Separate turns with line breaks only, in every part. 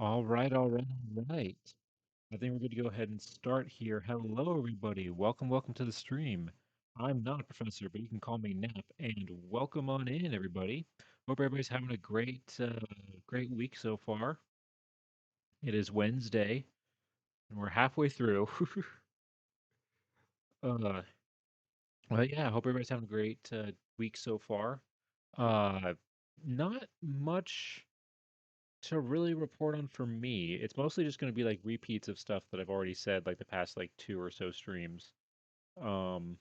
All right, all right, all right. I think we're good to go ahead and start here. Hello, everybody. Welcome to the stream. I'm not a professor, but you can call me Nap, and welcome on in, everybody. Hope everybody's having a great week so far. It is Wednesday, and we're halfway through. uh, well, yeah, I hope everybody's having a great week so far. Uh, not much to really report on for me. It's mostly just going to be like repeats of stuff that I've already said like the past like two or so streams. Um,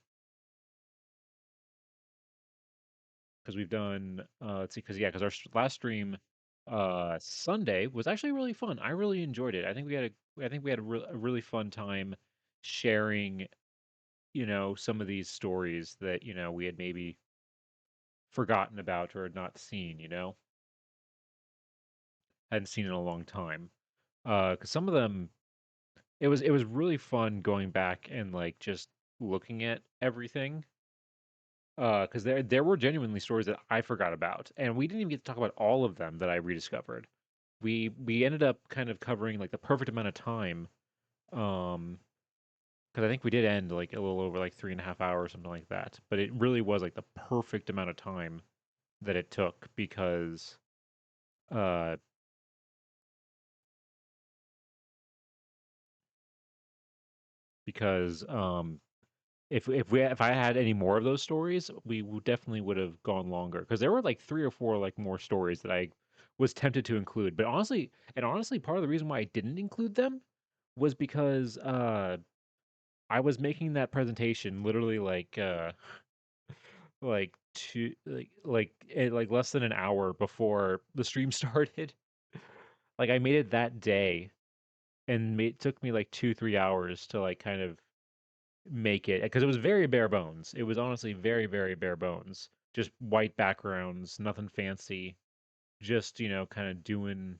because we've done let's see, because our last stream Sunday was actually really fun. I really enjoyed it. I think we had a really fun time sharing, some of these stories that, we had maybe forgotten about or had not seen, hadn't seen in a long time. Because some of them it was really fun going back and like just looking at everything. Because there were genuinely stories that I forgot about, and we didn't even get to talk about all of them that I rediscovered. We ended up kind of covering like the perfect amount of time. Um, because I think we did end like a little over like 3.5 hours, something like that. But it really was like the perfect amount of time that it took uh because if I had any more of those stories, definitely would have gone longer because there were like three or four like more stories that I was tempted to include. But honestly, part of the reason why I didn't include them was because I was making that presentation literally like two like less than an hour before the stream started. Like I made it that day, and it took me like 2-3 hours to like kind of make it because it was very bare bones. It was honestly very, very bare bones. Just white backgrounds, nothing fancy. Just, kind of doing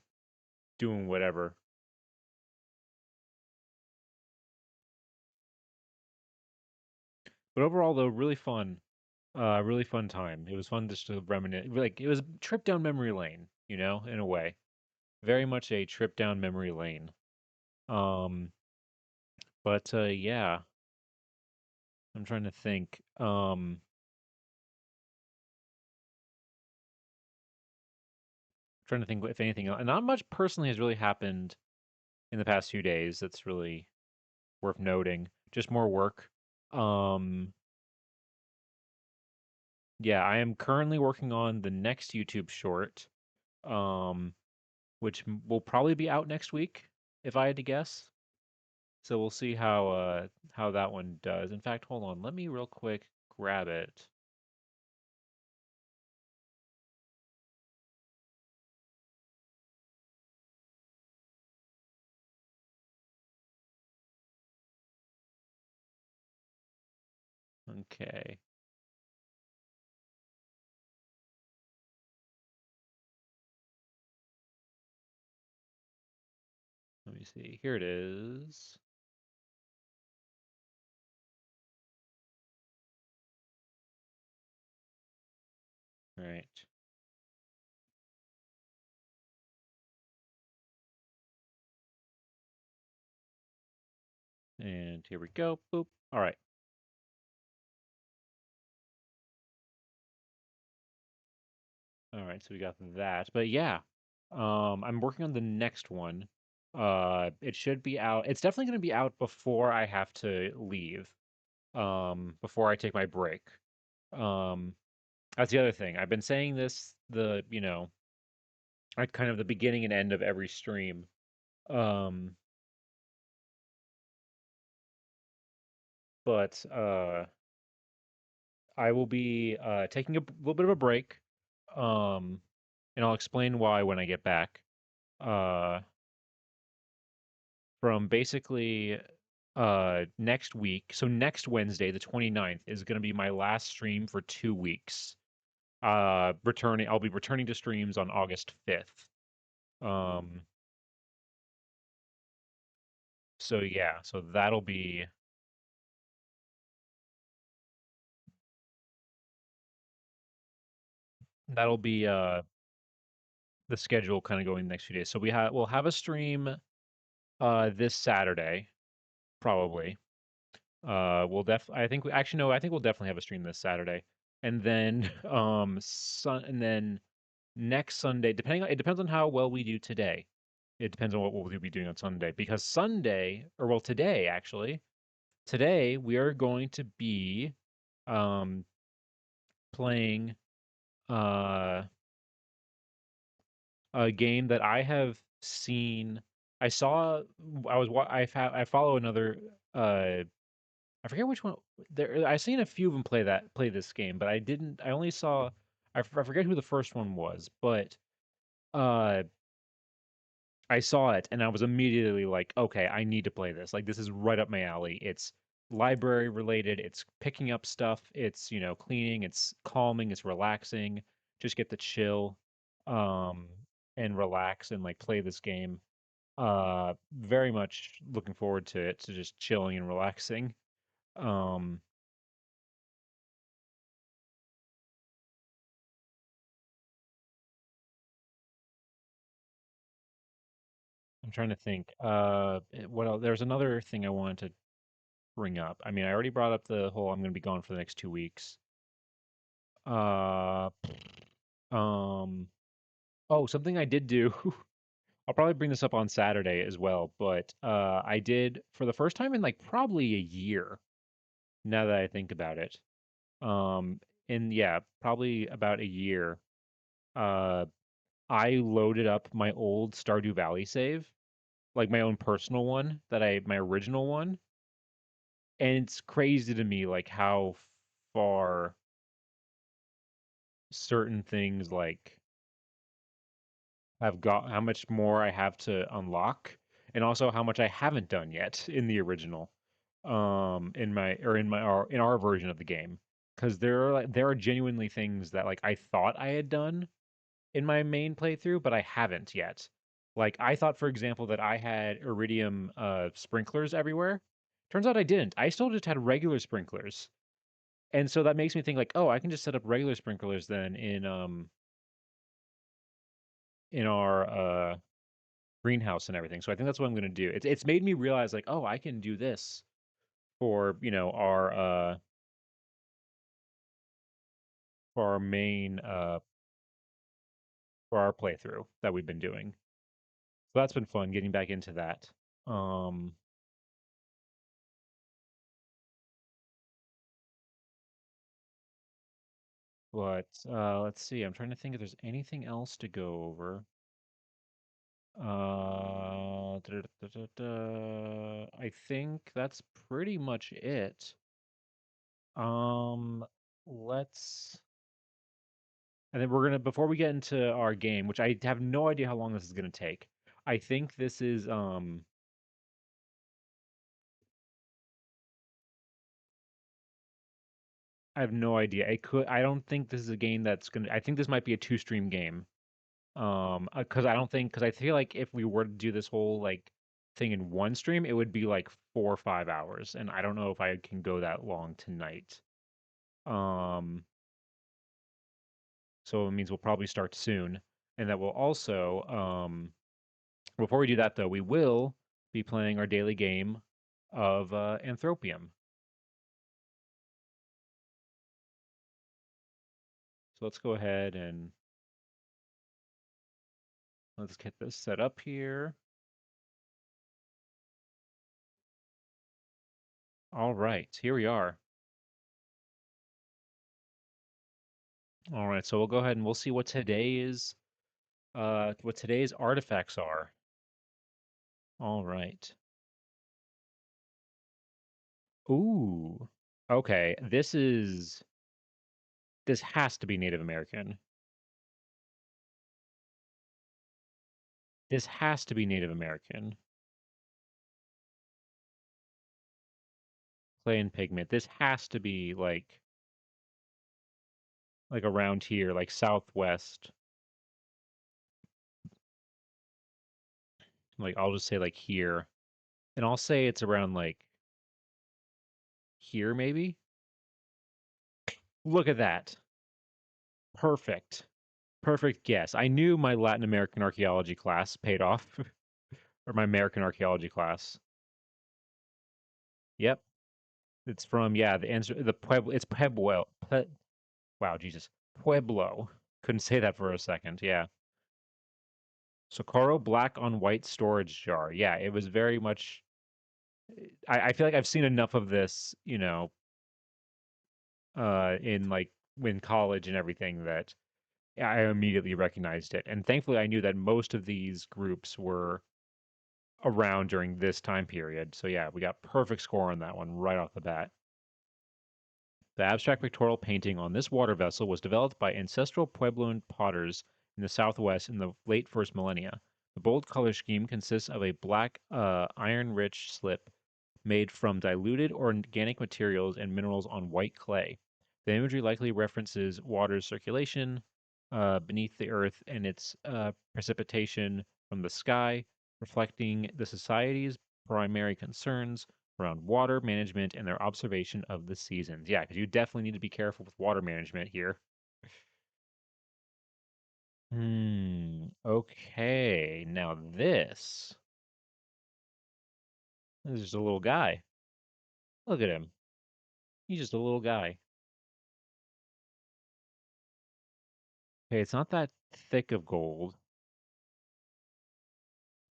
whatever. But overall though, really fun. Really fun time. It was fun just to reminisce. Like it was a trip down memory lane, in a way. Very much a trip down memory lane. Um, but yeah, I'm trying to think. Trying to think if anything else. And not much personally has really happened in the past few days that's really worth noting. Just more work. Um, yeah, I am currently working on the next YouTube short, um, which will probably be out next week, if I had to guess. So we'll see how that one does. In fact, hold on, let me real quick grab it. Okay, let me see. Here it is. All right, and here we go. Boop. All right, all right. So we got that. But yeah, I'm working on the next one. It should be out. It's definitely going to be out before I have to leave. Before I take my break. Um, that's the other thing. I've been saying this at kind of the beginning and end of every stream. Um, but I will be taking a little bit of a break. Um, and I'll explain why when I get back. Uh, from basically next week. So next Wednesday, the 29th, is going to be my last stream for 2 weeks. I'll be returning to streams on August 5th. Um, so yeah, so that'll be the schedule kind of going the next few days. So we'll have a stream this Saturday probably. We'll I think actually no, I think we'll definitely have a stream this Saturday. And then and then next Sunday, it depends on how well we do today. It depends on what we'll be doing on Sunday because Sunday, or well, today actually, today we are going to be um playing uh a game that I have seen. I saw. I follow another. I forget which one. There, I've seen a few of them play this game, but I didn't. I only saw. I forget who the first one was, but uh, I saw it and I was immediately like, okay, I need to play this. Like, this is right up my alley. It's library related. It's picking up stuff. It's cleaning. It's calming. It's relaxing. Just get to chill, um, and relax and like play this game. Very much looking forward to it, to just chilling and relaxing. Um, I'm trying to think. What else? There's another thing I wanted to bring up. I mean, I already brought up the whole I'm going to be gone for the next 2 weeks. Uh, um, oh, something I did do. I'll probably bring this up on Saturday as well, but I did for the first time in like probably a year. Now that I think about it, um, and yeah, probably about a year. Uh, I loaded up my old Stardew Valley save, like my own personal one my original one, and it's crazy to me like how far certain things like I've got, how much more I have to unlock, and also how much I haven't done yet in the original, in our version of the game, because there are genuinely things that like I thought I had done in my main playthrough, but I haven't yet. Like I thought, for example, that I had iridium sprinklers everywhere. Turns out I didn't. I still just had regular sprinklers. And so that makes me think like, oh, I can just set up regular sprinklers then in our greenhouse and everything. So I think that's what I'm going to do. It's made me realize like, oh, I can do this for, for our main for our playthrough that we've been doing. So that's been fun getting back into that. Um but let's see. I'm trying to think if there's anything else to go over. I think that's pretty much it. Um, let's And then we're gonna before we get into our game, which I have no idea how long this is gonna take. I think this is I have no idea. I don't think this is a game that's gonna I think this might be a two stream game. Because I feel like if we were to do this whole like thing in one stream, it would be like 4 or 5 hours, and I don't know if I can go that long tonight. Um, so it means we'll probably start soon, and that will also before we do that though, we will be playing our daily game of Anthropium. So let's go ahead and let's get this set up here. All right, here we are. All right, so we'll go ahead and we'll see what today's artifacts are. All right. Ooh. Okay, this has to be Native American. This has to be Native American. Clay and pigment. This has to be like around here, like southwest. Like I'll just say like here. And I'll say it's around like here maybe. Look at that. Perfect. Perfect guess. I knew my Latin American archaeology class paid off, or my American archaeology class. Yep, it's from yeah the answer the Pueblo. It's Pueblo. Wow, Jesus, Pueblo. Couldn't say that for a second. Yeah, Socorro black on white storage jar. Yeah, it was very much. I feel like I've seen enough of this, in like in college and everything that I immediately recognized it. And thankfully, I knew that most of these groups were around during this time period. So yeah, we got perfect score on that one right off the bat. The abstract pictorial painting on this water vessel was developed by ancestral Puebloan potters in the southwest in the late first millennia. The bold color scheme consists of a black, iron-rich slip made from diluted organic materials and minerals on white clay. The imagery likely references water's circulation beneath the earth and its precipitation from the sky, reflecting the society's primary concerns around water management and their observation of the seasons. Yeah, because you definitely need to be careful with water management here. Okay. Now this is just a little guy. Look at him. He's just a little guy. Okay, it's not that thick of gold.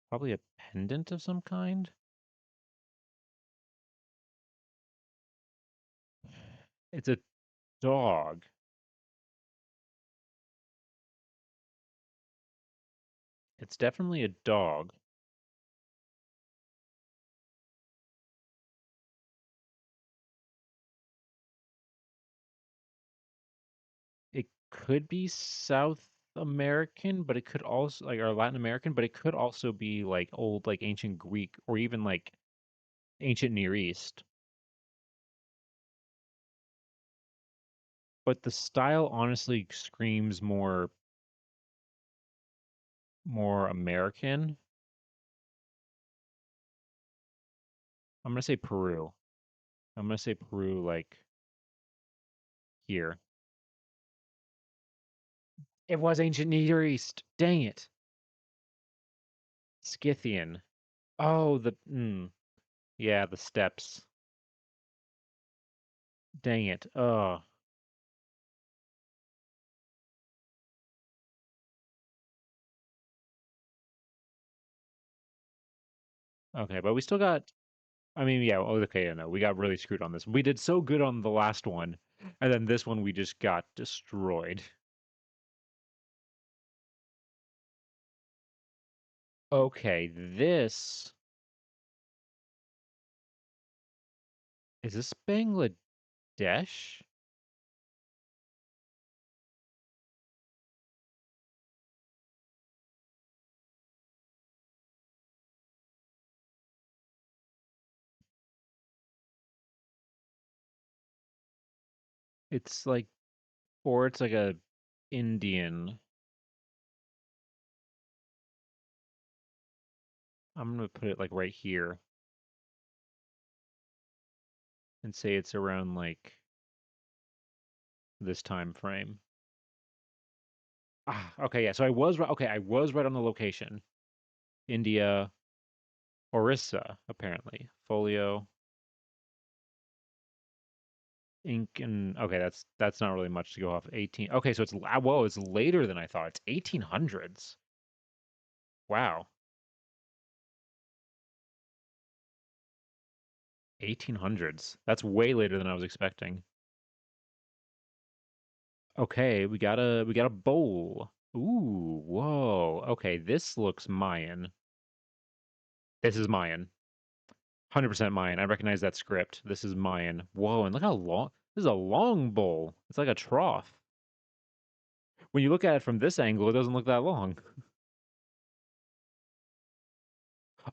Probably a pendant of some kind. It's a dog. It's definitely a dog. It could be South American, but it could also like or Latin American, but it could also be like old like ancient Greek or even like ancient Near East. But the style honestly screams more American. I'm gonna say Peru. I'm gonna say Peru like here. It was ancient Near East. Dang it. Scythian. Oh, yeah, the steps. Dang it. Oh. Okay, but we still got I mean, yeah, oh, okay, yeah, no, we got really screwed on this. We did so good on the last one, and then this one we just got destroyed. Okay, this is this Bangladesh? It's like or it's like a Indian. I'm gonna put it like right here and say it's around like this time frame. Ah, okay, yeah. So I was right. Okay, I was right on the location. India, Orissa, apparently. Folio, ink, and okay, that's not really much to go off. 18. Okay, so whoa, it's later than I thought. It's 1800s. Wow, 1800s. That's way later than I was expecting. Okay, we got a bowl. Ooh, whoa. Okay, this looks Mayan. This is Mayan. 100% Mayan. I recognize that script. This is Mayan. Whoa, and look how long. This is a long bowl. It's like a trough. When you look at it from this angle, it doesn't look that long.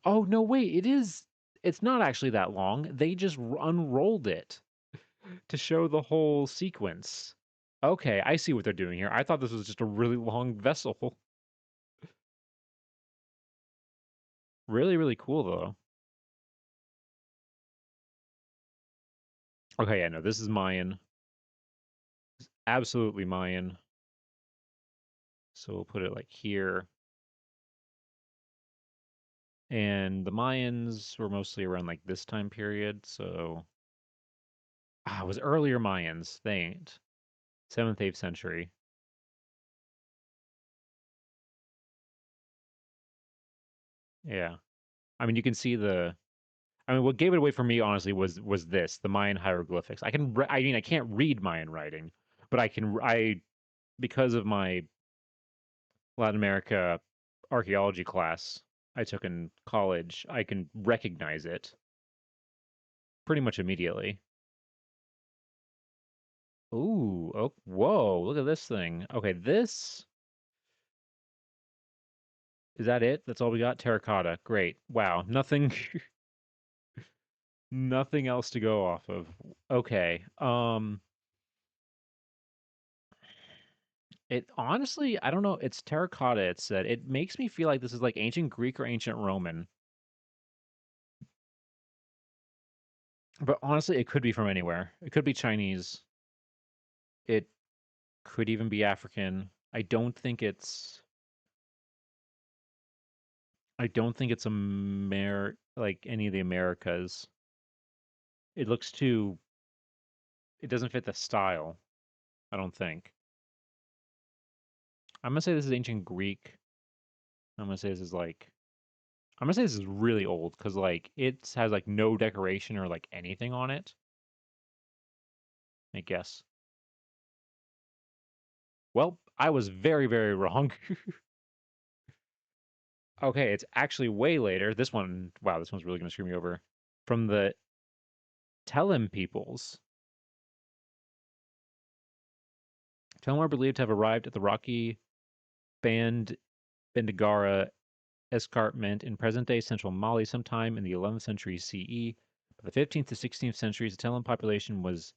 Oh, no, wait, it is. It's not actually that long. They just unrolled it to show the whole sequence. Okay, I see what they're doing here. I thought this was just a really long vessel. Really, really cool, though. Okay, yeah, no, this is Mayan. Absolutely Mayan. So we'll put it like here. And the Mayans were mostly around like this time period. So it was earlier Mayans. They ain't. 7th, 8th century. Yeah. I mean, you can see the. I mean, what gave it away for me, honestly, was this the Mayan hieroglyphics. I mean, I can't read Mayan writing, but I can. I because of my Latin America archaeology class I took in college, I can recognize it pretty much immediately. Ooh, oh, whoa, look at this thing. Okay, this is that it? That's all we got? Terracotta. Great. Wow, nothing nothing else to go off of. Okay. It honestly, I don't know, it's terracotta it said. It makes me feel like this is like ancient Greek or ancient Roman. But honestly, it could be from anywhere. It could be Chinese. It could even be African. I don't think it's like any of the Americas. It looks too it doesn't fit the style, I don't think. I'm gonna say this is ancient Greek. I'm gonna say this is like I'm gonna say this is really old because like it has like no decoration or like anything on it. I guess. Well, I was very, very wrong. Okay, it's actually way later. This one, wow, this one's really gonna screw me over. From the Telem peoples. Telem are believed to have arrived at the rocky Band Bendigara escarpment in present-day central Mali sometime in the 11th century CE. By the 15th to 16th centuries, the Telem population was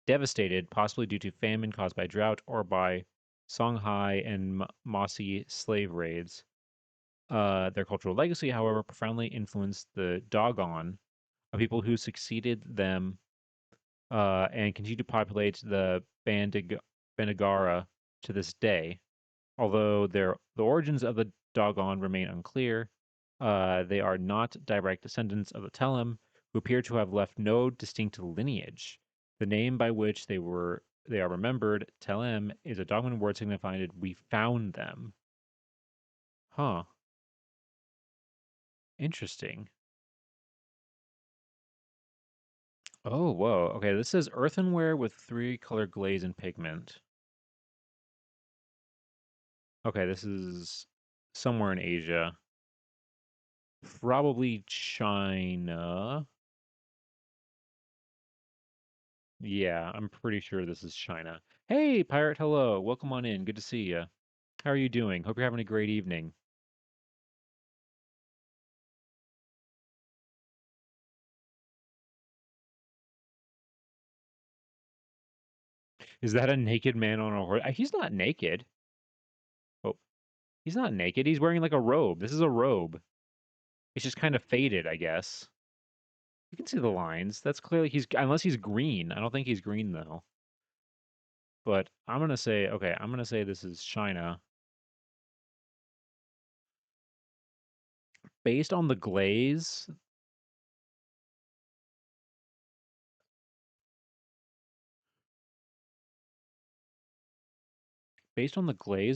devastated, possibly due to famine caused by drought or by Songhai and Mossi slave raids. Their cultural legacy, however, profoundly influenced the Dogon, a people who succeeded them and continue to populate the Bandigara to this day. Although the origins of the Dogon remain unclear, they are not direct descendants of the Telem, who appear to have left no distinct lineage. The name by which they are remembered, Telem, is a Dogon word signifying "we found them." Huh. Interesting. Oh, whoa. Okay, this says earthenware with three-color glaze and pigment. Okay, this is somewhere in Asia. Probably China. Yeah, I'm pretty sure this is China. Hey, Pirate, hello. Welcome on in. Good to see you. How are you doing? Hope you're having a great evening. Is that a naked man on a horse? He's not naked. Oh, he's not naked. He's wearing like a robe. This is a robe. It's just kind of faded, I guess. You can see the lines. That's clearly unless he's green. I don't think he's green though. But I'm gonna say this is China. Based on the glaze,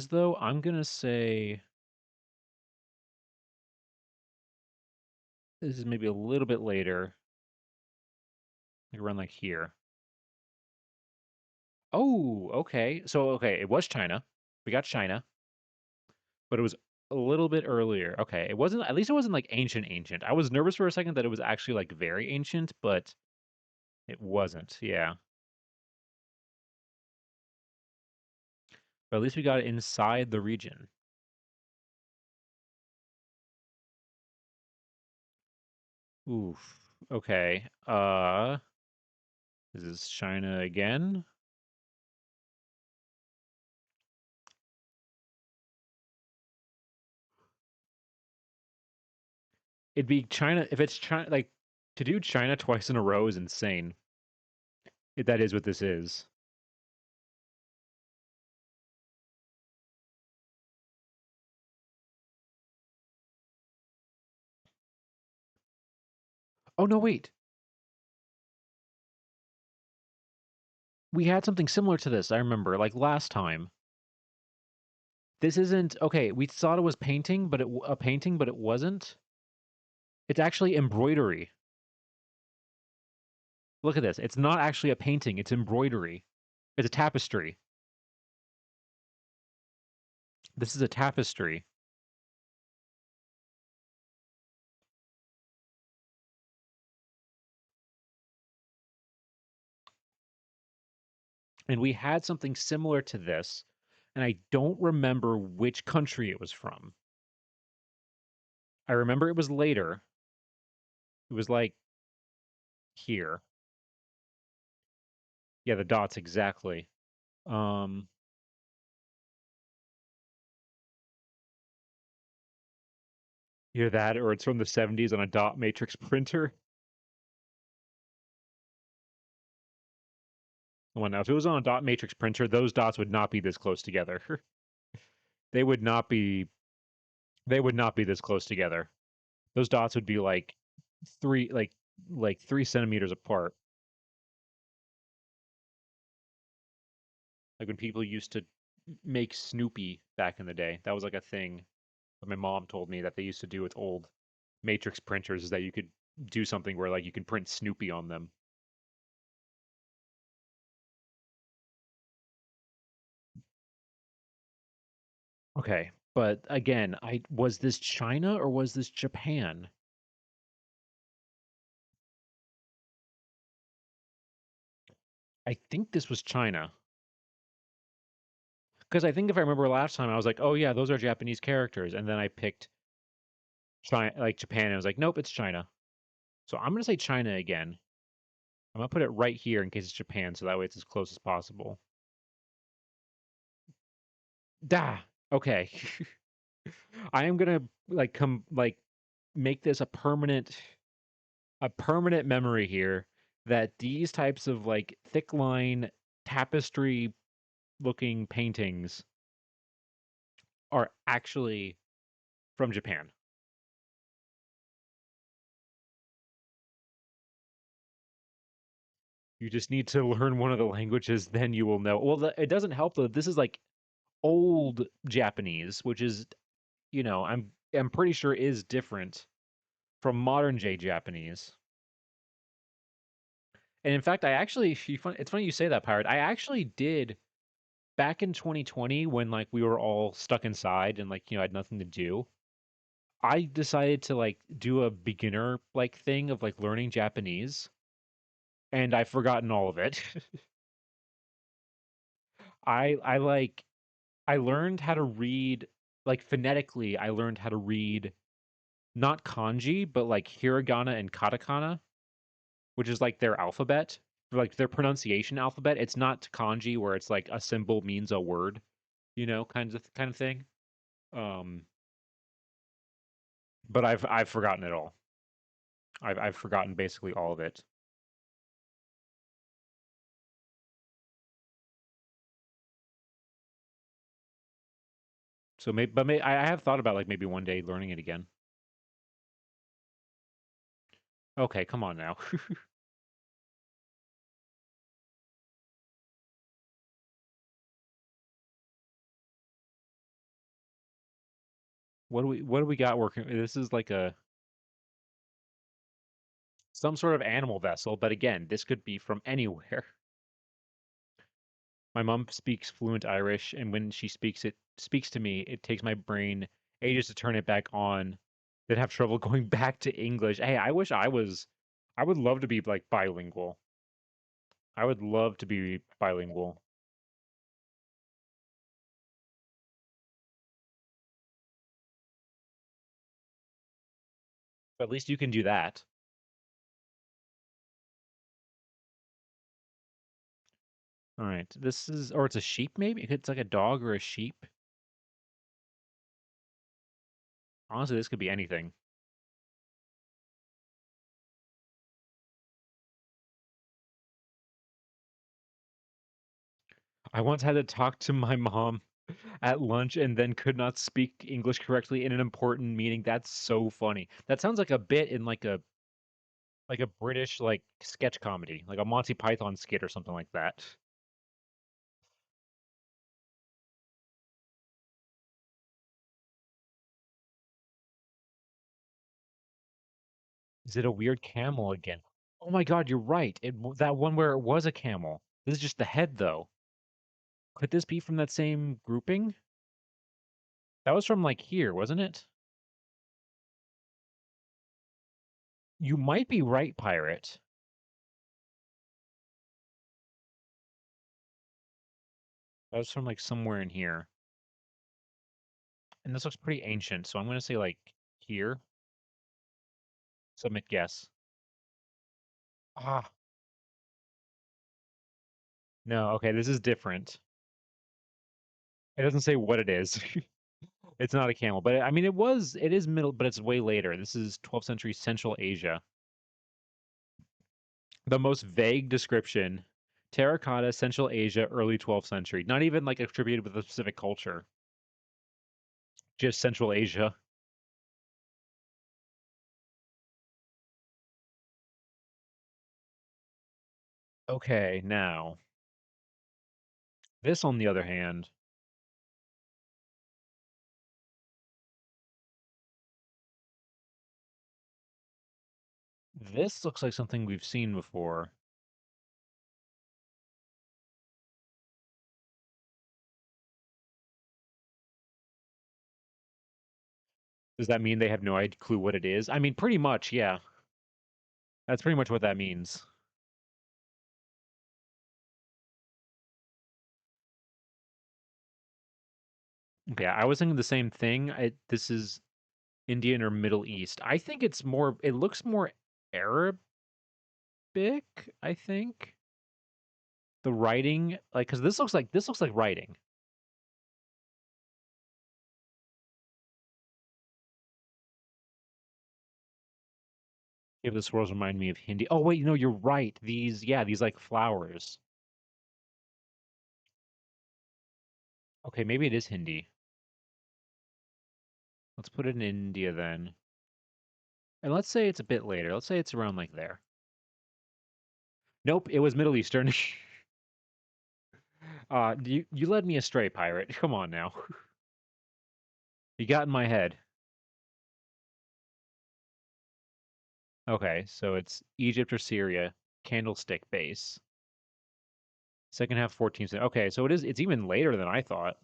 though, I'm gonna say this is maybe a little bit later, like around like here. Oh, okay. So okay, it was China. We got China, but it was a little bit earlier. Okay, it wasn't. At least it wasn't like ancient, ancient. I was nervous for a second that it was actually like very ancient, but it wasn't. Yeah, but at least we got it inside the region. Oof. Okay. This is China again. It'd be China if it's China. Like to do China twice in a row is insane. If that is what this is. Oh no, wait. We had something similar to this. I remember, like last time. This isn't okay. We thought it was painting, but a painting, but it wasn't. It's actually embroidery. Look at this. It's not actually a painting. It's embroidery. It's a tapestry. This is a tapestry. And we had something similar to this, and I don't remember which country it was from. I remember it was later. It was like here. Yeah, the dots exactly. Um, Either that or it's from the 70s on a dot matrix printer. Well, now if it was on a dot matrix printer, those dots would not be this close together. They would not be they would not be this close together. Those dots would be like three like 3 centimeters apart. Like when people used to make Snoopy back in the day. That was like a thing that my mom told me that they used to do with old matrix printers is that you could do something where like you can print Snoopy on them. Okay, but again, I was this China or was this Japan? I think this was China. Because I think if I remember last time, I was like, oh yeah, those are Japanese characters, and then I picked China, like Japan, and I was like, nope, it's China. So I'm gonna say China again. I'm gonna put it right here in case it's Japan, so that way it's as close as possible. Da. Okay. I am gonna like come like make this a permanent memory here that these types of like thick line tapestry looking paintings are actually from Japan. You just need to learn one of the languages, then you will know. Well, it doesn't help though. This is like old Japanese, which is, I'm pretty sure is different from modern J Japanese. And in fact, I actually, it's funny you say that, Pirate. I actually did back in 2020 when like we were all stuck inside and like, had nothing to do. I decided to like do a beginner like thing of like learning Japanese, and I've forgotten all of it. I like I learned how to read like phonetically. I learned how to read not kanji, but like hiragana and katakana, which is like their alphabet, like their pronunciation alphabet. It's not kanji where it's like a symbol means a word, kind of thing. Um, but I've forgotten it all. I've forgotten basically all of it. So maybe, but I have thought about like maybe one day learning it again. Okay, come on now. What do we got working? This is like a some sort of animal vessel, but again, this could be from anywhere. My mom speaks fluent Irish, and when she speaks to me, it takes my brain ages to turn it back on. That have trouble going back to English. Hey, I wish I was. I would love to be like bilingual. I would love to be bilingual. But at least you can do that. All right, this is, or it's a sheep maybe. It's like a dog or a sheep. Honestly, this could be anything. I once had to talk to my mom at lunch and then could not speak English correctly in an important meeting. That's so funny. That sounds like a bit in like a like a British like sketch comedy, like a Monty Python skit or something like that. Is it a weird camel again? Oh my God, you're right. That one where it was a camel. This is just the head, though. Could this be from that same grouping? That was from like here, wasn't it? You might be right, pirate. That was from like somewhere in here. And this looks pretty ancient, so I'm gonna say like here. Submit guess. Ah, no, okay, this is different. It doesn't say what it is. It's not a camel, but I mean, it is middle, but it's way later. This is 12th century Central Asia. The most vague description: terracotta, Central Asia, early 12th century. Not even like attributed with a specific culture, just Central Asia. Okay, now, this on the other hand, this looks like something we've seen before. Does that mean they have no idea, clue what it is? I mean, pretty much, yeah. That's pretty much what that means. Okay, I was thinking the same thing. This is Indian or Middle East. I think it's more, it looks more Arabic, I think. The writing, like, because this looks like writing. If the swirls remind me of Hindi. Oh wait, no, you're right. These like flowers. Okay, maybe it is Hindi. Let's put it in India then. And let's say it's a bit later. Let's say it's around like there. Nope, it was Middle Eastern. You led me astray, pirate. Come on now. You got in my head. Okay, so it's Egypt or Syria, candlestick base. Second half 14th century. Okay, so it's even later than I thought.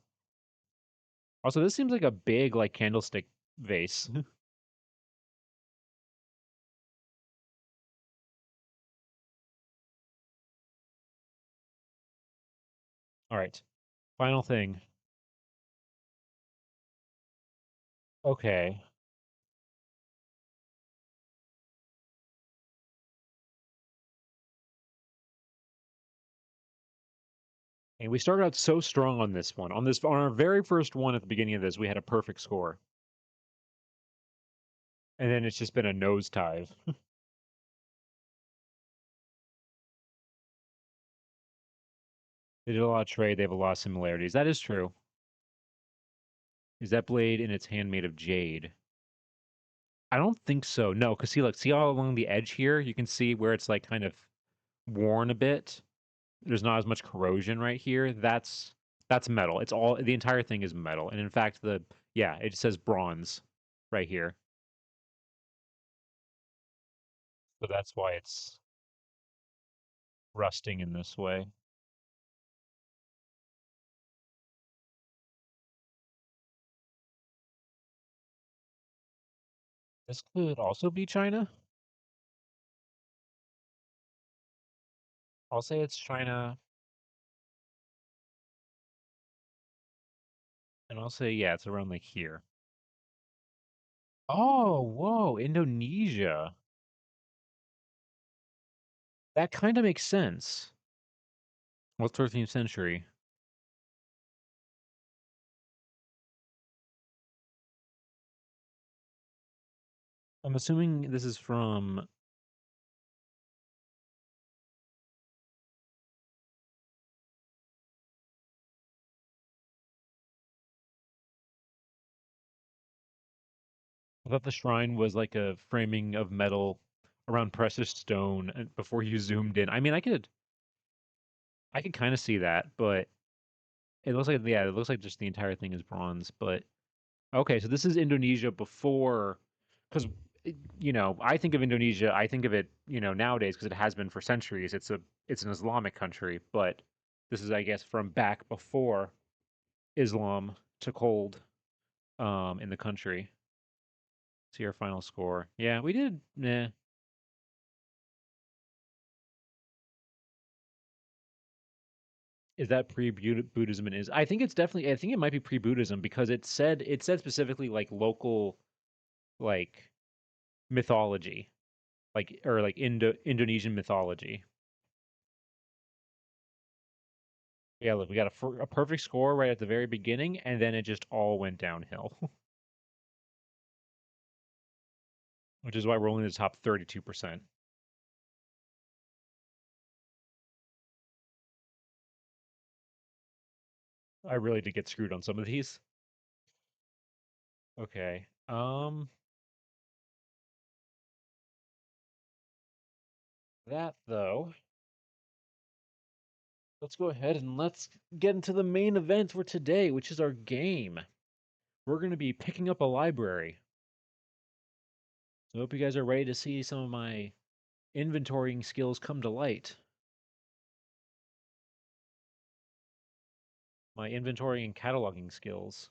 Also, this seems like a big like candlestick vase. All right. Final thing. Okay. And we started out so strong on this one. On our very first one at the beginning of this, we had a perfect score. And then it's just been a nosedive. They did a lot of trade, they have a lot of similarities. That is true. Is that blade in its hand made of jade? I don't think so. No, because see all along the edge here, you can see where it's like kind of worn a bit. There's not as much corrosion right here. That's metal. It's all the entire thing is metal. And in fact, it says bronze right here. So that's why it's rusting in this way. This could also be China. I'll say it's China, and I'll say yeah, it's around like here. Oh, whoa, Indonesia. That kind of makes sense. Well, 13th century. I'm assuming this is from. I thought the shrine was like a framing of metal around precious stone before you zoomed in. I mean, I could kind of see that, but it looks like, yeah, it looks like just the entire thing is bronze. But okay, so this is Indonesia before, because I think of Indonesia, I think of it, nowadays because it has been for centuries. It's an Islamic country, but this is, I guess, from back before Islam took hold in the country. See our final score. Yeah, we did. Nah. Is that pre-Buddhism and is? I think it's definitely. I think it might be pre-Buddhism because it said specifically like local like mythology, like Indonesian mythology. Yeah, look, we got a perfect score right at the very beginning, and then it just all went downhill, which is why we're only in the top 32%. I really did get screwed on some of these. Okay. That though, let's go ahead and let's get into the main event for today, which is our game. We're going to be picking up a library. So I hope you guys are ready to see some of my inventorying skills come to light. My inventory and cataloging skills.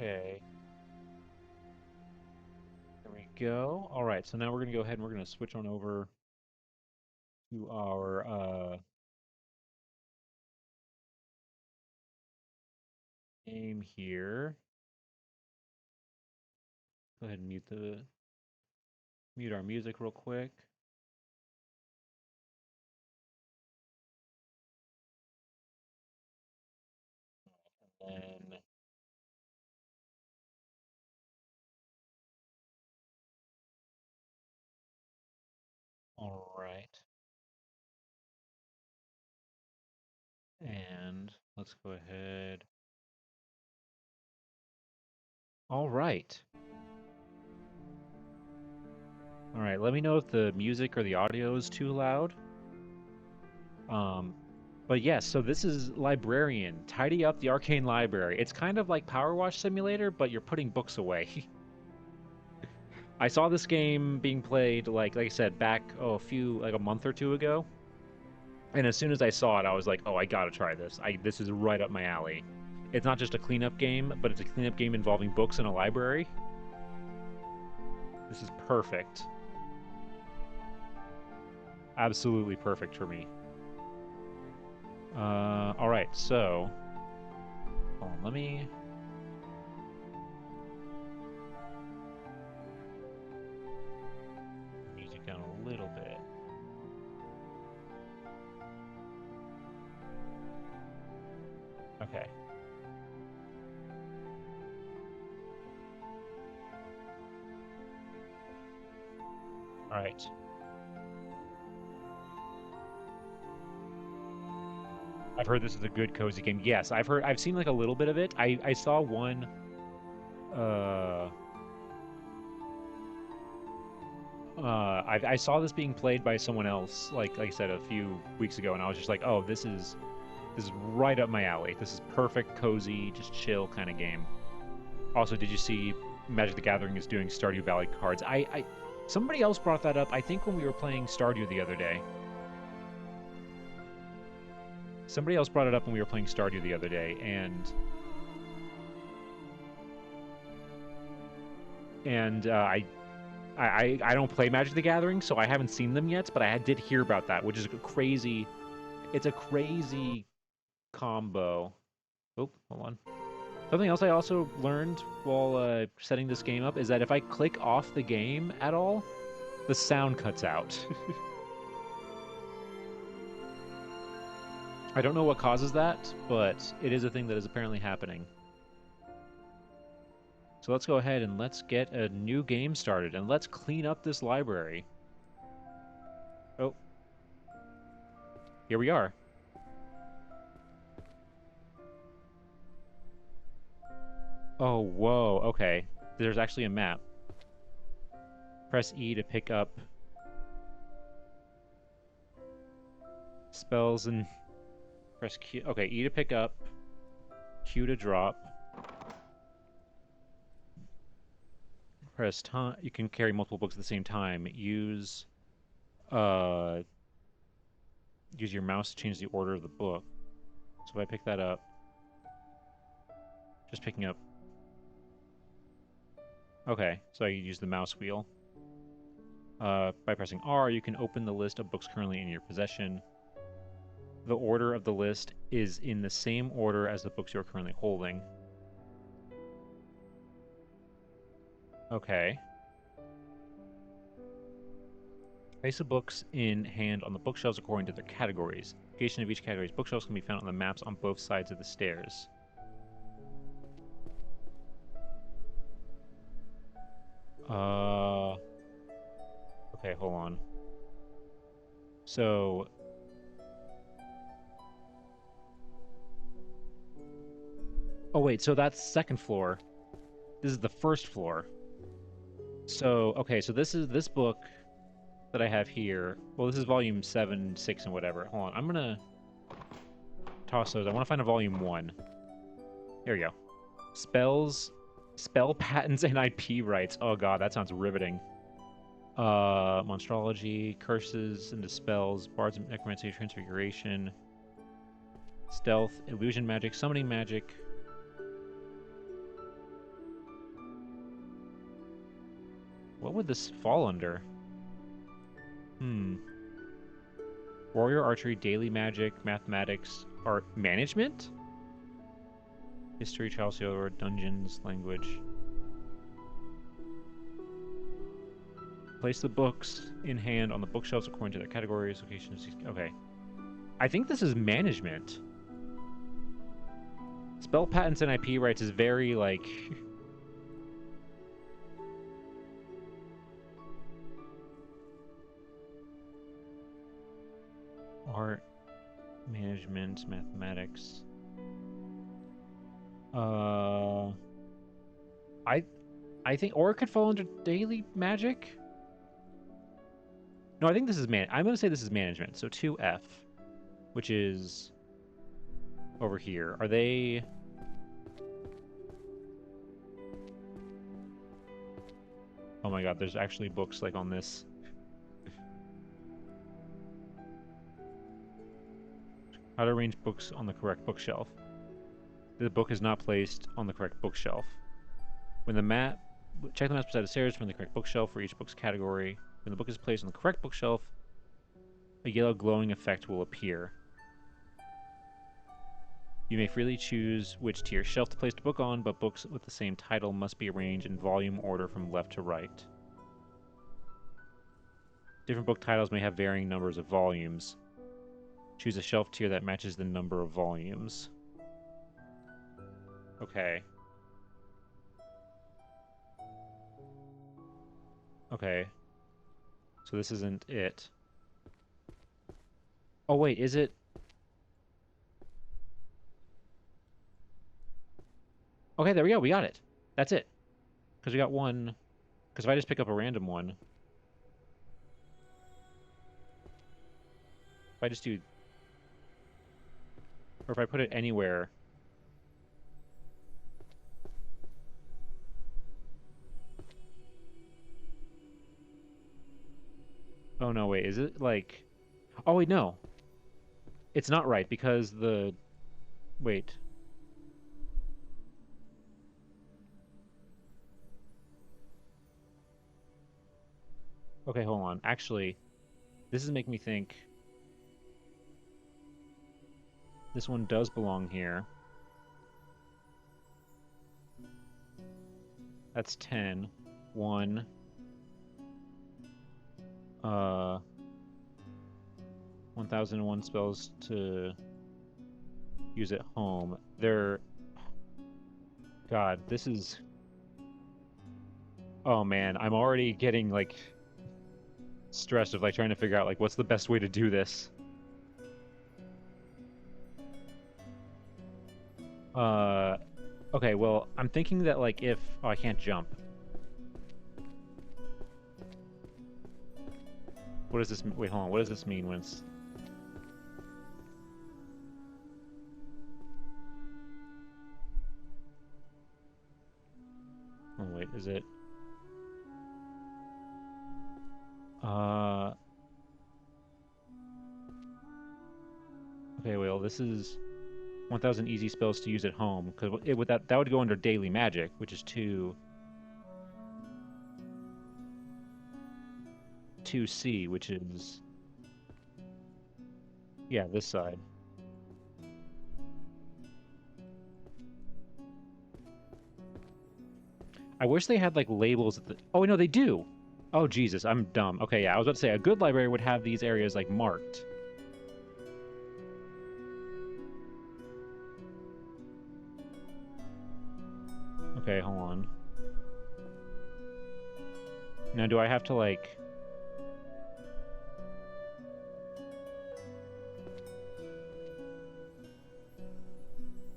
Okay, there we go. All right, so now we're going to go ahead and we're going to switch on over to our game here. Go ahead and mute our music real quick. And then all right. And let's go ahead. All right. All right, let me know if the music or the audio is too loud. Um, but yes, so this is Librarian. Tidy up the Arcane Library. It's kind of like Power Wash Simulator, but you're putting books away. I saw this game being played like I said back a month or two ago, and as soon as I saw it, I was like, oh, I gotta try this. This is right up my alley. It's not just a cleanup game, but it's a cleanup game involving books in a library. This is perfect. Absolutely perfect for me. All right, so hold on, let me music down a little bit. Okay. All right. I've heard this is a good cozy game. Yes, I've seen like a little bit of it. I saw one uh I saw this being played by someone else like I said a few weeks ago, and I was just like, "Oh, this is right up my alley. This is perfect, cozy, just chill kind of game." Also, did you see Magic the Gathering is doing Stardew Valley cards? Somebody else brought that up. I think when we were playing Stardew the other day. Somebody else brought it up when we were playing Stardew the other day, and I don't play Magic the Gathering, so I haven't seen them yet. But I did hear about that, which is a crazy. It's a crazy combo. Oh, hold on. Something else I also learned while setting this game up is that if I click off the game at all, The sound cuts out. I don't know what causes that, but it is a thing that is apparently happening. So let's go ahead and let's get a new game started, and let's clean up this library. Oh. Here we are. Oh, whoa, okay. There's actually a map. Press E to pick up spells and press Q. Okay, E to pick up, Q to drop. Press time. You can carry multiple books at the same time. Use your mouse to change the order of the book. So if I pick that up, just picking up. Okay, so I use the mouse wheel. By pressing R, you can open the list of books currently in your possession. The order of the list is in the same order as the books you're currently holding. Okay. Place the books in hand on the bookshelves according to their categories. Location of each category's bookshelves can be found on the maps on both sides of the stairs. Okay, hold on. So... Oh, wait, so that's second floor. This is the first floor. So, okay, so this is this book that I have here. Well, this is volume 7, 6, and whatever. Hold on, I'm gonna toss those. I want to find a volume 1. Here we go. Spells, spell patents, and IP rights. Oh god, that sounds riveting. Monstrology, curses and spells, bards and necromancy, transfiguration, stealth, illusion magic, summoning magic. What would this fall under? Warrior archery, daily magic, mathematics, art, management? History, trial, dungeons, language. Place the books in hand on the bookshelves according to their categories, locations. Okay. I think this is management. Spell patents and IP rights is very, like... Art, management, mathematics. I think, or it could fall under daily magic. No, I think this is I'm gonna say this is management. So 2F, which is over here. Are they? Oh my god, there's actually books like on this. How to arrange books on the correct bookshelf. The book is not placed on the correct bookshelf. When the map, check the maps beside the stairs from the correct bookshelf for each book's category. When the book is placed on the correct bookshelf, a yellow glowing effect will appear. You may freely choose which tier shelf to place the book on, but books with the same title must be arranged in volume order from left to right. Different book titles may have varying numbers of volumes. Choose a shelf tier that matches the number of volumes. Okay. Okay. So this isn't it. Oh wait, is it? Okay, there we go. We got it. That's it. Because we got one. Because if I just pick up a random one. If I just do... Or if I put it anywhere... Oh no, wait. Is it like... Oh wait, no. It's not right because the... Wait. Okay, hold on. Actually, this is making me think... This one does belong here. That's 10. 1. Uh, 1001 spells to use at home. God, this is... Oh man, I'm already getting like stressed of like trying to figure out like what's the best way to do this. Uh, okay, well, I'm thinking that like if... Oh, I can't jump. What does this... Wait, hold on. What does this mean when it's... Oh, wait, is it... Uh... Okay, well, this is 1,000 easy spells to use at home, because it would that would go under daily magic, which is 2C, which is... Yeah, this side. I wish they had like labels at the... Oh, no, they do. Oh, Jesus, I'm dumb. Okay, yeah, I was about to say a good library would have these areas like marked. Okay, hold on. Now, do I have to like...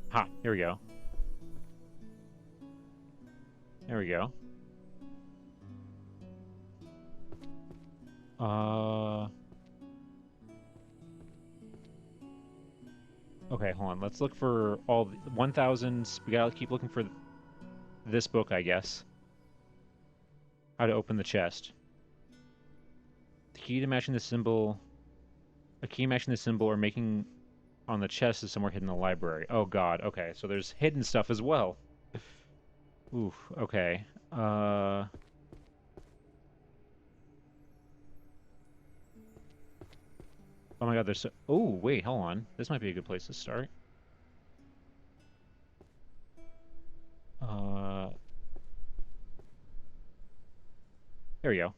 Ha, here we go. There we go. Okay, hold on. Let's look for all 1,000. We gotta keep looking for this book, I guess. How to open the chest. The key to matching the symbol... A key matching the symbol or making on the chest is somewhere hidden in the library. Oh god, okay. So there's hidden stuff as well. Oof, okay. Oh my god, there's so... Oh, wait, hold on. This might be a good place to start. There we go.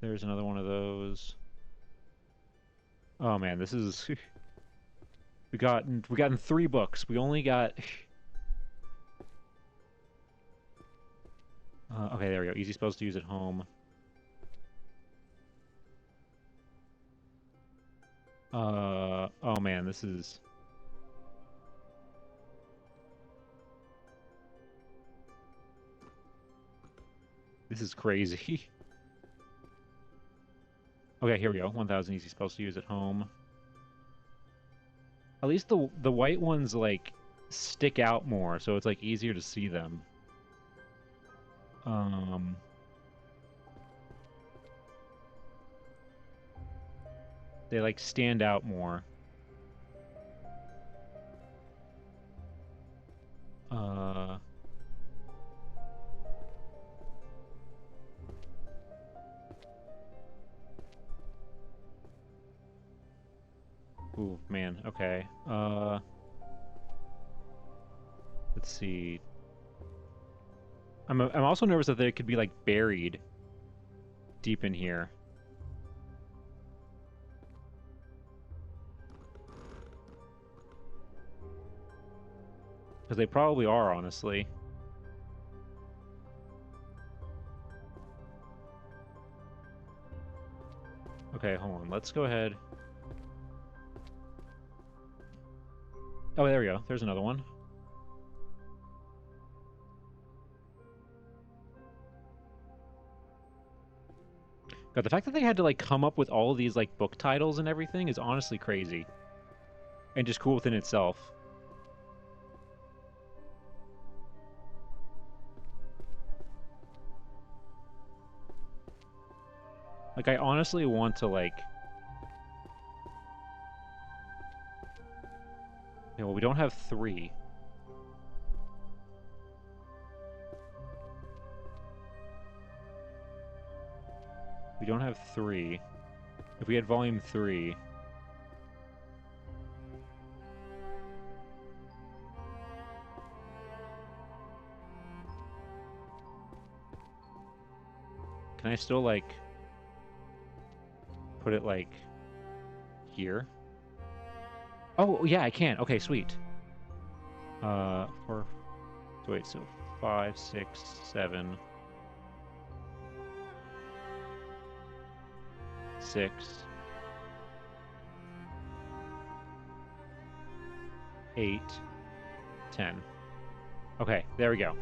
There's another one of those. Oh man, this is... we gotten 3 books. We only got... okay, there we go. Easy spells to use at home. Oh man, this is... This is crazy. Okay, here we go. 1,000 easy spells to use at home. At least the white ones, like, stick out more, so it's, like, easier to see them. They, like, stand out more. Ooh, man, okay. Let's see. I'm also nervous that they could be, like, buried deep in here. Because they probably are, honestly. Okay, hold on. Let's go ahead. Oh, there we go. There's another one. God, the fact that they had to, like, come up with all of these, like, book titles and everything is honestly crazy. And just cool within itself. Like, I honestly want to, like... Okay, well, we don't have 3. We don't have 3. If we had volume 3... Can I still, like... put it like here. Oh yeah, I can. Okay, sweet. For wait, so 5, 6, 7, 6, 8, 10. Okay, there we go.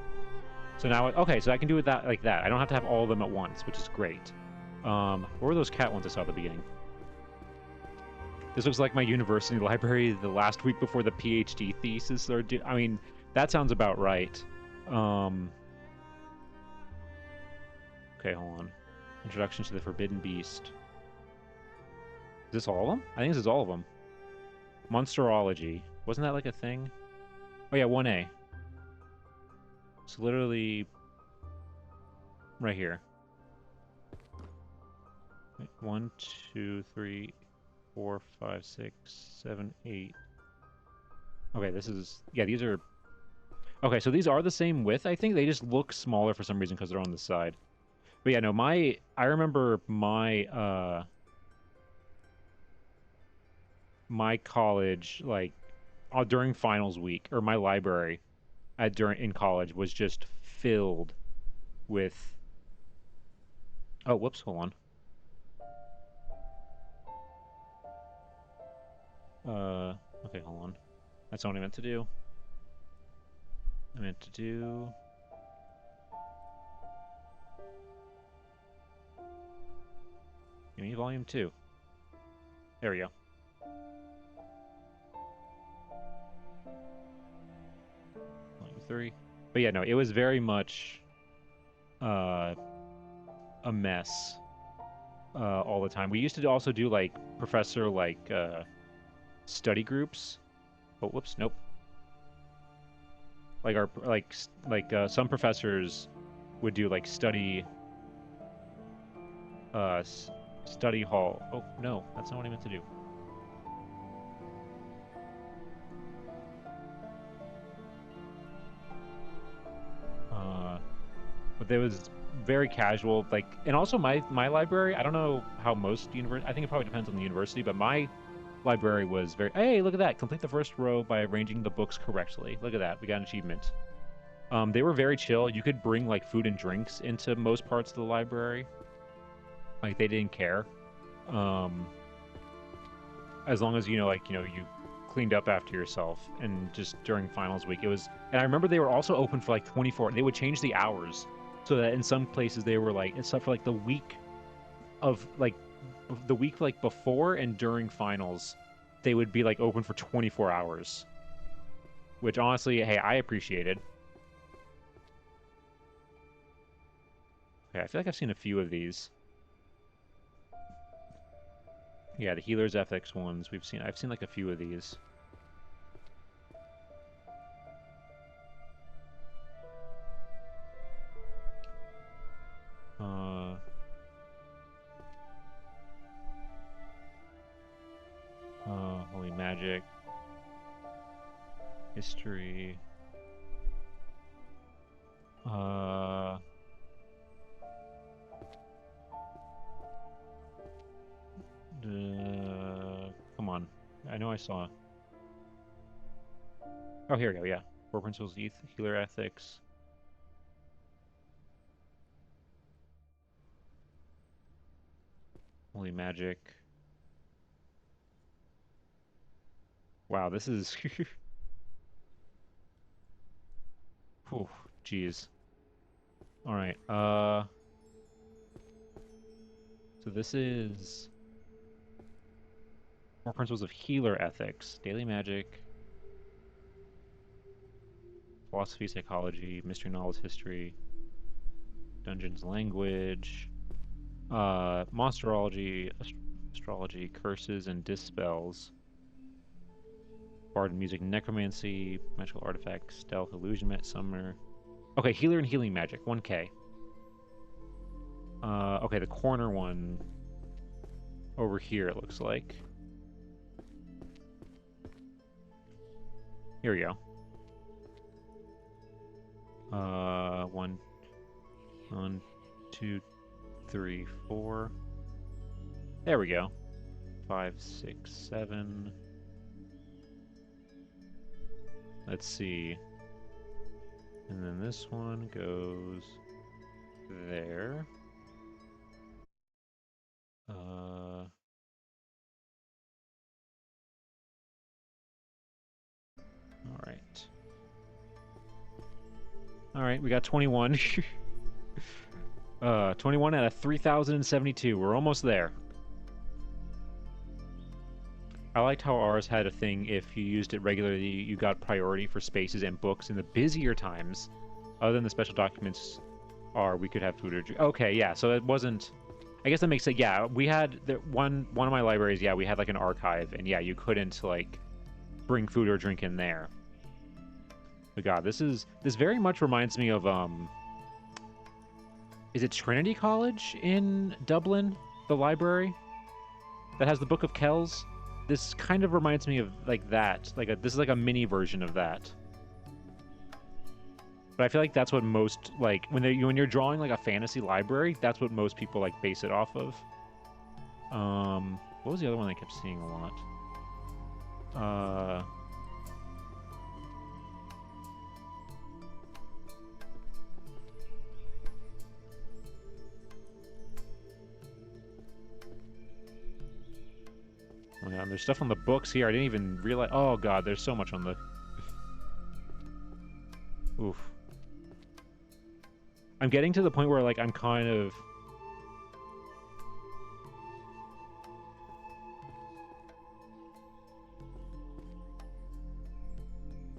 So now, okay, so I can do it that like that. I don't have to have all of them at once, which is great. What were those cat ones I saw at the beginning? This looks like my university library the last week before the PhD thesis. I mean, that sounds about right. Okay, hold on. Introduction to the Forbidden Beast. Is this all of them? I think this is all of them. Monsterology. Wasn't that like a thing? Oh yeah, 1A. So literally right here. 1, 2, 3, 4, 5, 6, 7, 8. Okay, this is... Yeah, these are... Okay, so these are the same width, I think. They just look smaller for some reason because they're on the side. But yeah, no, I remember my, my college, like, during finals week, or my library in college was just filled with... Oh, whoops, hold on. Okay, hold on. That's not what I meant to do. I meant to do... Give me volume 2. There we go. Volume 3. But yeah, no, it was very much a mess all the time. We used to also do, like, professor, like, study groups. Oh, whoops, nope. Like some professors would do like study study hall. Oh no, that's not what I meant to do. But there was very casual, like, and also my library. I don't know how most university. I think it probably depends on the university, but my library was very. Hey, look at that! Complete the first row by arranging the books correctly. Look at that, we got an achievement. They were very chill. You could bring like food and drinks into most parts of the library. Like they didn't care. As long as you cleaned up after yourself. And just during finals week, it was. And I remember they were also open for like 24. They would change the hours so that in some places they were like, except for like the week of like before and during finals, they would be like open for 24 hours. Which honestly, hey, I appreciated. Okay, I feel like I've seen a few of these. Yeah, the Healer's Ethics ones I've seen like a few of these. Holy Magic. History. Come on. I know I saw. Oh, here we go, yeah. Four Principles of Healer Ethics. Holy Magic. Wow, this is... Whew, jeez. Alright, so this is... Four Principles of Healer Ethics. Daily Magic. Philosophy, Psychology, Mystery Novels, History. Dungeons Language. Monsterology, Astrology, Curses and Dispels. Bard Music, Necromancy, Magical Artifacts, Stealth, Illusionment, Summoner. Okay, Healer and Healing Magic, 1K. Okay, the corner one over here, it looks like. Here we go. 1, 2, 3, 4. There we go. 5, 6, 7. Let's see. And then this one goes there. All right. All right, we got 21. 21 out of 3,072. We're almost there. I liked how ours had a thing, if you used it regularly, you got priority for spaces and books in the busier times. Other than the special documents we could have food or drink. Okay, yeah, so it wasn't... I guess that makes it... Yeah, we had... one of my libraries, yeah, we had, like, an archive, and yeah, you couldn't, like, bring food or drink in there. But God, this very much reminds me of, is it Trinity College in Dublin? The library? That has the Book of Kells? This kind of reminds me of, like, that. This is like a mini version of that. But I feel like that's what most, like, when you're drawing, like, a fantasy library, that's what most people, like, base it off of. What was the other one I kept seeing a lot? Oh, yeah, there's stuff on the books here. I didn't even realize. Oh, God, there's so much on the... Oof. I'm getting to the point where, like, I'm kind of...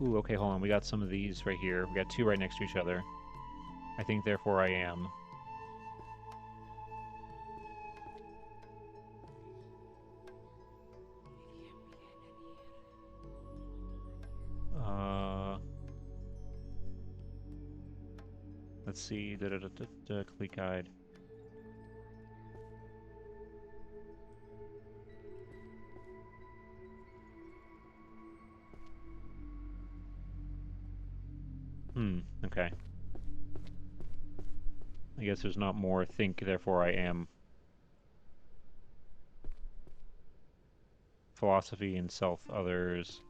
Ooh, okay, hold on. We got some of these right here. We got two right next to each other. I think, therefore, I am. Let's see. Complete guide. Okay. I guess there's not more think, therefore I am. Philosophy and self others.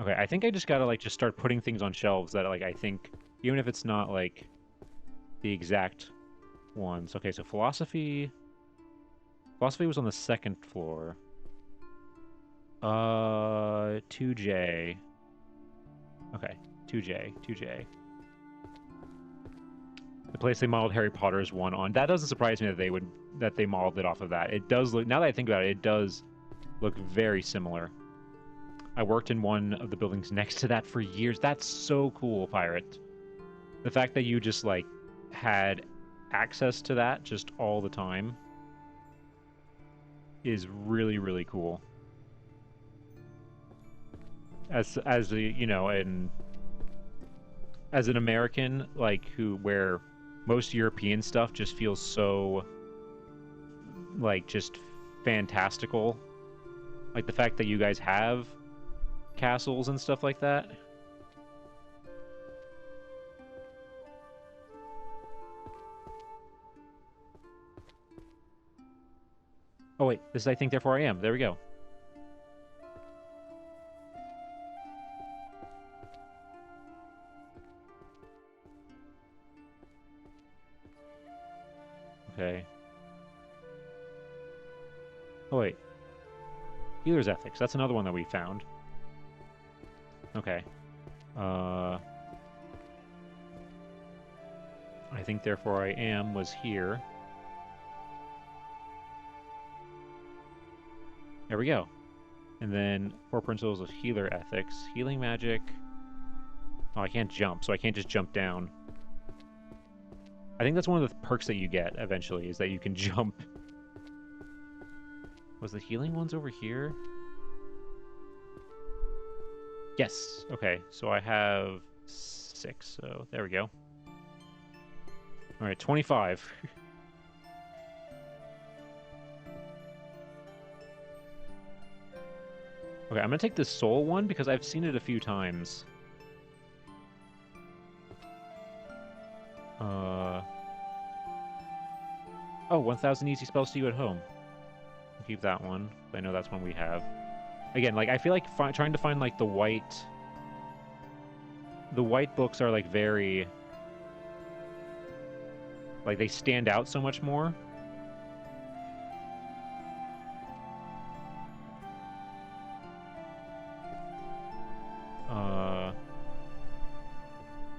Okay, I think I just gotta, like, just start putting things on shelves that, like, I think, even if it's not, like, the exact ones. Okay, so philosophy... Philosophy was on the second floor. 2J. Okay, 2J. The place they modeled Harry Potter's one on. That doesn't surprise me that they modeled it off of that. It does look, now that I think about it, it does look very similar. I worked in one of the buildings next to that for years. That's so cool, Pirate. The fact that you just, like, had access to that just all the time is really, really cool. As a, you know, as an American, like, where most European stuff just feels so, like, just fantastical. Like, the fact that you guys have castles and stuff like that. Oh, wait. This is I think, therefore I am. There we go. Okay. Oh, wait. Healer's Ethics. That's another one that we found. Okay. I think, therefore I am was here. There we go. And then 4 principles of healer ethics. Healing magic. Oh, I can't jump, so I can't just jump down. I think that's one of the perks that you get eventually, is that you can jump. Was the healing ones over here? Yes. Okay, so I have 6, so there we go. All right, 25. Okay, I'm gonna take this soul one because I've seen it a few times. Oh, 1,000 easy spells to you at home. I'll keep that one. I know that's one we have. Again, like, I feel like trying to find, like, the white... The white books are, like, very... Like, they stand out so much more.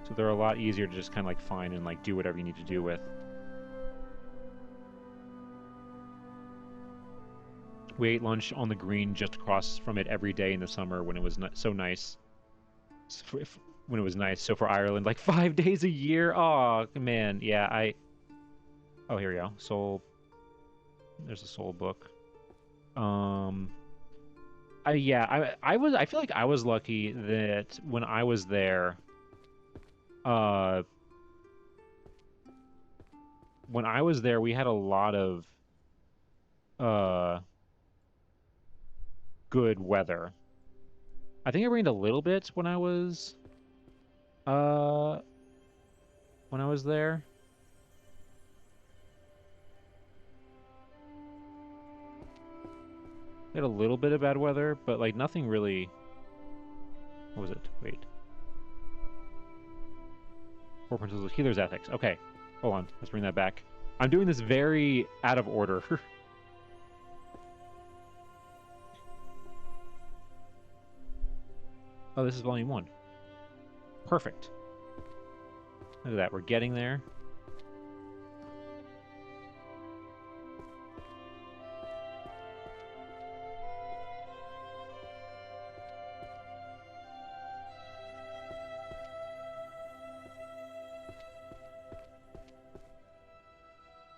So they're a lot easier to just kind of, like, find and, like, do whatever you need to do with. We ate lunch on the green just across from it every day in the summer when it was so nice. When it was nice. So for Ireland, like 5 days a year. Oh man, yeah. Oh, here we go. Soul. There's a soul book. I feel like I was lucky that when I was there, uh, we had a lot of uh good weather. I think it rained a little bit uh when I was there. We had a little bit of bad weather, but like nothing really. What was it? Wait. Four principles of healer's ethics. Okay, hold on. Let's bring that back. I'm doing this very out of order. Oh, this is volume 1. Perfect. Look at that. We're getting there.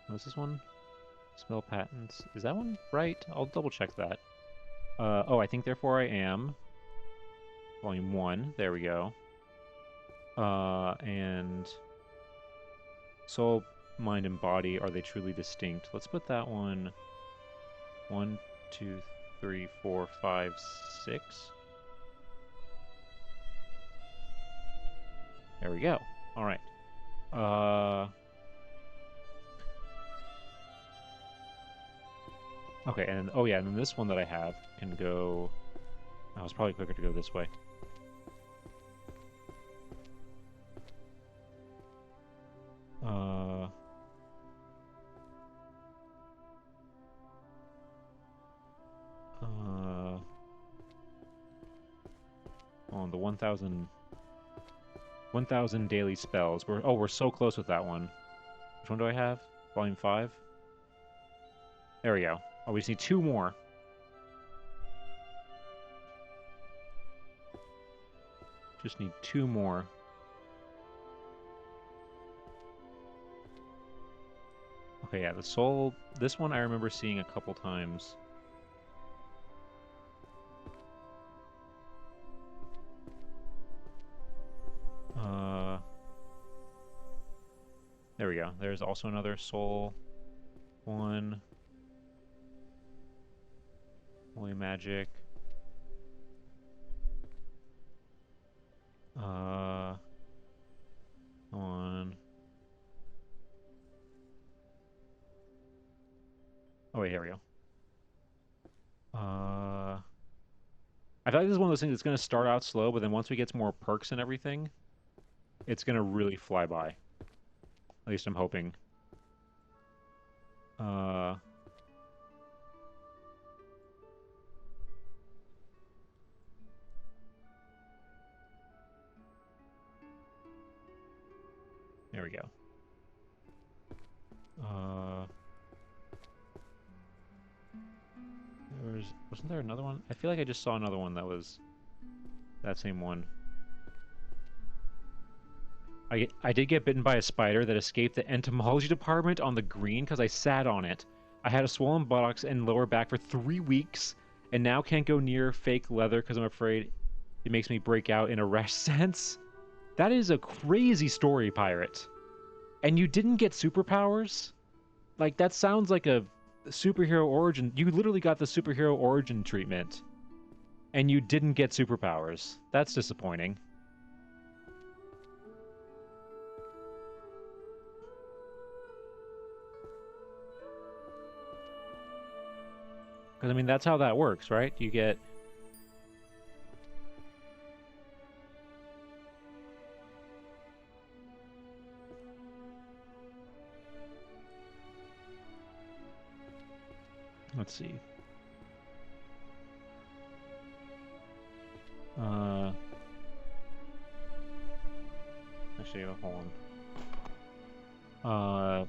What's this one? Spell patents. Is that one right? I'll double check that. Oh, I think therefore I am. Volume 1. There we go. And soul, mind, and body, are they truly distinct? Let's put that one 1, 2, 3, 4, 5, 6. There we go. All right. Okay, and oh yeah, and then this one that I have can go. Oh, it's probably quicker to go this way. On the 1,000 daily spells. We're so close with that one. Which one do I have? Volume 5? There we go. Oh, we just need 2 more. Just need 2 more. Okay, yeah, the soul... This one I remember seeing a couple times. There we go. There's also another soul one. Holy magic. On. Oh wait, here we go. I feel like this is one of those things that's going to start out slow, but then once we get some more perks and everything, it's going to really fly by. At least I'm hoping. There we go. Wasn't there another one? I feel like I just saw another one that was that same one. I did get bitten by a spider that escaped the entomology department on the green because I sat on it. I had a swollen buttocks and lower back for 3 weeks, and now can't go near fake leather because I'm afraid it makes me break out in a rash sense. That is a crazy story, Pirate. And you didn't get superpowers? Like, that sounds like a superhero origin. You literally got the superhero origin treatment, and you didn't get superpowers. That's disappointing. Because, I mean, that's how that works, right? You get... Let's see. Actually, hold on.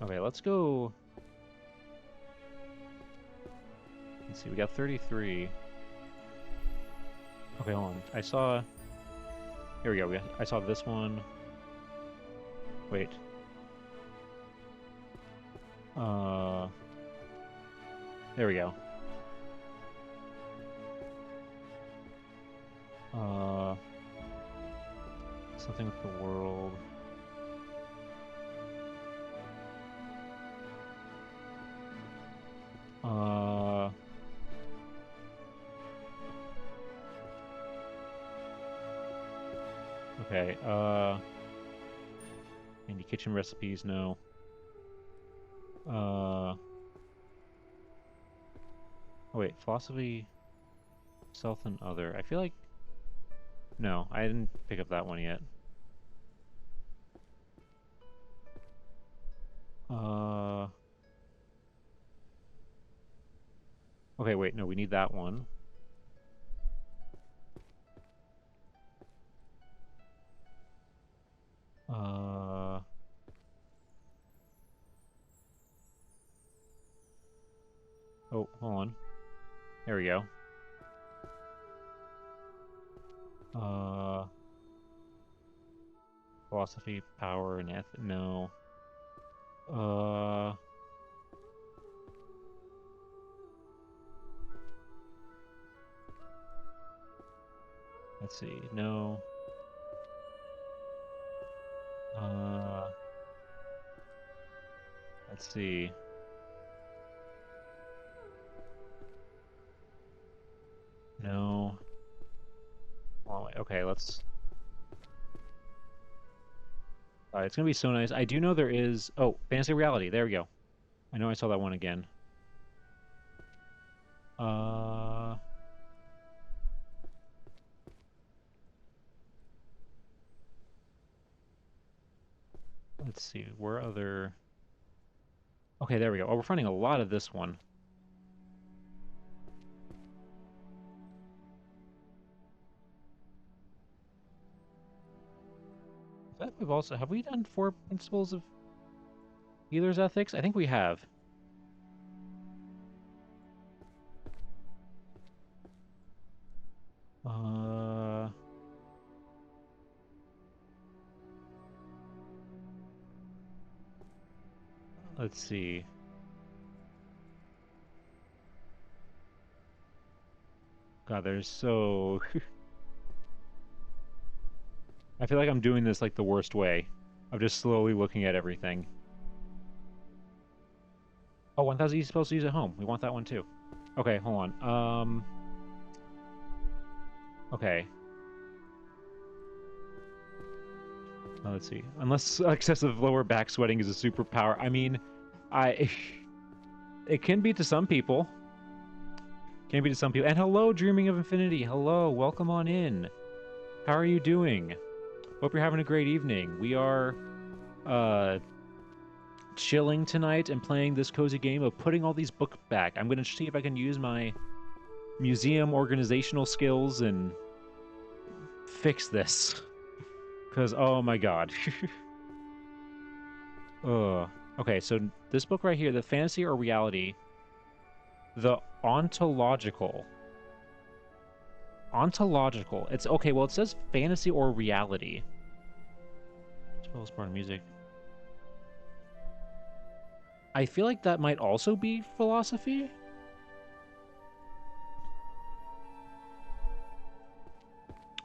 Okay, let's go... Let's see, we got 33. Okay, hold on. I saw... Here we go. I saw this one. Wait. There we go. Something with the world. Okay, any kitchen recipes? No. Oh wait, philosophy, self and other. I feel like... No, I didn't pick up that one yet. Okay, wait, no, we need that one. Oh, hold on. There we go. Philosophy, power, and ethics. No. Let's see. No. Let's see. No. Oh, okay, let's... it's gonna be so nice. I do know there is... Oh, fantasy reality. There we go. I know I saw that one again. Let's see. Where other... Okay, there we go. Oh, we're finding a lot of this one. We've also... Have we done 4 principles of healer's ethics? I think we have. Let's see. God, there's so... I feel like I'm doing this like the worst way. I'm just slowly looking at everything. Oh, 1,000 you're supposed to use at home. We want that one too. Okay, hold on. Okay. Let's see. Unless excessive lower back sweating is a superpower. I mean, it can be to some people. Can be to some people. And hello, Dreaming of Infinity. Hello, welcome on in. How are you doing? Hope you're having a great evening. We are chilling tonight and playing this cozy game of putting all these books back. I'm going to see if I can use my museum organizational skills and fix this. Because, oh my god. Okay, so this book right here, the fantasy or reality, the ontological. Ontological. It's okay, well, it says fantasy or reality. Spells, part of music. I feel like that might also be philosophy.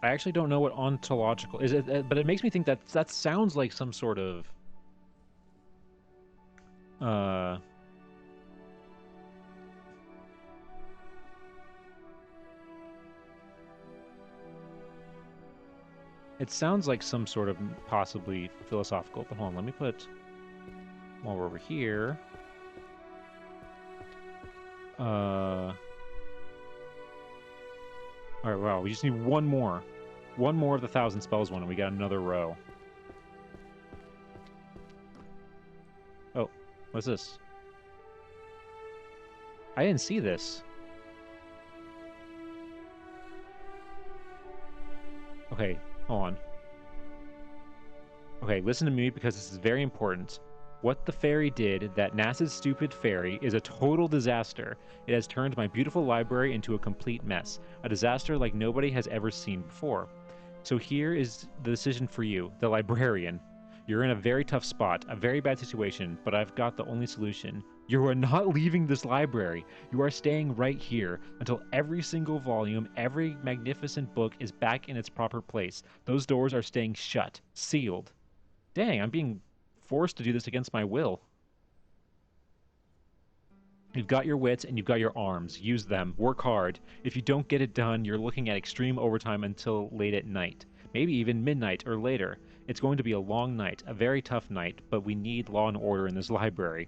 I actually don't know what ontological is, but it makes me think that that sounds like some sort of it sounds like some sort of possibly philosophical, but hold on, let me put while we're over here. All right, wow, we just need one more. One more of the 1,000 spells one, and we got another row. Oh, what's this? I didn't see this. Okay, hold on. Okay, listen to me because this is very important. What the fairy did, that NASA's stupid fairy, is a total disaster. It has turned my beautiful library into a complete mess. A disaster like nobody has ever seen before. So here is the decision for you, the librarian. You're in a very tough spot, a very bad situation, but I've got the only solution. You are not leaving this library. You are staying right here until every single volume, every magnificent book is back in its proper place. Those doors are staying shut, sealed. Dang, I'm being forced to do this against my will. You've got your wits and you've got your arms. Use them. Work hard. If you don't get it done, you're looking at extreme overtime until late at night. Maybe even midnight or later. It's going to be a long night, a very tough night, but we need law and order in this library.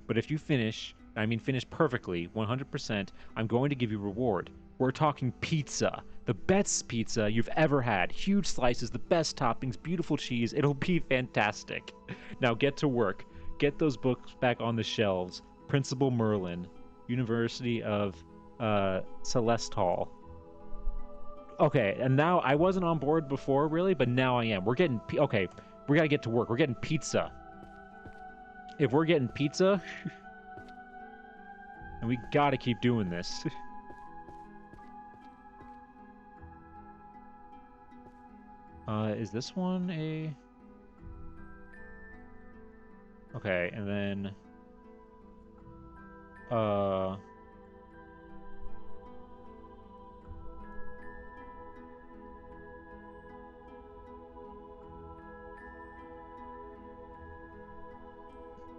But if you finish, I mean finish perfectly, 100%, I'm going to give you reward. We're talking pizza. The best pizza you've ever had. Huge slices, the best toppings, beautiful cheese. It'll be fantastic. Now get to work. Get those books back on the shelves. Principal Merlin, University of Celestal. Okay, and now I wasn't on board before, really, but now I am. We're getting... Okay, we gotta get to work. We're getting pizza. If we're getting pizza... and we gotta keep doing this. Is this one a... Okay, and then...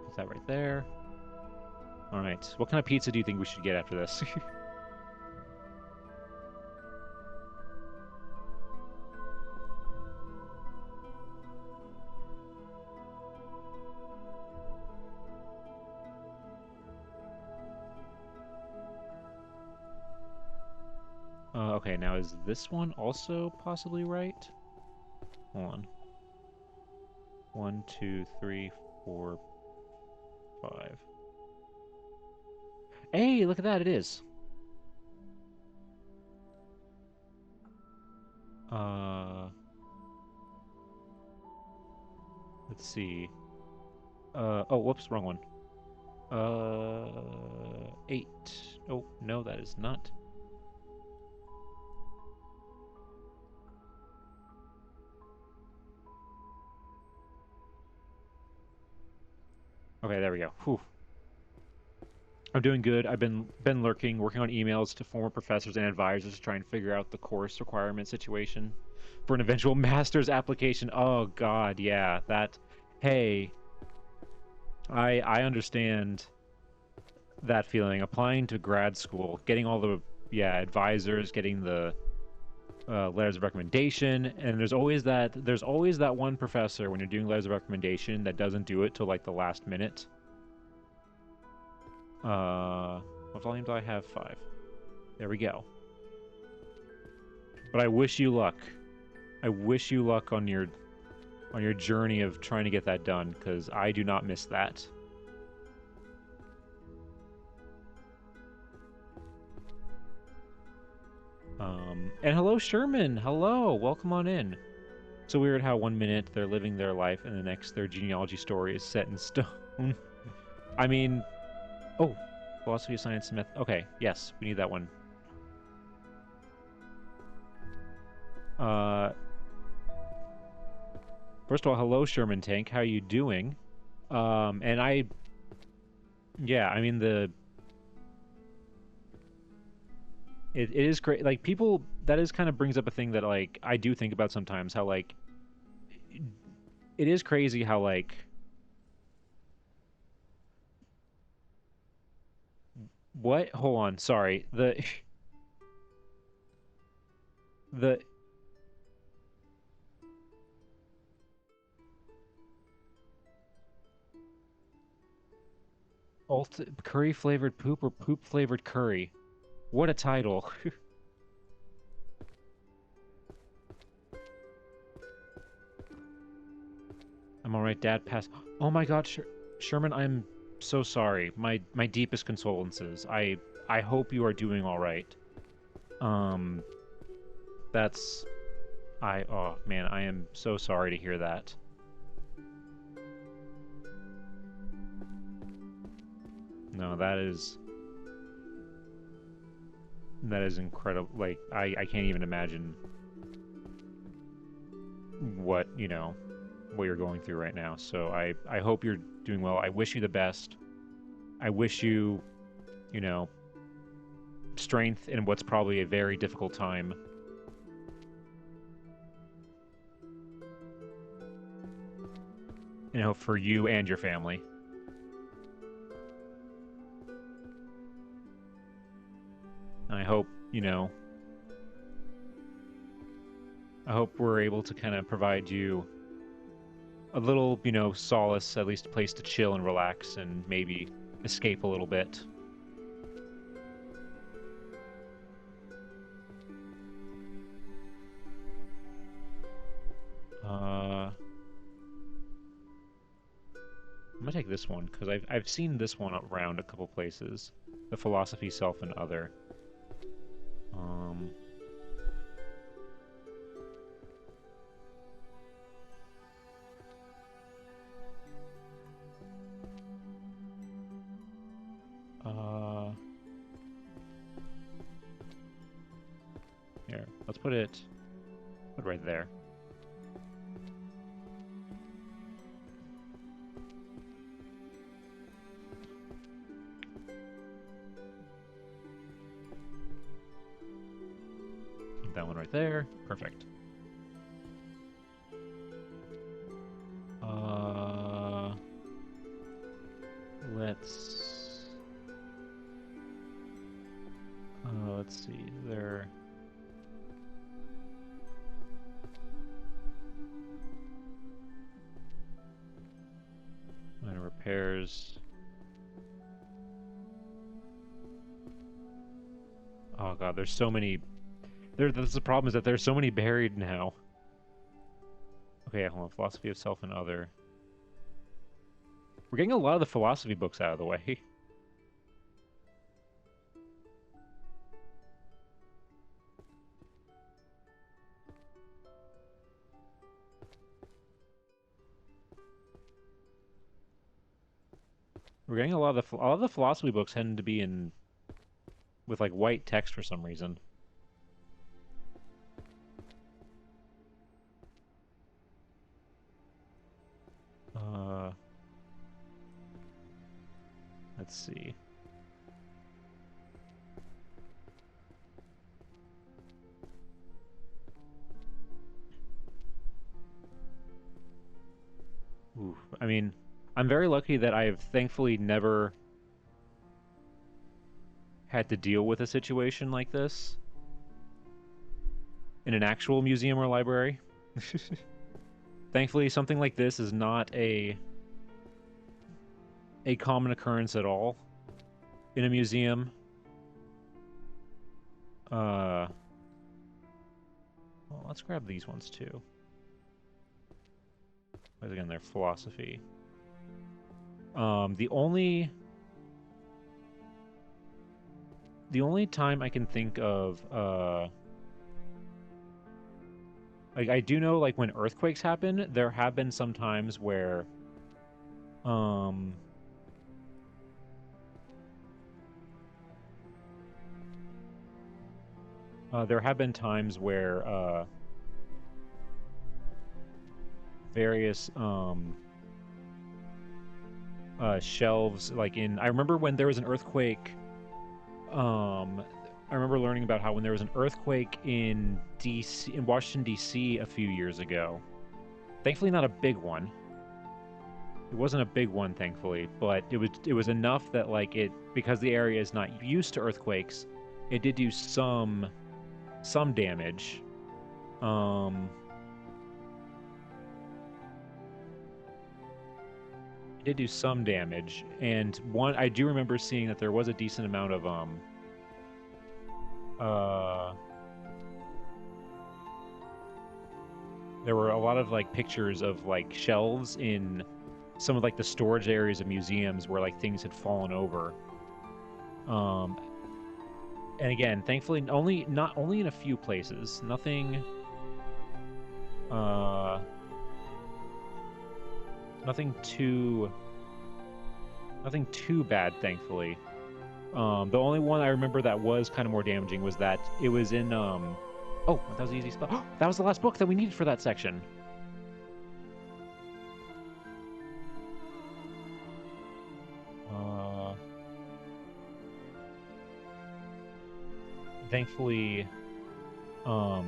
Put that right there. Alright, what kind of pizza do you think we should get after this? Okay, now is this one also possibly right? Hold on. 1, 2, 3, 4, 5. Hey, look at that, it is. Let's see. Oh, whoops, wrong one. 8. Oh, no, that is not. Okay, there we go. Whew. I'm doing good. I've been lurking, working on emails to former professors and advisors to try and figure out the course requirement situation for an eventual master's application. Oh God, yeah, that. Hey, I understand that feeling. Applying to grad school, getting all the advisors, getting the letters of recommendation, and there's always that one professor when you're doing letters of recommendation that doesn't do it till like the last minute. What volume do I have? 5. There we go. But I wish you luck. I wish you luck on your journey of trying to get that done, because I do not miss that. And hello, Sherman. Hello, welcome on in. So weird how 1 minute they're living their life, and the next their genealogy story is set in stone. I mean, oh, philosophy of science and method. Okay, yes, we need that one. First of all, hello, Sherman Tank. How you doing? And yeah, I mean it is great. Like people, that is kind of brings up a thing that like I do think about sometimes. How like it is crazy how like what? Hold on, sorry. The Curry flavored poop or poop flavored curry? What a title. I'm alright, Dad. Pass. Oh my God, Sherman, I'm so sorry. My deepest condolences. I hope you are doing all right. Um, that's oh man, I am so sorry to hear that. No, that is incredible. Like I can't even imagine what, what you're going through right now. So I hope you're doing well. I wish you the best. I wish you, you know, strength in what's probably a very difficult time. For you and your family. And I hope, I hope we're able to kind of provide you a little, solace, at least a place to chill and relax and maybe escape a little bit. I'm gonna take this one because I've seen this one around a couple places. The philosophy, self, and other. Um, Here, let's put it right there. That one right there. Perfect. Let's see. There. Minor repairs. Oh god, there's so many. That's the problem, is that there's so many buried now. Okay, hold on. Philosophy of self and other. We're getting a lot of the philosophy books out of the way. We're getting a lot of the philosophy books tend to be in with like white text for some reason. Let's see. Ooh, I mean, I'm very lucky that I've thankfully never had to deal with a situation like this in an actual museum or library. Thankfully, something like this is not a common occurrence at all in a museum. Well, let's grab these ones too. Once again, their philosophy. The only time I can think of, like, I do know, like, when earthquakes happen, there have been some times where, there have been times where, various, shelves, like I remember when there was an earthquake, I remember learning about how when there was an earthquake in Washington, D.C. a few years ago, thankfully not a big one. It wasn't a big one, thankfully, but it was enough that, like, because the area is not used to earthquakes, it did do some damage. did do some damage, and one I do remember seeing that there was a decent amount of there were a lot of like pictures of like shelves in some of like the storage areas of museums where like things had fallen over. And again, thankfully not only in a few places. Nothing nothing too bad, thankfully. The only one I remember that was kind of more damaging was that it was in oh, that was an easy spell. That was the last book that we needed for that section. Thankfully, oh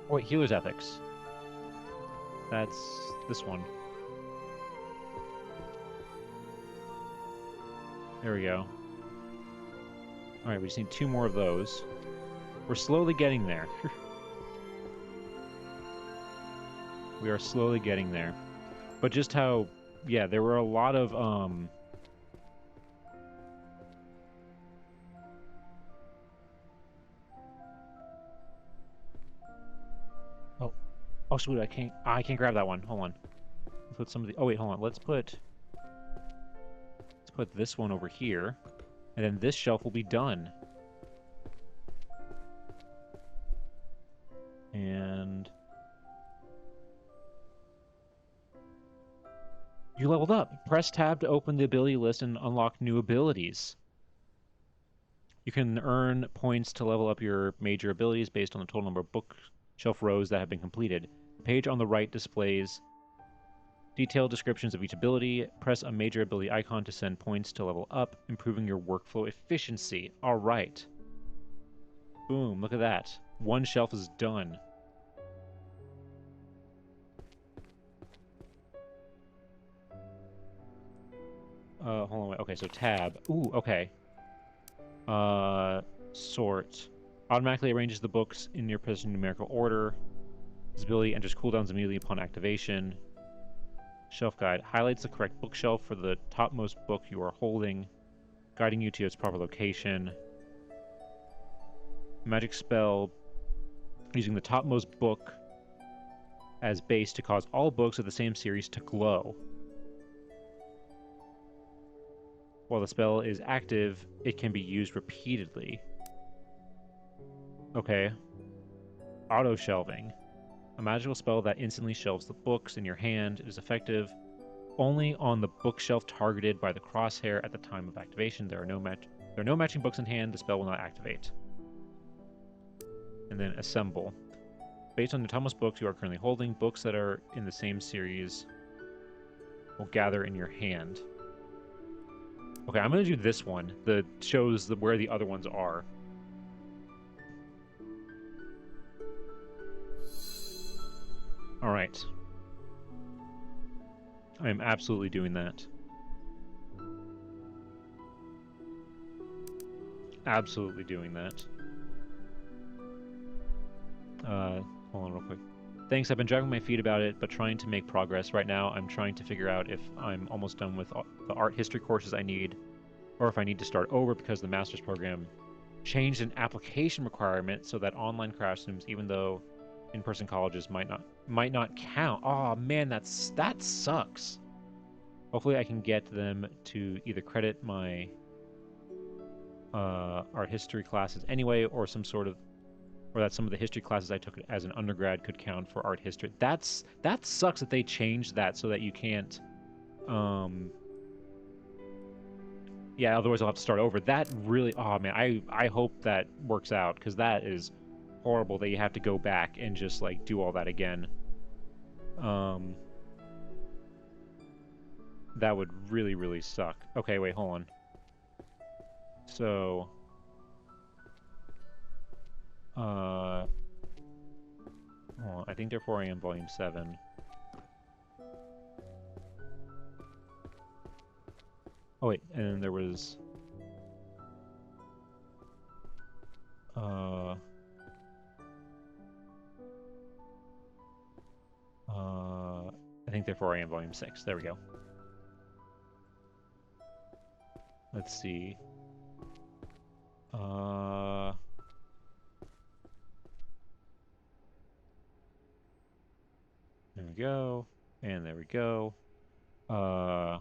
wait, Healer's Ethics. That's this one. There we go. Alright, we just need 2 more of those. We're slowly getting there. We are slowly getting there. But just how, yeah, there were a lot of, Oh, sweet, I can't grab that one. Hold on. Let's put some of the, oh wait, hold on. Let's put this one over here, and then this shelf will be done. And you leveled up. Press tab to open the ability list and unlock new abilities. You can earn points to level up your major abilities based on the total number of bookshelf rows that have been completed. The page on the right displays detailed descriptions of each ability. Press a major ability icon to send points to level up, improving your workflow efficiency. All right. Boom, look at that. 1 shelf is done. Hold on, wait. Okay, so tab. Ooh, okay. Sort. Automatically arranges the books in your present numerical order. This ability enters cooldowns immediately upon activation. Shelf guide highlights the correct bookshelf for the topmost book you are holding, guiding you to its proper location. Magic spell using the topmost book as base to cause all books of the same series to glow. While the spell is active, it can be used repeatedly. Okay. Auto shelving. A magical spell that instantly shelves the books in your hand. It is effective only on the bookshelf targeted by the crosshair at the time of activation. There are no matching books in hand. The spell will not activate. And then assemble. Based on the topmost books you are currently holding, books that are in the same series will gather in your hand. Okay, I'm going to do this one that shows where the other ones are. All right. I am absolutely doing that. Absolutely doing that. Hold on real quick. Thanks, I've been dragging my feet about it, but trying to make progress. Right now, I'm trying to figure out if I'm almost done with the art history courses I need, or if I need to start over because the master's program changed an application requirement so that online classrooms, even though in-person colleges might not count. Oh man, that sucks. Hopefully I can get them to either credit my art history classes anyway, or that some of the history classes I took as an undergrad could count for art history. That sucks that they changed that so that you can't yeah, otherwise I'll have to start over. That really, oh man, I hope that works out, because that is horrible that you have to go back and just like do all that again. That would really, really suck. Okay, wait, hold on. So, hold on, I think therefore I am volume 7. Oh wait, and then there was I think therefore I am volume 6. There we go. Let's see. There we go. And there we go. There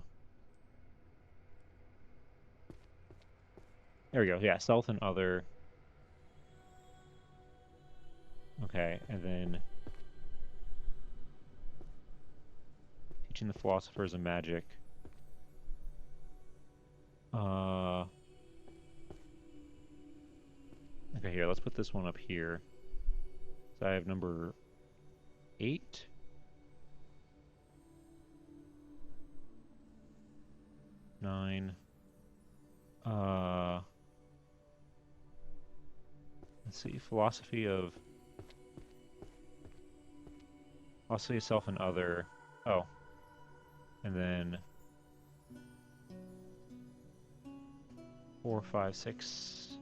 we go. Yeah, self and other. Okay, and then teaching the philosophers of magic. Okay, here, let's put this one up here. So I have number 8. Nine. Let's see, philosophy of self and other. Oh. And then 4, 5, 6,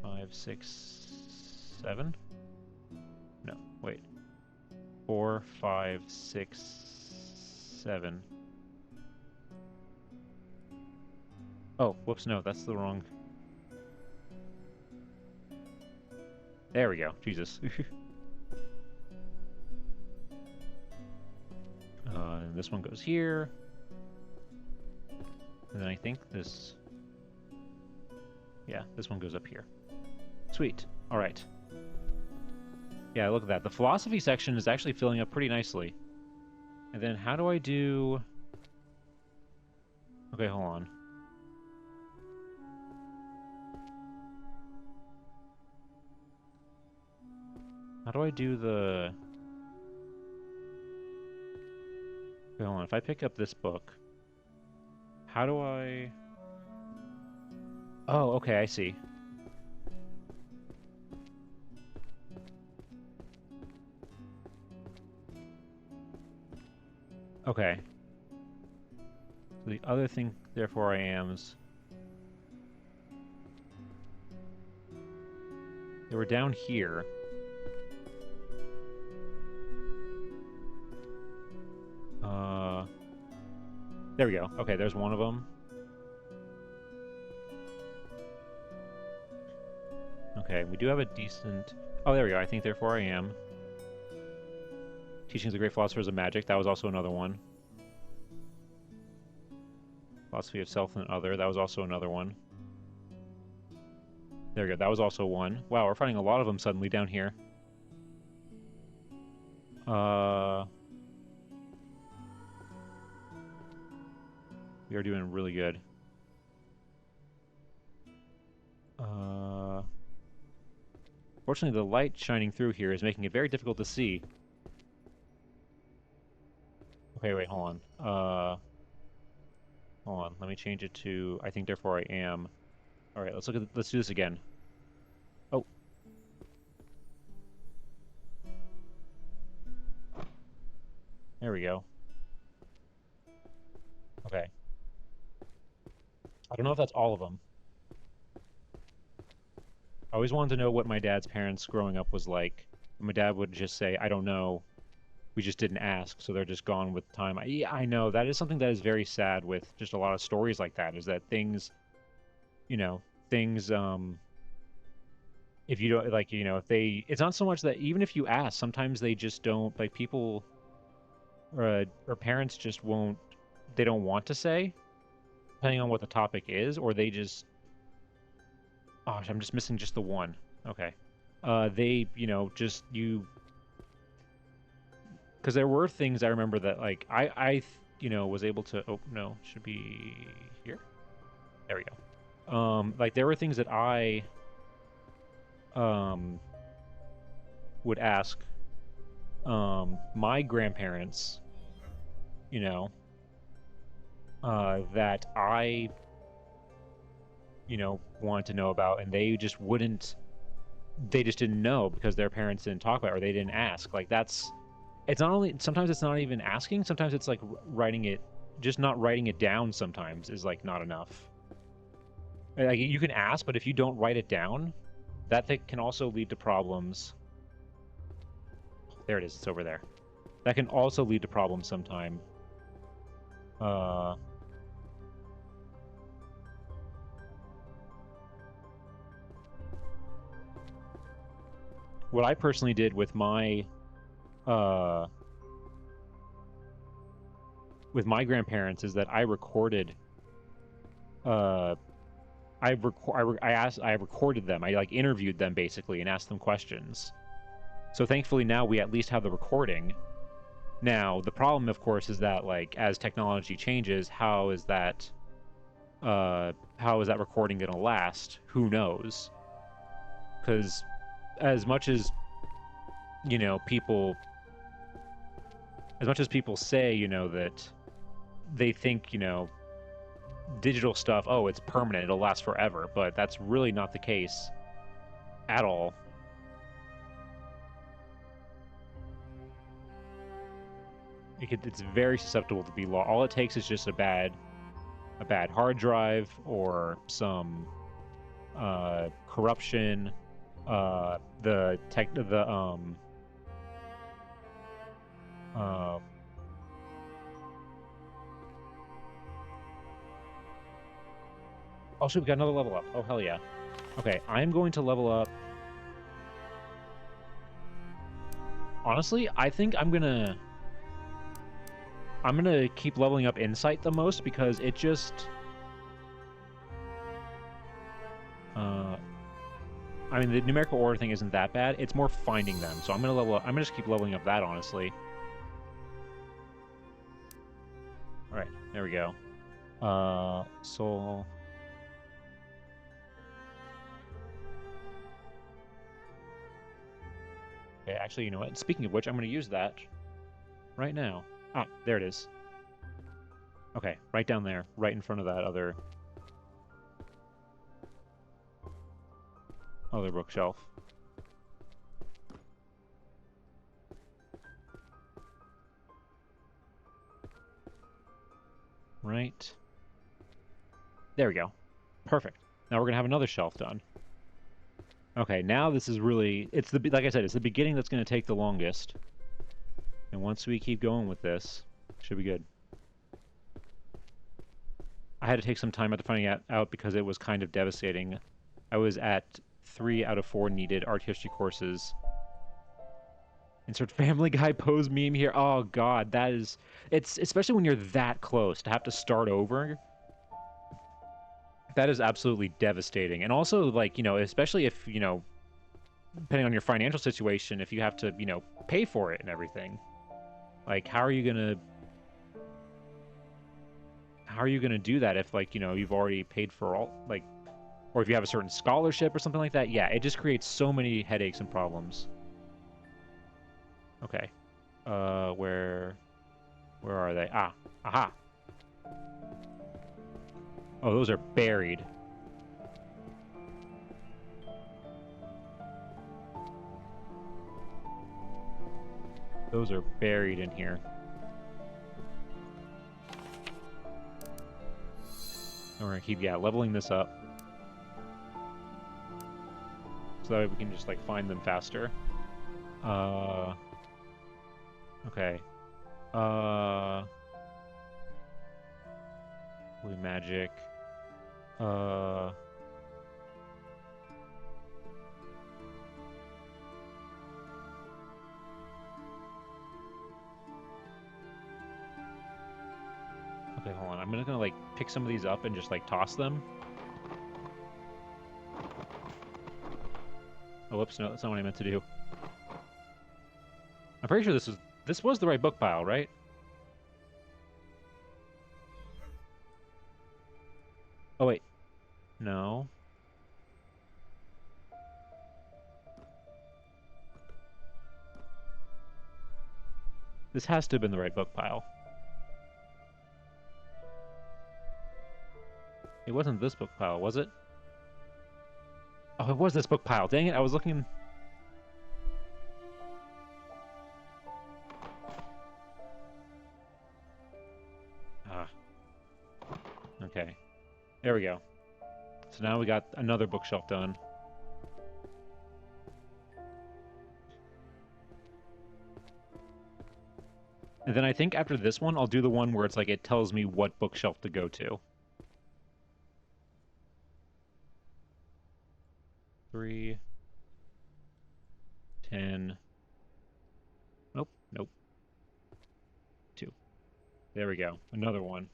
5, 6, 7? No, wait. 4, 5, 6, 7. Oh, whoops, no, that's the wrong. There we go. Jesus. And this one goes here. And then I think this... Yeah, this one goes up here. Sweet. All right. Yeah, look at that. The philosophy section is actually filling up pretty nicely. And then how do I do... Okay, hold on. How do I do the... Okay, hold on. If I pick up this book, how do I... Oh, okay, I see. Okay. So the other thing, therefore I am's... They were down here. There we go. Okay, there's one of them. Okay, we do have a decent... Oh, there we go. I think therefore I am. Teaching the Great Philosophers of Magic. That was also another one. Philosophy of Self and Other. That was also another one. There we go. That was also one. Wow, we're finding a lot of them suddenly down here. We are doing really good. Fortunately, the light shining through here is making it very difficult to see. Okay, wait, hold on. Hold on. Let me change it to I think therefore I am. All right, let's do this again. Oh. There we go. Okay. I don't know if that's all of them. I always wanted to know what my dad's parents growing up was like. My dad would just say, I don't know. We just didn't ask, so they're just gone with time. Yeah, I know. That is something that is very sad with just a lot of stories like that, is that things, you know, things, if you don't, like, you know, if they, it's not so much that even if you ask, sometimes they just don't, like, people, or parents just won't, they don't want to say, depending on what the topic is, or they just, oh, I'm just missing just the one. Okay. They, you know, just, you... Because there were things I remember that, like, you know, was able to... Oh, no. Should be here? There we go. Like, there were things that I would ask my grandparents, you know, that I... you know, wanted to know about, and they just wouldn't, they just didn't know because their parents didn't talk about it, or they didn't ask. Like, that's, it's not only, sometimes it's not even asking, sometimes it's like writing it, just not writing it down sometimes is like not enough. Like, you can ask, but if you don't write it down, that thing can also lead to problems. There it is, it's over there. That can also lead to problems sometime. what I personally did with my grandparents is that I recorded I recorded them. I like interviewed them basically and asked them questions. So thankfully now we at least have the recording. Now the problem, of course, is that like as technology changes, how is that recording gonna last? Who knows? Because as much as people say that they think digital stuff, oh, it's permanent, it'll last forever, but that's really not the case at all. It's very susceptible to be lost. All it takes is just a bad hard drive or some corruption. Oh shoot, we got another level up. Oh hell yeah. Okay, I'm going to level up. Honestly, I think I'm gonna keep leveling up Insight the most because it just I mean, the numerical order thing isn't that bad. It's more finding them. So I'm gonna just keep leveling up that, honestly. Alright, there we go. Soul. Okay, actually, you know what? Speaking of which, I'm gonna use that right now. Ah, there it is. Okay, right down there, right in front of that other bookshelf. Right. There we go. Perfect. Now we're gonna have another shelf done. Okay, now this is really, like I said, it's the beginning that's gonna take the longest. And once we keep going with this, should be good. I had to take some time after finding out because it was kind of devastating. I was at 3 out of 4 needed art history courses. Insert Family Guy pose meme here. Oh god, it's especially when you're that close to have to start over. That is absolutely devastating. And also, like, especially if, depending on your financial situation, if you have to, pay for it and everything. Like, how are you gonna do that if, like, you've already paid for all, like, or if you have a certain scholarship or something like that? Yeah, it just creates so many headaches and problems. Okay. Where are they? Ah, aha. Oh, those are buried. Those are buried in here. And we're gonna keep, leveling this up. So that way we can just, like, find them faster. Okay. Blue magic. Okay, hold on. I'm gonna, like, pick some of these up and just, like, toss them. Oh, whoops, no, that's not what I meant to do. I'm pretty sure this was the right book pile, right? Oh, wait. No. This has to have been the right book pile. It wasn't this book pile, was it? Oh, it was this book pile. Dang it, I was looking... Ah. Okay. There we go. So now we got another bookshelf done. And then I think after this one, I'll do the one where it's like it tells me what bookshelf to go to. 3, 10. Nope, nope. 2. There we go. Another one.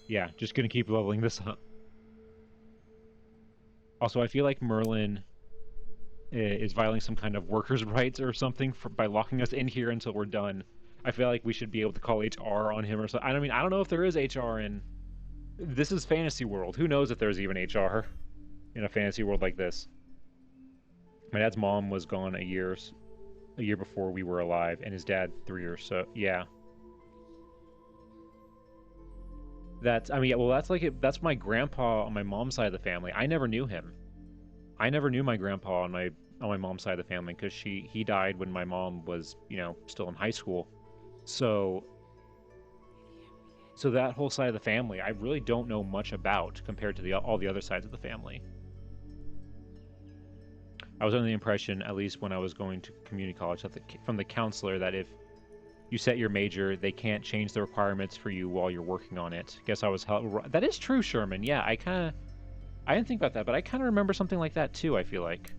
Yeah, just gonna keep leveling this up. Also, I feel like Merlin is violating some kind of workers' rights or something by locking us in here until we're done. I feel like we should be able to call HR on him or something. I mean, I don't know if there is HR in... This is fantasy world. Who knows if there's even HR in a fantasy world like this? My dad's mom was gone a year before we were alive, and his dad 3 years. So yeah, I mean, yeah, well, that's like that's my grandpa on my mom's side of the family. I never knew him. I never knew my grandpa on my mom's side of the family because he died when my mom was, you know, still in high school. So that whole side of the family, I really don't know much about compared to all the other sides of the family. I was under the impression, at least when I was going to community college, from the counselor, that if you set your major, they can't change the requirements for you while you're working on it. Guess I was that is true, Sherman. Yeah, I didn't think about that, but I kind of remember something like that too, I feel like.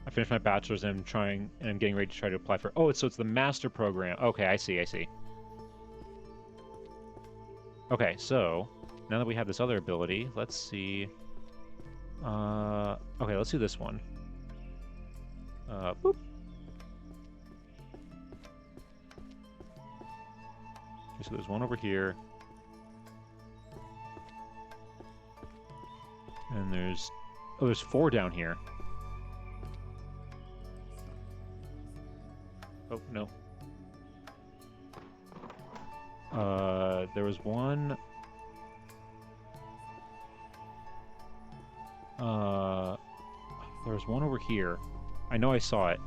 I finished my bachelor's and I'm getting ready to try to apply for... Oh, so it's the master program. Okay, I see. Okay, so now that we have this other ability, let's see. Okay, let's do this one. Boop. Okay, so there's one over here. And there's 4 down here. Oh, no. There was one... there was one over here. I know I saw it.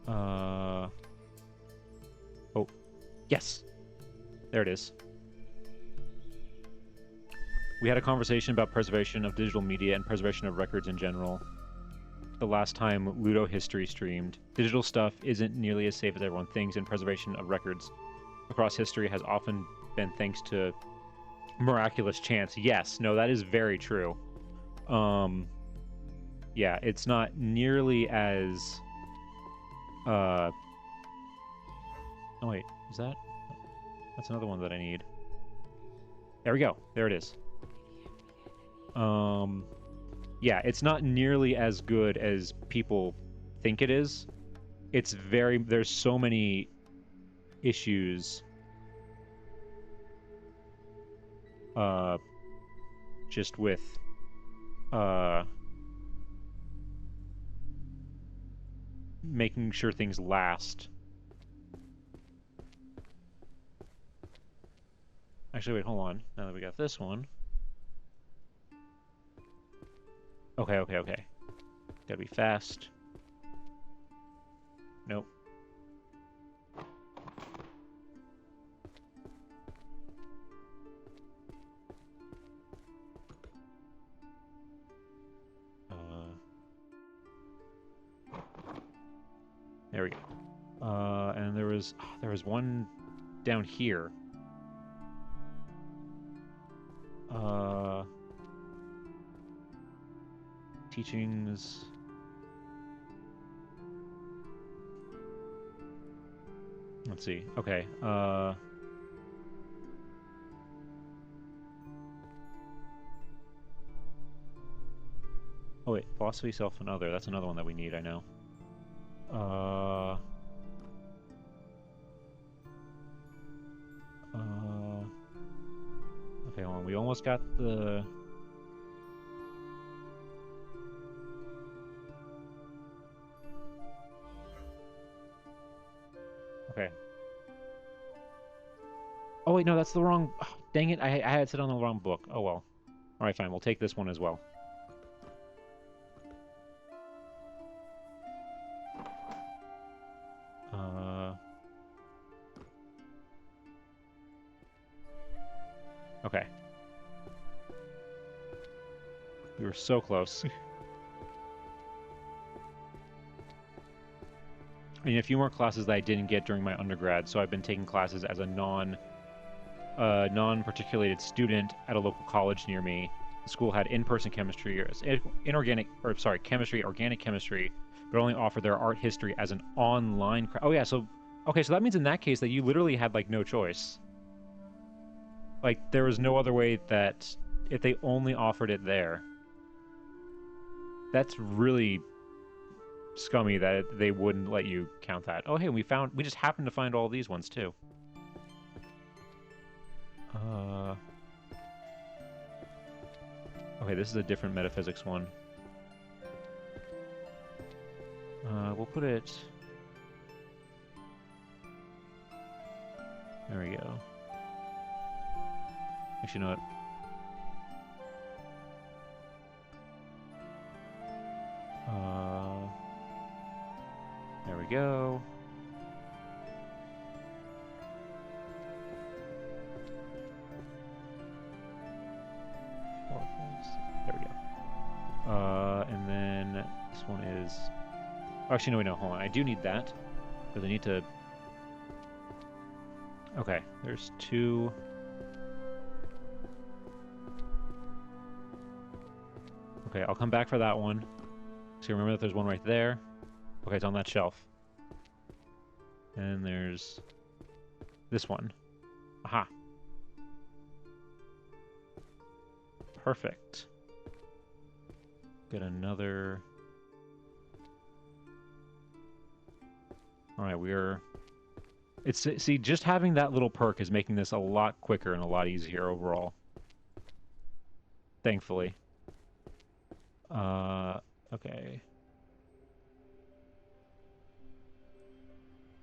Oh. Yes! There it is. We had a conversation about preservation of digital media and preservation of records in general. The last time Ludo History streamed. Digital stuff isn't nearly as safe as everyone thinks, and preservation of records across history has often been thanks to miraculous chance. Yes, no, that is very true. Yeah, it's not nearly as... Oh, wait, is that... That's another one that I need. There we go. There it is. Yeah, it's not nearly as good as people think it is. It's there's so many issues just with making sure things last. Actually, wait, hold on. Now that we got this one. Okay. Gotta be fast. Nope. There we go. And there was one down here. Teachings. Let's see. Okay. Oh wait, philosophy, self, and other. That's another one that we need, I know. Okay, hold on. We almost got the... Okay. Oh wait, no, that's the wrong... Oh, dang it, I had it on the wrong book. Oh well. Alright, fine, we'll take this one as well. Okay. We were so close. I mean, a few more classes that I didn't get during my undergrad, so I've been taking classes as a non-particulated student at a local college near me. The school had in-person chemistry, chemistry, organic chemistry, but only offered their art history as an online. Oh yeah, so okay, so that means in that case that you literally had like no choice. Like there was no other way that if they only offered it there. That's really scummy that they wouldn't let you count that. Oh hey, we just happened to find all these ones too. Okay, this is a different metaphysics one. We'll put it... There we go. Actually, you know what? There we go. There we go. And then this one is... Oh, actually, no, wait, no, hold on. I do need that. Because I need to... Okay, there's two... Okay, I'll come back for that one. So remember that there's one right there. Okay, it's on that shelf. And there's... this one. Aha. Perfect. Get another... Alright, we're... It's... See, just having that little perk is making this a lot quicker and a lot easier overall. Thankfully. Okay.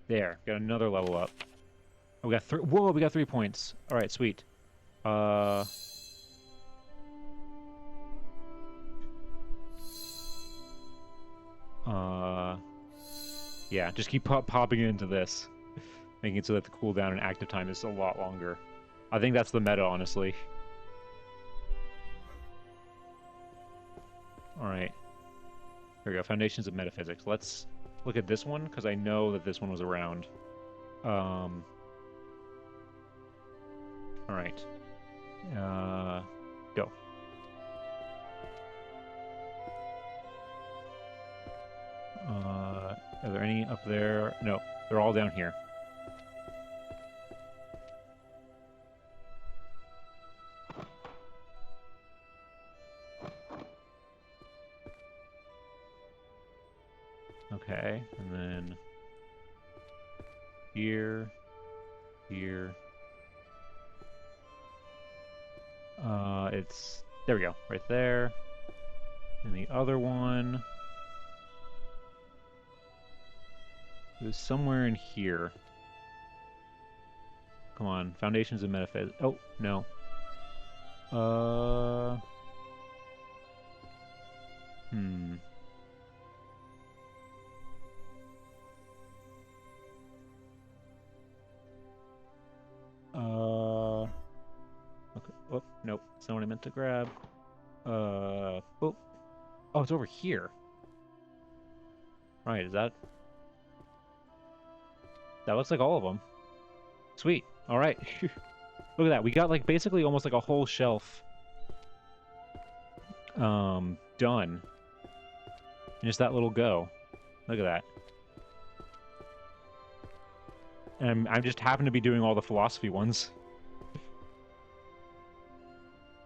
There, got another level up. Oh, we got three... Whoa, we got 3 points. Alright, sweet. Yeah, just keep popping into this. Making it so that the cooldown and active time is a lot longer. I think that's the meta, honestly. Alright. Here we go, Foundations of Metaphysics. Let's look at this one, because I know that this one was around. Alright. Go. Are there any up there? No, they're all down here. Okay, and then here, here. It's, there we go, right there. And the other one is somewhere in here. Come on, Foundations of Metaphysics. Oh, no. Okay. Oh, nope. That's not what I meant to grab. Oh. Oh, it's over here. Right, is that... That looks like all of them. Sweet. All right. Look at that. We got like basically almost like a whole shelf done. And just that little go. Look at that. And I just happen to be doing all the philosophy ones.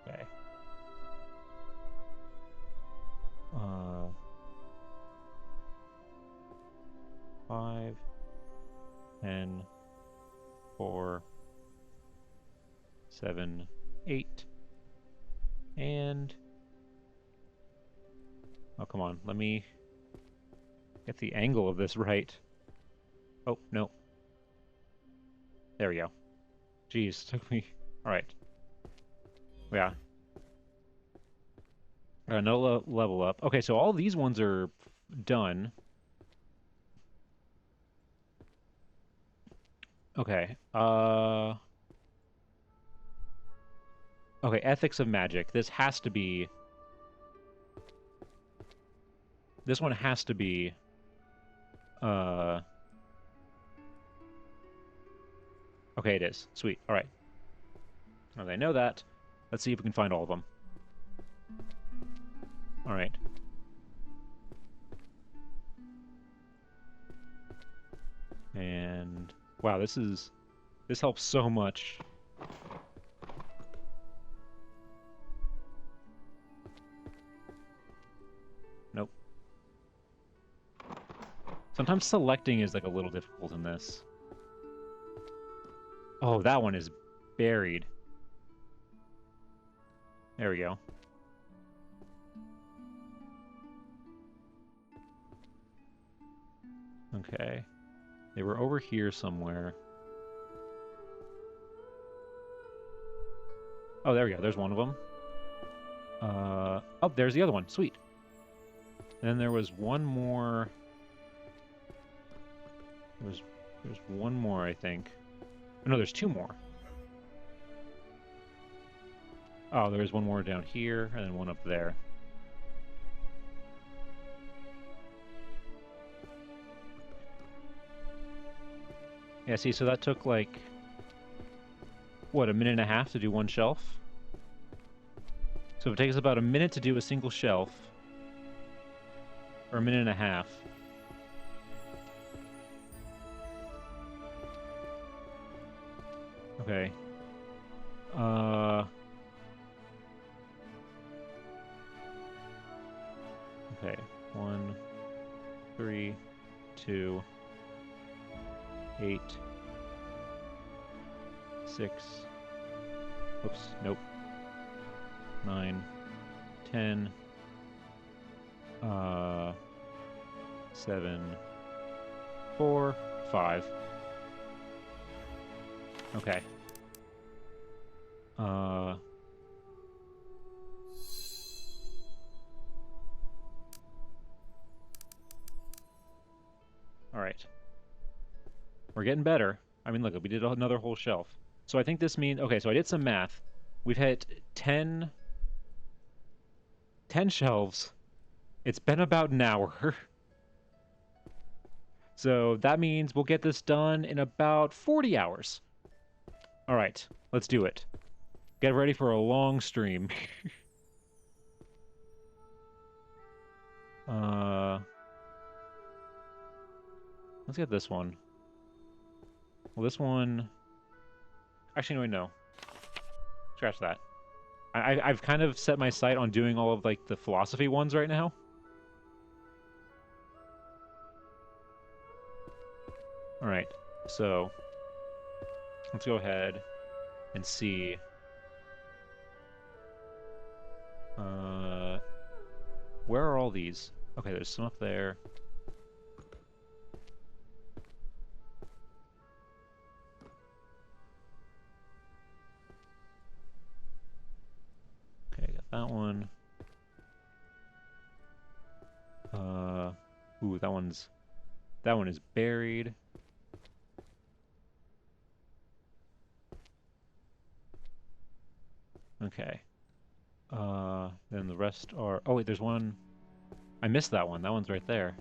Okay. 5, 10, 4, 7, 8, and... Oh, come on. Let me get the angle of this right. Oh, no. There we go. Jeez, took me... Alright. Yeah. No level up. Okay, so all these ones are done. Okay. Okay, Ethics of Magic. This has to be This one has to be... Okay, it is. Sweet. All right. Now they know that. Let's see if we can find all of them. All right. And wow, this helps so much. Nope. Sometimes selecting is like a little difficult in this. Oh, that one is buried. There we go. Okay. They were over here somewhere. Oh, there we go. There's one of them. Oh, there's the other one. Sweet. And then there was one more. There's one more, I think. No, there's two more. Oh, there's one more down here, and then one up there. Yeah, see, so that took like, what, a minute and a half to do one shelf? So it takes about a minute to do a single shelf, or a minute and a half. Okay. Okay. 1, 3, 2, 8, 6. Oops, nope. 9, 10. 7, 4, 5. Okay. All right. We're getting better. I mean, look, we did another whole shelf. So I think this means, okay, so I did some math. We've hit 10 shelves. It's been about an hour. So that means we'll get this done in about 40 hours. All right, let's do it. Get ready for a long stream. Let's get this one. Well, this one... Actually, no. Scratch that. I've kind of set my sight on doing all of, like, the philosophy ones right now. Alright, so... Let's go ahead and see... Where are all these? Okay, there's some up there. Okay, got that one. Ooh, that one is buried. Okay. Then the rest are... Oh, wait, there's one... I missed that one. That one's right there.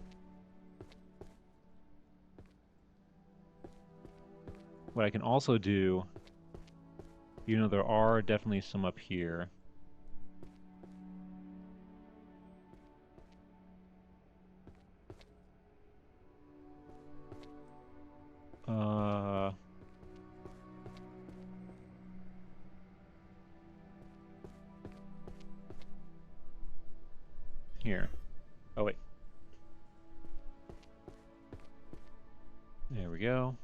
What I can also do... You know, there are definitely some up here. Here. Oh, wait. There we go.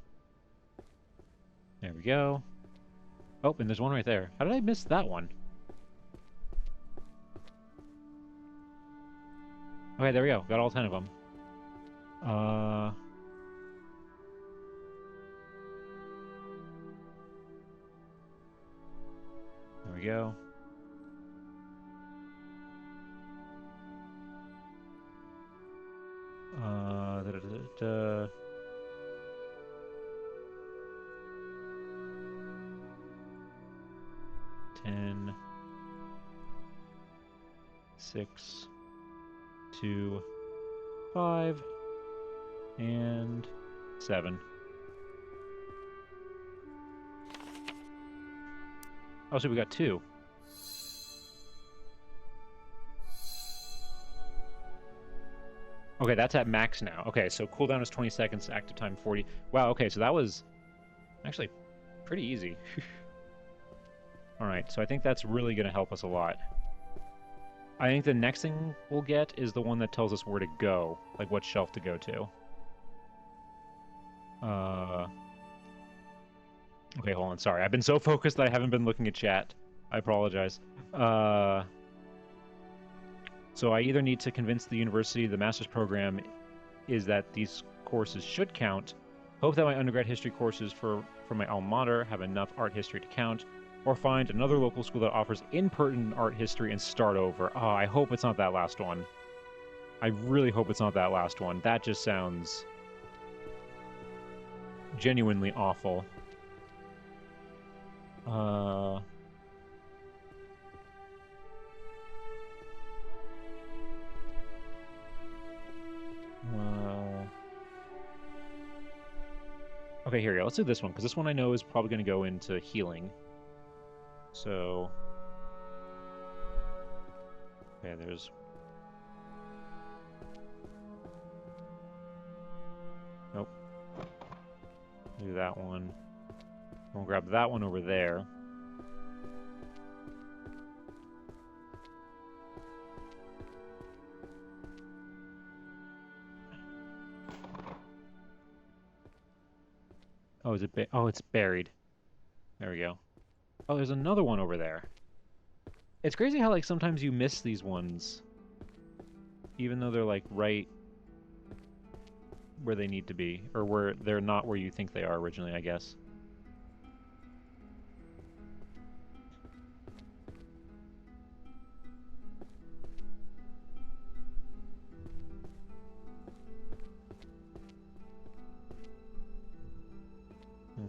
There we go. Oh, and there's one right there. How did I miss that one? Okay, there we go. Got all 10 of them. There we go. Da. 10, 6, 2, 5, and 7. Oh, so we got 2. Okay, that's at max now. Okay, so cooldown is 20 seconds, active time 40. Wow, okay, so that was actually pretty easy. Alright, so I think that's really going to help us a lot. I think the next thing we'll get is the one that tells us where to go, like what shelf to go to. Okay, hold on, sorry. I've been so focused that I haven't been looking at chat. I apologize. So I either need to convince the university the master's program is that these courses should count, hope that my undergrad history courses for my alma mater have enough art history to count, or find another local school that offers in-person art history and start over. Oh, I hope it's not that last one. I really hope it's not that last one. That just sounds genuinely awful. Okay, here we go. Let's do this one, because this one I know is probably going to go into healing. So... Okay, there's... Nope. Do that one. We'll grab that one over there. Oh, is it oh, it's buried. There we go. Oh, there's another one over there. It's crazy how, like, sometimes you miss these ones. Even though they're, like, right where they need to be. Or where they're not where you think they are originally, I guess.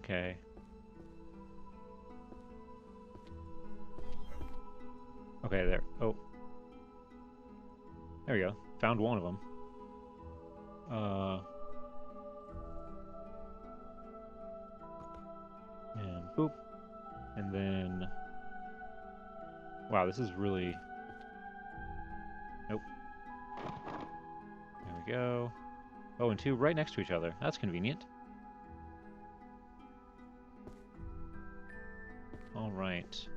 Okay. Okay, there. Oh. There we go. Found one of them. And boop. And then... Wow, this is really... Nope. There we go. Oh, and 2 right next to each other. That's convenient. Alright.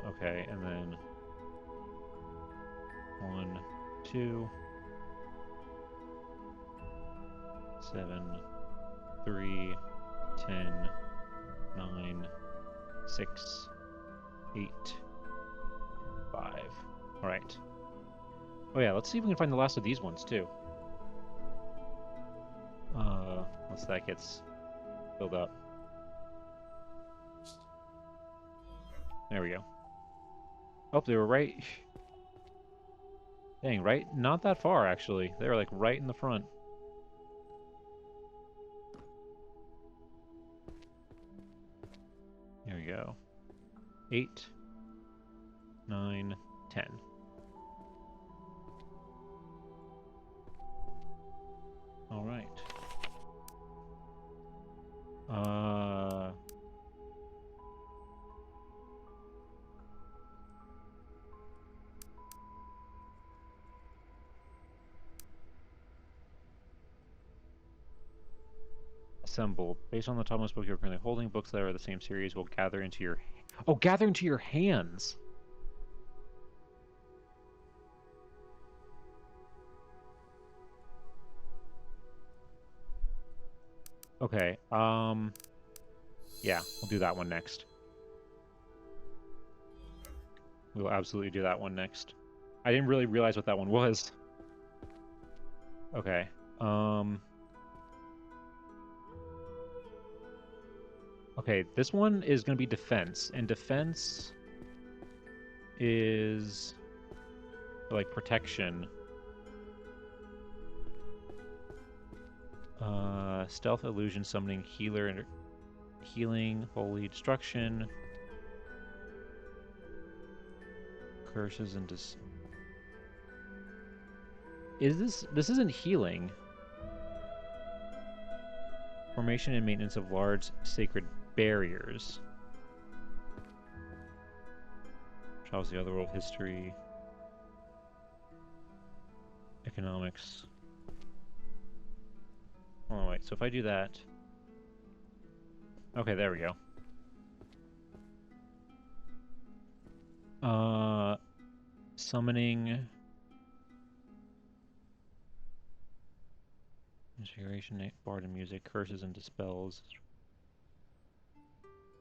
Okay, and then 1, 2, 7, 3, 10, 9, 6, 8, 5. Alright. Oh yeah, let's see if we can find the last of these ones, too. Once that gets filled up. There we go. Oh, they were right... Dang, right? Not that far, actually. They were, like, right in the front. There we go. 8, 9, 10. Alright. Assemble. Based on the topmost book you're currently holding, books that are the same series will gather into your... Oh, gather into your hands! Okay, yeah, we'll do that one next. We'll absolutely do that one next. I didn't really realize what that one was. Okay, okay, this one is going to be defense, and defense is like protection. Stealth, illusion, summoning, healing, holy, destruction, curses, and this isn't healing. Formation and maintenance of large sacred barriers. Travels the other world, history, economics. Oh wait, so if I do that... Okay, there we go. Summoning... Inspiration, bard and music, curses and dispels.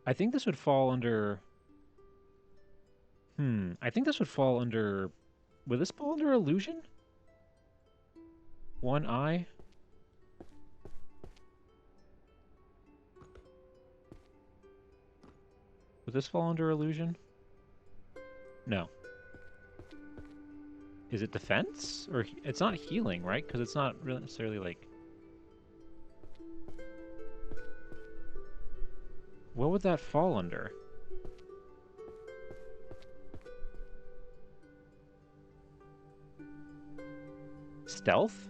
I think this would fall under... I think this would fall under... Would this fall under illusion? One eye? Would this fall under illusion? No. Is it defense? Or it's not healing, right? Because it's not really necessarily like... What would that fall under? Stealth?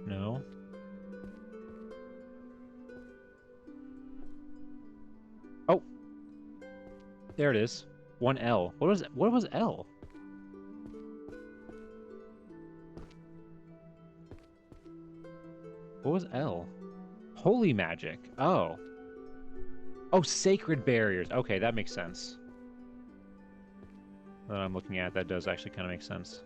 No. Oh! There it is. 1L. What was L? What was L? Holy magic. Oh. Oh, sacred barriers. Okay, that makes sense. That I'm looking at, that does actually kind of make sense.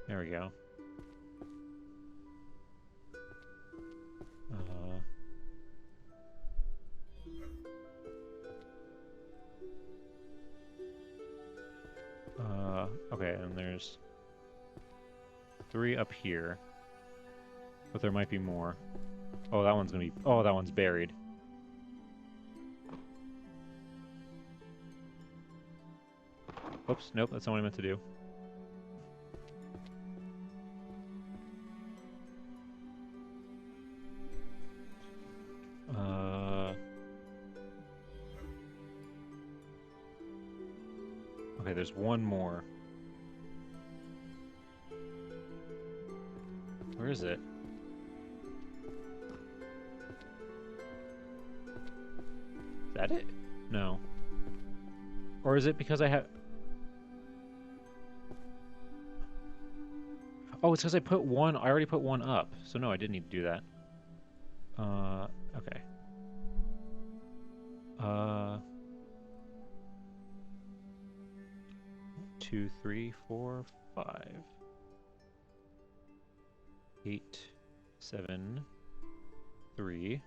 There we go. Okay, and there's 3 up here. But there might be more. Oh, that one's gonna be... Oh, that one's buried. Oops, nope, that's not what I meant to do. Okay, there's one more. Where is it? Is that it? No. Or is it because I have... Oh, it's because I put one... I already put one up. So no, I didn't need to do that. Okay. 2, 3, 4, 5. 8, 7, 3.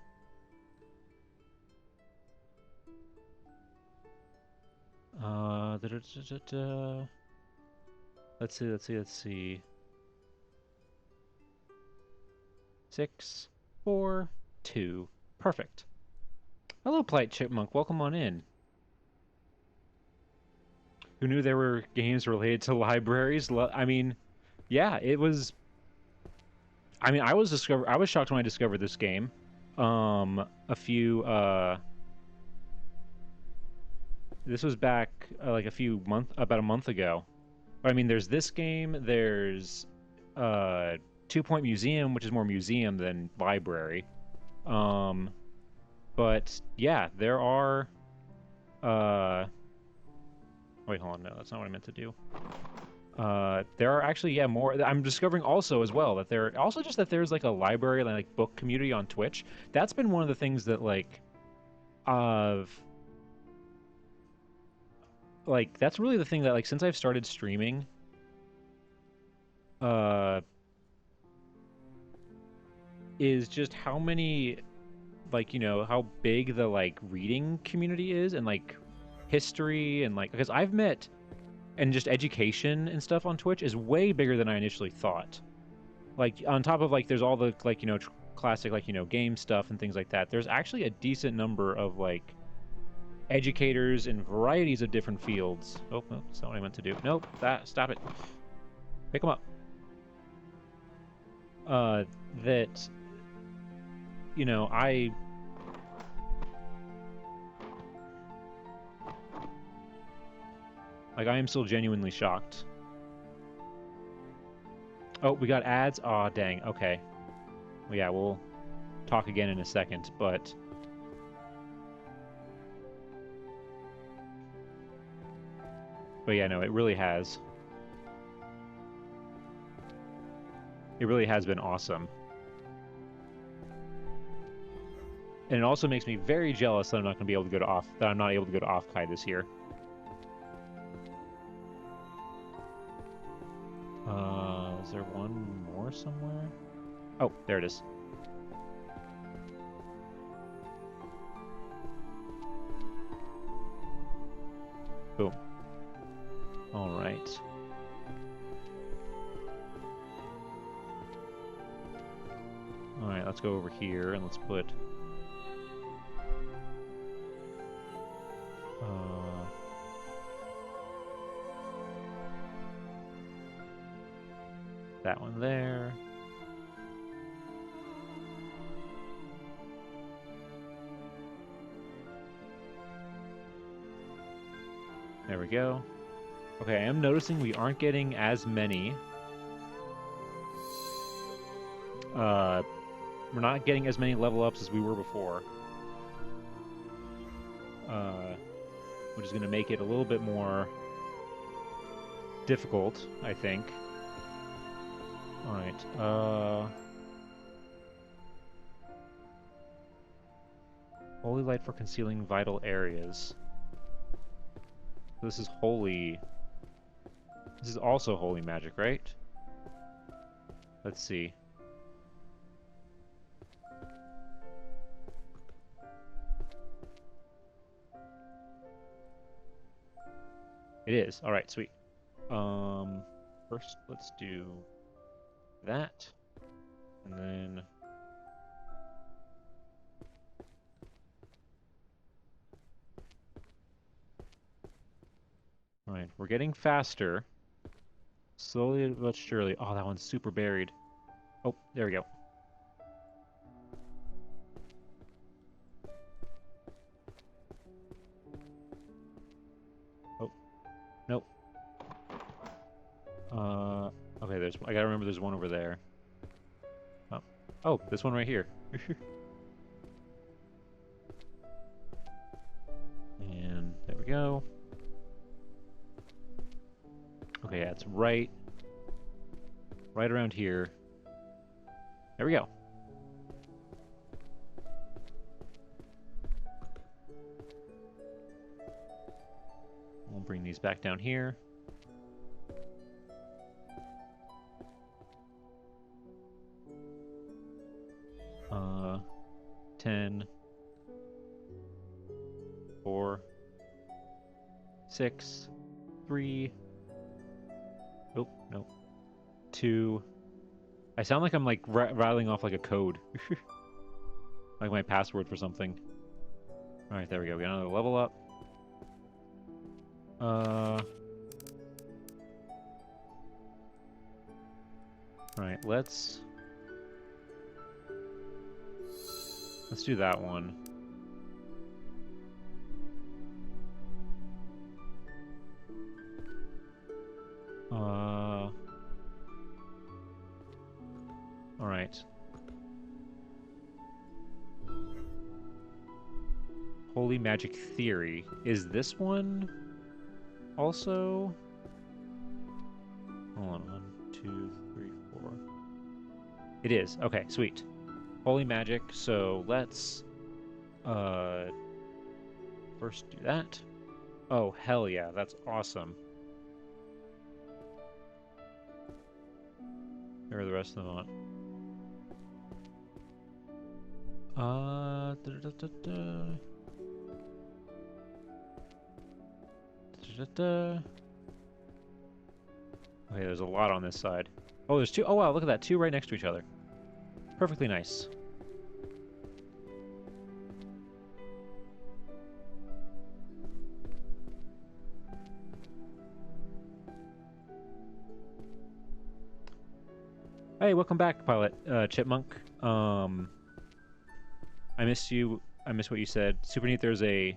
Let's see. 6, 4, 2. Perfect. Hello, Polite Chipmunk. Welcome on in. Who knew there were games related to libraries? I mean, yeah, it was... I mean, I was shocked when I discovered this game. This was back like about a month ago. I mean, there's this game. There's 2 Point Museum, which is more museum than library. But yeah, there are. Wait, hold on. No, that's not what I meant to do. There are actually, more. I'm discovering also as well that there's like a library, like book community on Twitch. That's been one of the things that that's really the thing that since I've started streaming, is just how many, how big the reading community is, and history and like, because I've met, and just education and stuff on Twitch is way bigger than I initially thought. Like on top of like, there's all the like, you know, classic like, you know, game stuff and things like that. There's actually a decent number of like educators in varieties of different fields. Oh, no, that's not what I meant to do. Nope, stop it. Pick them up. That, you know, I am still genuinely shocked. Oh, we got ads? Aw, dang. Okay. Well, yeah, we'll talk again in a second, but... But yeah, no, it really has. It really has been awesome. And it also makes me very jealous that I'm not going to be able to go to I'm not able to go to Off-Kai this year. Is there one more somewhere? Oh, there it is. Boom. All right. All right, let's go over here and let's put... that one there. There we go. Okay, I am noticing we aren't getting as many. We're not getting as many level ups as we were before. Which is going to make it a little bit more difficult, I think. Alright, Holy light for concealing vital areas. This is holy... This is also holy magic, right? Let's see. It is. Alright, sweet. First, let's do that. And then... Alright, we're getting faster. Slowly but surely. Oh, that one's super buried. Oh, there we go. Oh, nope. Okay, I gotta remember there's one over there. Oh, this one right here. And there we go. Okay, yeah, it's right around here. There we go. We'll bring these back down here. Uh, 10, 4, 6, 3. Oh, no. 2. I sound like I'm like rattling off like a code. Like my password for something. Alright, there we go. We got another level up. Alright, let's do that one. Alright. Holy Magic Theory. Is this one also? Hold on, 1, 2, 3, 4. It is. Okay, sweet. Holy Magic, so let's first do that. Oh, hell yeah, that's awesome. Where are the rest of them on? da. Okay, there's a lot on this side. Oh, there's two. Oh, wow, look at that. Two right next to each other. Perfectly nice. Hey, welcome back, Pilot Chipmunk. I missed you. I missed what you said. Super neat. There's a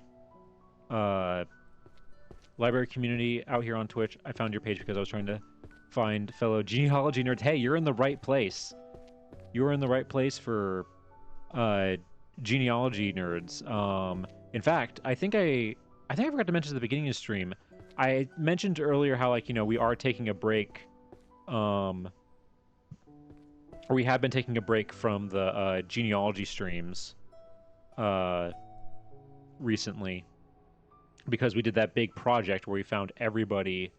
library community out here on Twitch. I found your page because I was trying to find fellow genealogy nerds. Hey, you're in the right place. You're in the right place for genealogy nerds. In fact, I think I forgot to mention at the beginning of the stream. I mentioned earlier how, like, we are taking a break, or we have been taking a break from the genealogy streams recently, because we did that big project where we found everybody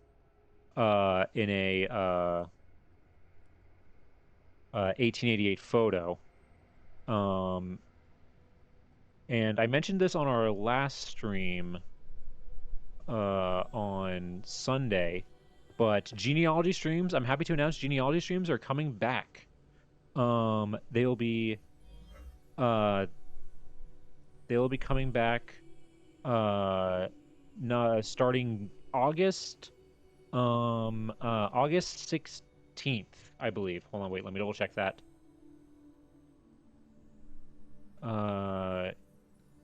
in a 1888 photo. And I mentioned this on our last stream on Sunday, but genealogy streams, I'm happy to announce genealogy streams are coming back. They'll be coming back starting August 16th, I believe. Hold on, wait, let me double check that.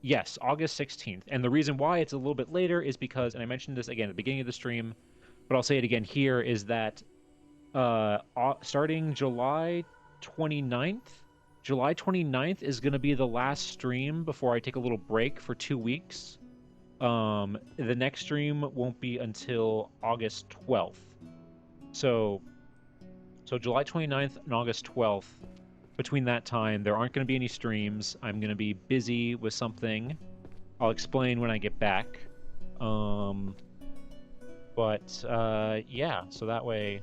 Yes, August 16th. And the reason why it's a little bit later is because, and I mentioned this again at the beginning of the stream, but I'll say it again here, is that starting July 29th, July 29th is going to be the last stream before I take a little break for 2 weeks. The next stream won't be until August 12th. So July 29th and August 12th, between that time, there aren't going to be any streams. I'm going to be busy with something. I'll explain when I get back. Yeah, so that way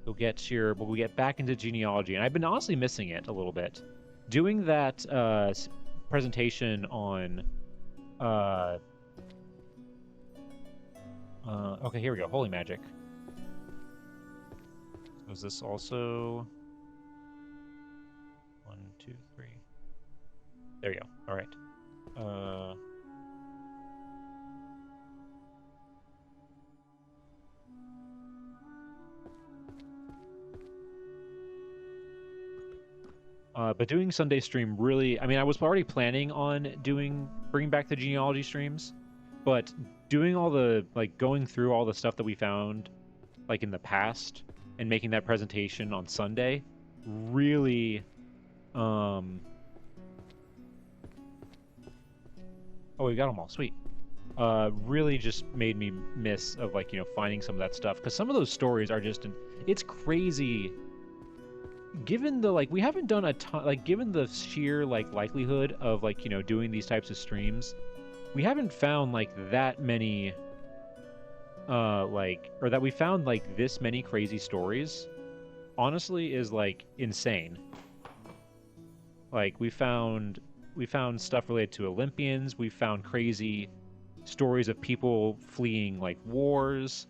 we'll get back into genealogy. And I've been honestly missing it a little bit. Doing that presentation on okay, here we go. Holy magic. Was this also 1, 2, 3? There you go. All right. But doing Sunday stream really, I mean, I was already planning on bringing back the genealogy streams, but doing all the, like, going through all the stuff that we found, like, in the past, and making that presentation on Sunday, really, oh, we got them all, sweet. Really just made me miss of, like, finding some of that stuff, because some of those stories are just, it's crazy. Given the, like, we haven't done a ton, like, given the sheer, like, likelihood of, like, doing these types of streams, we haven't found, like, that many, or that we found, like, this many crazy stories, honestly, is, like, insane. Like, we found stuff related to Olympians, we found crazy stories of people fleeing, like, wars,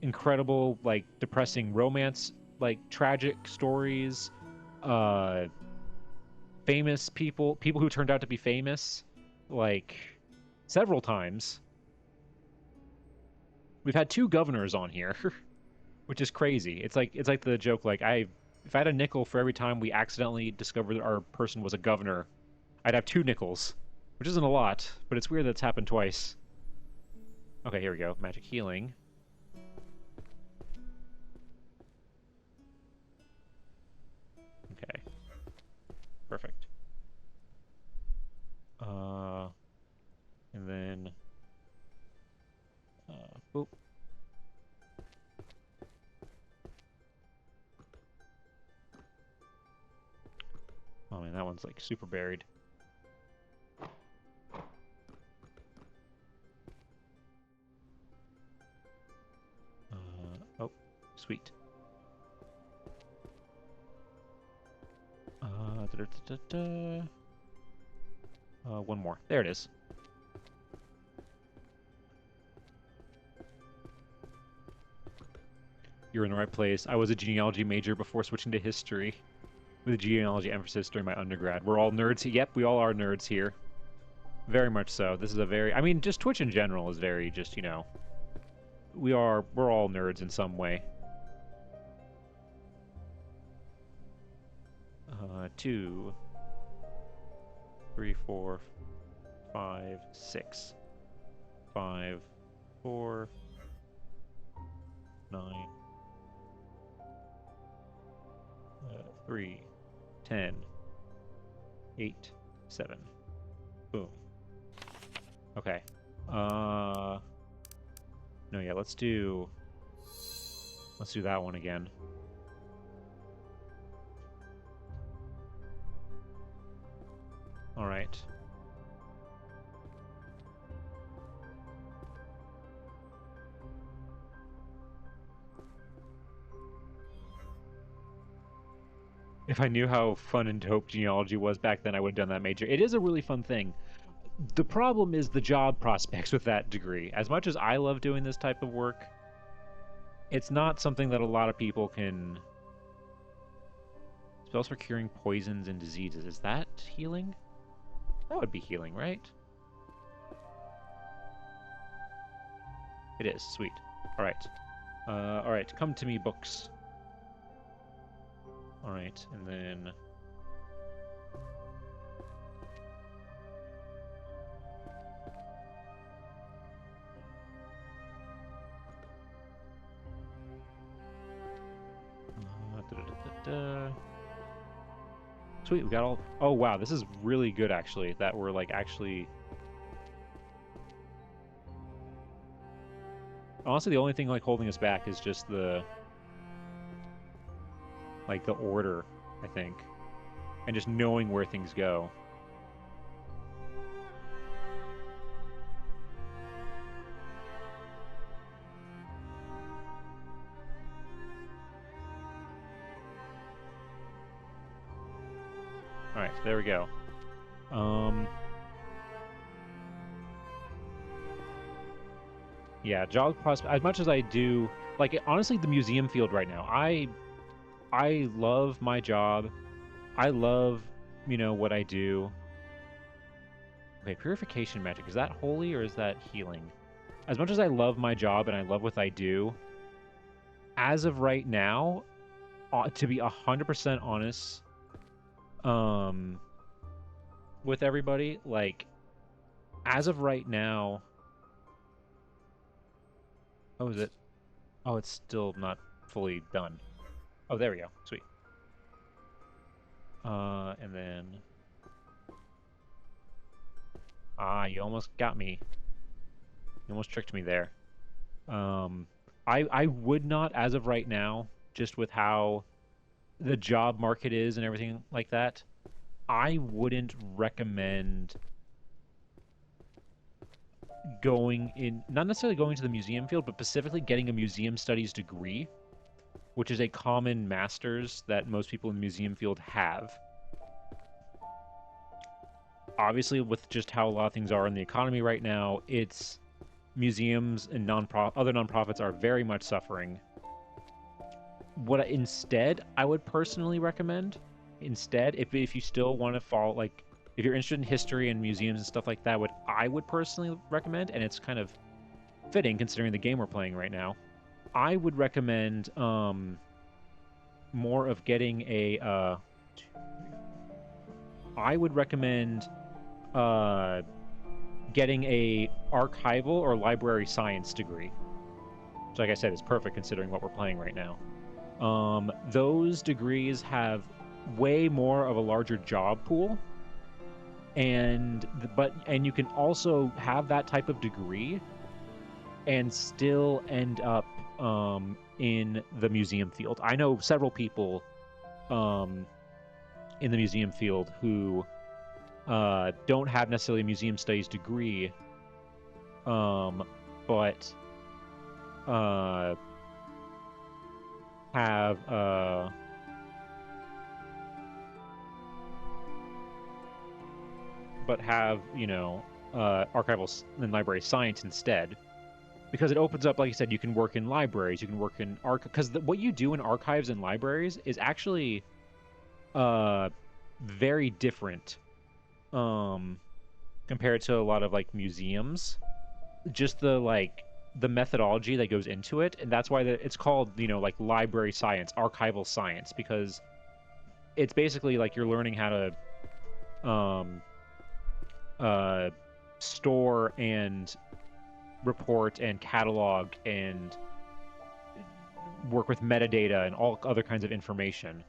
incredible, like, depressing romance, like, tragic stories, famous people who turned out to be famous, like, several times. We've had 2 governors on here, which is crazy. It's like the joke, like, if I had a nickel for every time we accidentally discovered that our person was a governor, I'd have 2 nickels, which isn't a lot, but it's weird that it's happened twice. Okay, here we go. Magic healing. Okay. Perfect. And then, boop. Oh man, that one's like super buried. Oh, sweet. One more. There it is. You're in the right place. I was a genealogy major before switching to history, with a genealogy emphasis during my undergrad. We're all nerds. Yep, we all are nerds here. Very much so. This is a very, I mean, just Twitch in general is very just, you know, we're all nerds in some way. 2, 3, 4, 5, 6, 5, 4, 9, 3, 10, 8, 7. Boom. Okay. No, yeah, let's do that one again. All right. If I knew how fun and dope genealogy was back then, I would have done that major. It is a really fun thing. The problem is the job prospects with that degree. As much as I love doing this type of work, it's not something that a lot of people can... Spells for curing poisons and diseases. Is that healing? That would be healing, right? It is. Sweet. Alright. Alright, come to me, books. Alright, and then... Sweet, we got all... Oh, wow, this is really good, actually, that we're, like, actually... Honestly, the only thing, like, holding us back is just the... Like, the order, I think. And just knowing where things go. Alright, so there we go. Yeah, job prospect. As much as I do, like, honestly, the museum field right now, I love my job. I love, you know, what I do. Okay, purification magic. Is that holy or is that healing? As much as I love my job and I love what I do, as of right now, to be 100% honest, with everybody, like, as of right now... Oh, is it? Oh, it's still not fully done. Oh, there we go. Sweet. And then... Ah, you almost got me. You almost tricked me there. I would not, as of right now, just with how the job market is and everything like that, I wouldn't recommend going in, not necessarily going to the museum field, but specifically getting a museum studies degree, which is a common master's that most people in the museum field have. Obviously, with just how a lot of things are in the economy right now, it's museums and other nonprofits are very much suffering. What instead I would personally recommend, instead, if you still want to follow, like, if you're interested in history and museums and stuff like that, what I would personally recommend, and it's kind of fitting considering the game we're playing right now, I would recommend more of getting a I would recommend getting a archival or library science degree, which, like I said, is perfect considering what we're playing right now. Those degrees have way more of a larger job pool, and you can also have that type of degree and still end up in the museum field. I know several people in the museum field who don't have necessarily a museum studies degree, but have you know, archival and library science instead, because it opens up, like you said, you can work in libraries, you can work in because what you do in archives and libraries is actually uh very different um compared to a lot of like museums. Just the methodology that goes into it, and that's why it's called, like library science, archival science, because it's basically like you're learning how to um uh store and report and catalog and work with metadata and all other kinds of information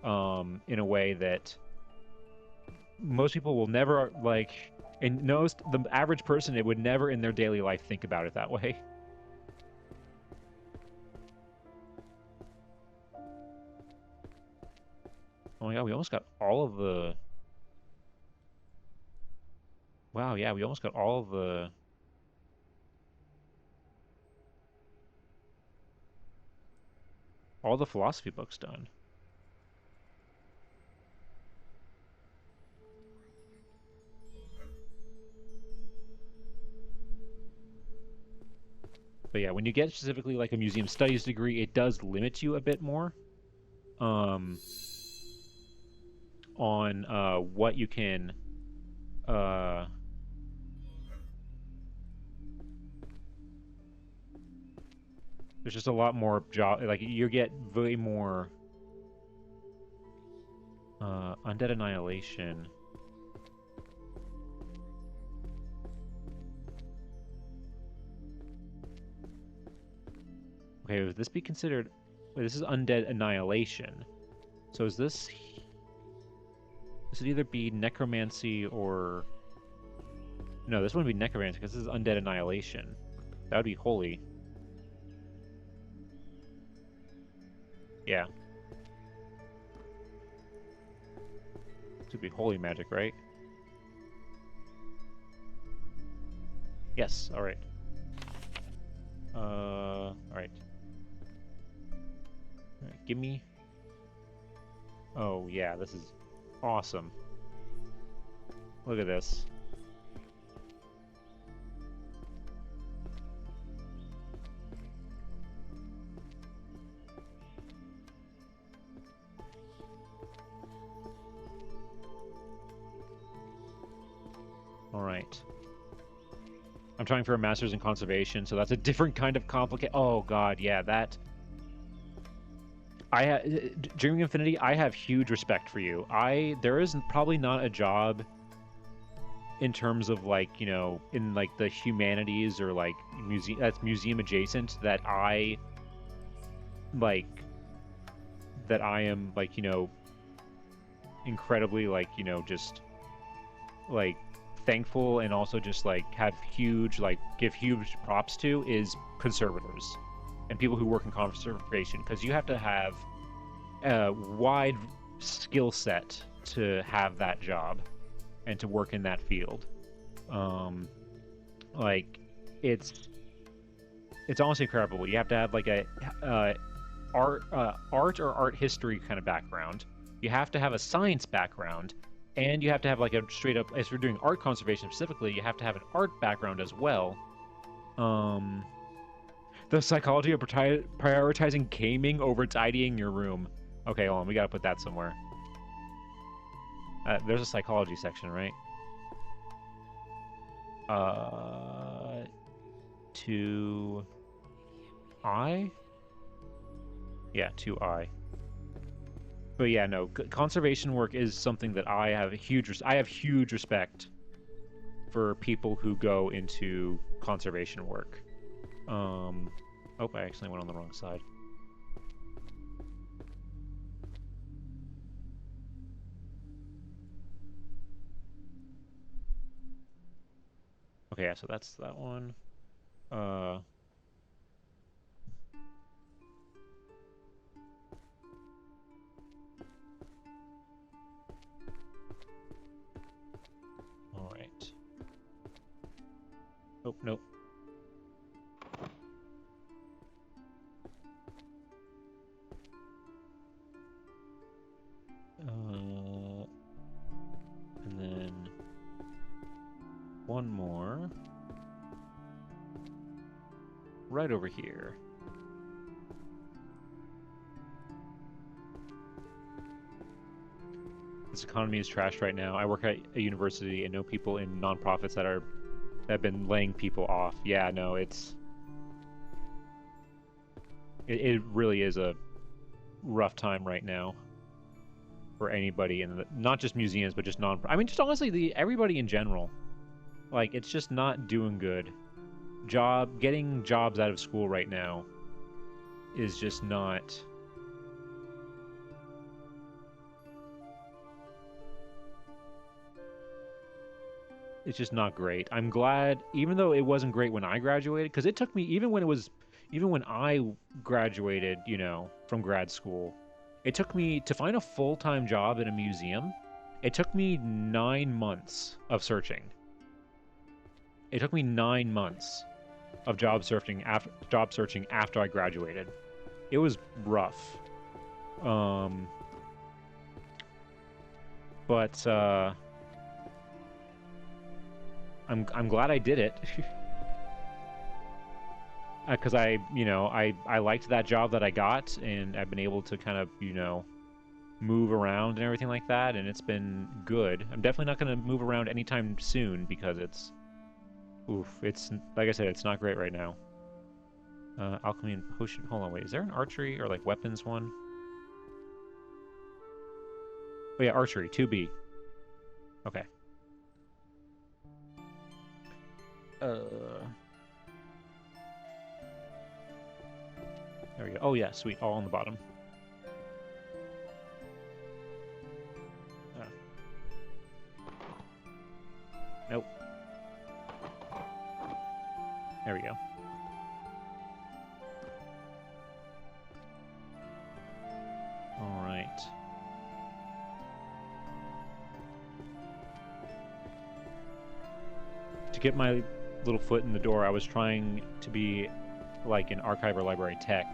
in a way that most people will never like, and most the average person, it would never in their daily life think about it that way. Oh my god, we almost got all of the. Wow, yeah, we almost got all the philosophy books done. But yeah, when you get specifically like a museum studies degree, it does limit you a bit more um on what you can uh there's just a lot more job, like you get way more undead annihilation. Okay, would this be considered? Wait, this is undead annihilation. So is this? This would either be necromancy or no. This wouldn't be necromancy because this is undead annihilation. That would be holy. Yeah, this would be holy magic, right? Yes. All right. All right. All right. Give me. Oh yeah, this is awesome. Look at this. All right. I'm trying for a master's in conservation, so that's a different kind of complicated. Oh god, yeah, that. Dreaming Infinity, I have huge respect for you. There is probably not a job in terms of like, in like the humanities or like museum that's museum adjacent like that I am like, incredibly like, just like thankful and also just like have huge like give huge props to is conservators and people who work in conservation, because you have to have a wide skill set to have that job and to work in that field. Like it's it's almost incredible. You have to have like a art or art history kind of background. You have to have a science background, and you have to have like a straight up. If you're doing art conservation specifically, you have to have an art background as well. Um, the psychology of prioritizing gaming over tidying your room. Okay, hold on. We gotta put that somewhere. There's a psychology section, right? Uh, to I. Yeah, to I. But yeah, no, conservation work is something that I have huge respect for people who go into conservation work. Um, oh, I accidentally went on the wrong side. Okay, yeah, so that's that one. Uh, all right. Oh, nope. And then one more. right over here. This economy is trashed right now. I work at a university and know people in nonprofits that have been laying people off. Yeah, no, it really is a rough time right now for anybody in the, not just museums, but just I mean, just honestly, everybody in general. Like, it's just not doing good. Getting jobs out of school right now is just not. It's just not great. I'm glad, even though it wasn't great when I graduated, because it took me, even when I graduated, from grad school, it took me to find a full-time job in a museum. It took me 9 months of searching. It took me 9 months of job searching after I graduated. It was rough. But I'm glad I did it. Because I liked that job that I got, and I've been able to kind of, move around and everything like that, and it's been good. I'm definitely not going to move around anytime soon because it's like I said, it's not great right now. Alchemy and potion. Hold on, wait. Is there an archery or like weapons one? Oh yeah, archery 2B. Okay. There we go. Oh yeah, sweet. All on the bottom. Nope. There we go. All right. To get my little foot in the door, I was trying to be like an archive or library tech,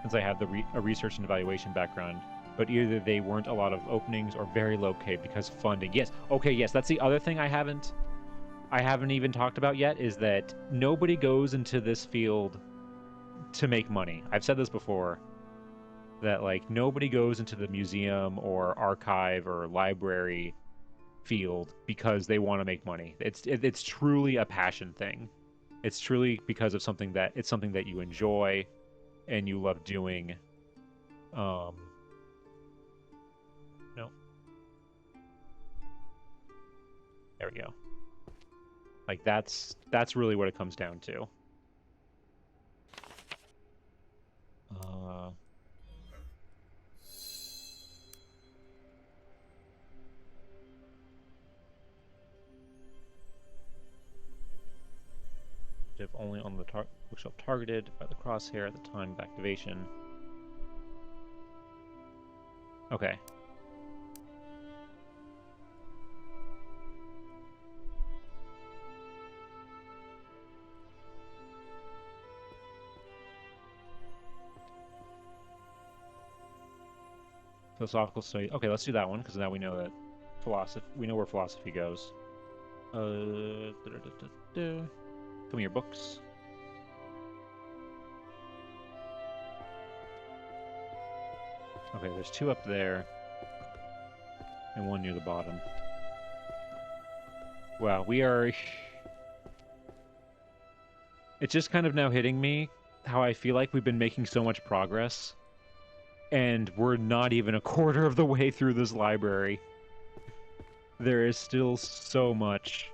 since I have a research and evaluation background. But either they weren't a lot of openings or very low key because funding. Yes, okay, yes, that's the other thing I haven't even talked about yet, is that nobody goes into this field to make money. I've said this before, that like nobody goes into the museum or archive or library field because they want to make money. It's truly a passion thing. It's truly because of something that you enjoy and you love doing. No. There we go. Like that's really what it comes down to. If only on the bookshelf targeted by the crosshair at the time of activation. Okay. Philosophical study. Okay, let's do that one because now we know that we know where philosophy goes. Come here, books. Okay, there's 2 up there and 1 near the bottom. Wow, we are. It's just kind of now hitting me how I feel like we've been making so much progress, and we're not even a quarter of the way through this library. There is still so much.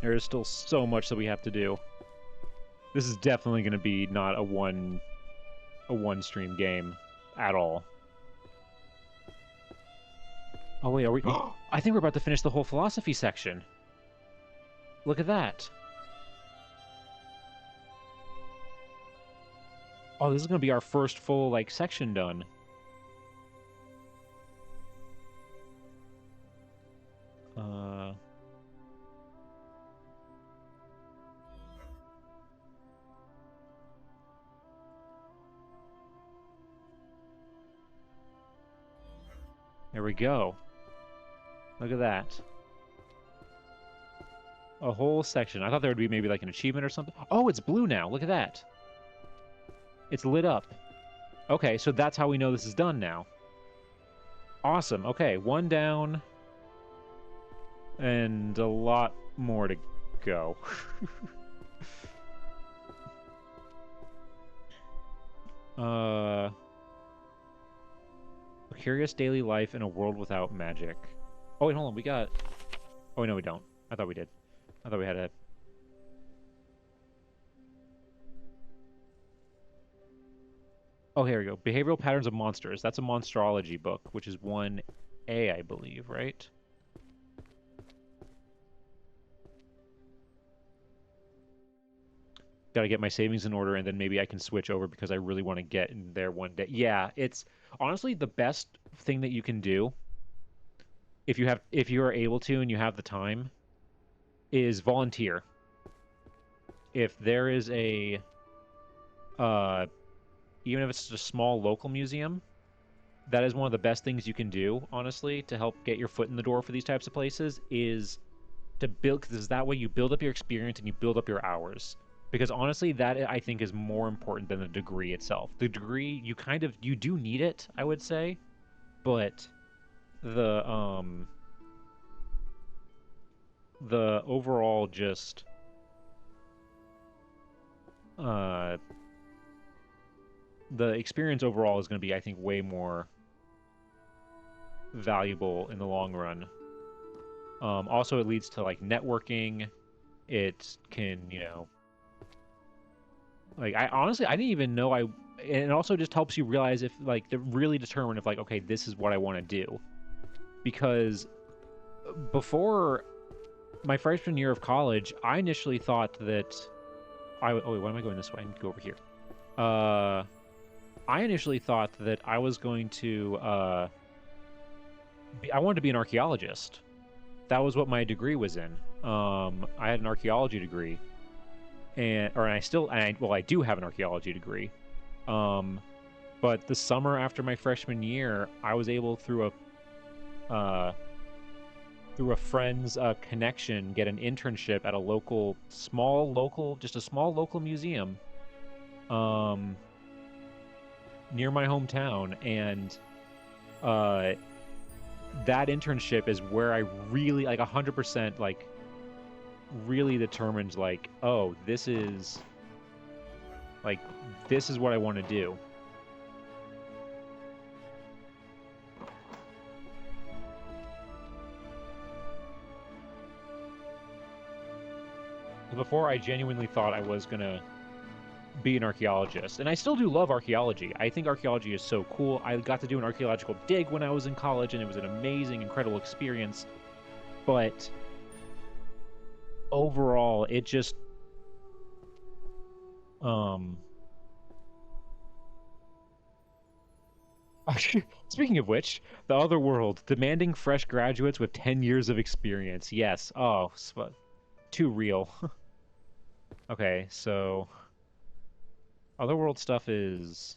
There is still so much that we have to do. This is definitely going to be not a one stream game at all. Oh wait, are we? I think we're about to finish the whole philosophy section. Look at that. Oh, this is going to be our first full like section done. There we go. Look at that. A whole section. I thought there would be maybe like an achievement or something. Oh, it's blue now. Look at that. It's lit up. Okay, so that's how we know this is done now. Awesome. Okay, one down. And a lot more to go. A curious daily life in a world without magic. Oh, wait, hold on. We got... Oh, no, we don't. I thought we did. I thought we had a... Oh, here we go. Behavioral Patterns of Monsters. That's a monsterology book, which is 1A, I believe, right? Gotta get my savings in order, and then maybe I can switch over because I really want to get in there one day. Yeah, it's honestly the best thing that you can do if you are able to and you have the time is volunteer. If there is a even if it's just a small local museum, that is one of the best things you can do, honestly, to help get your foot in the door for these types of places is to build, because that way you build up your experience and you build up your hours. Because honestly, that I think is more important than the degree itself. The degree, you do need it, I would say, but the overall just uh the experience overall is going to be, I think, way more valuable in the long run. Also, it leads to like networking. It can, like I didn't even know and it also just helps you realize if like to really determine if like, okay, this is what I want to do. Because before my freshman year of college, I initially thought that oh wait, why am I going this way? I need to go over here. I initially thought that I was going to I wanted to be an archaeologist. That was what my degree was in. I had an archaeology degree, I do have an archaeology degree. But the summer after my freshman year, I was able through a friend's connection get an internship at a small local museum, near my hometown, and that internship is where I really, like, 100%, like, really determined, like, oh, this is what I want to do. Before, I genuinely thought I was gonna be an archaeologist, and I still do love archaeology. I think archaeology is so cool. I got to do an archaeological dig when I was in college, and it was an amazing, incredible experience. But overall, it just speaking of which, the other world demanding fresh graduates with 10 years of experience. Yes. Oh, too real. Okay, so Otherworld stuff is,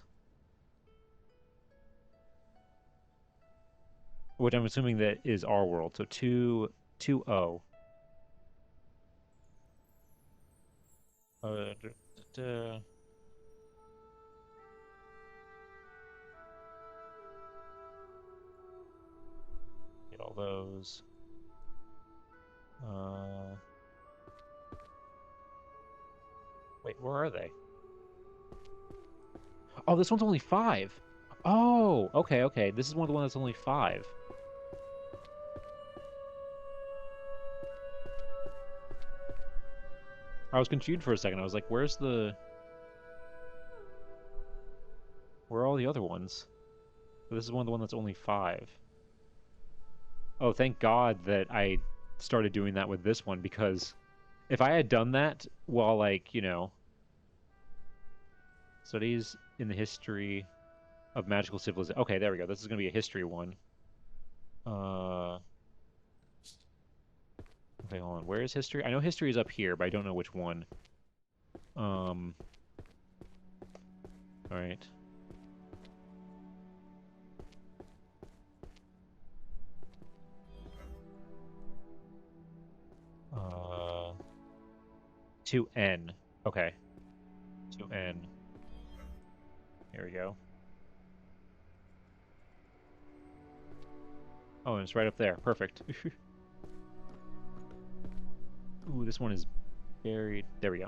which I'm assuming that is our world. So 2-0. Uh, d- d- get all those. Wait, where are they? Oh, this one's only 5. Oh, okay. This is the one that's only 5. I was confused for a second. I was like, where are all the other ones? This is the one that's only 5. Oh, thank God that I started doing that with this one, because if I had done that while, like, studies in the history of magical civilization. Okay, there we go. This is going to be a history one. Okay, hold on. Where is history? I know history is up here, but I don't know which one. All right. 2N. Okay. 2N. Here we go. Oh, and it's right up there. Perfect. Ooh, this one is buried. There we go.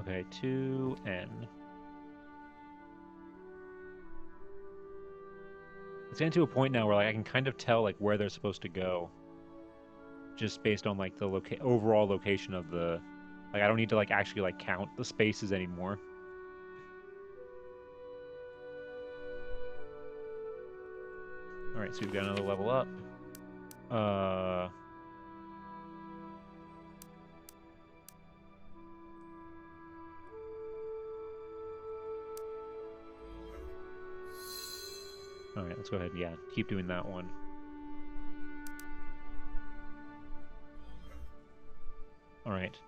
Okay, 2N. It's getting to a point now where like I can kind of tell like where they're supposed to go, just based on like the overall location of the. Like I don't need to like actually like count the spaces anymore. All right, so we've got another level up. All right, let's go ahead. Yeah, keep doing that one. All right.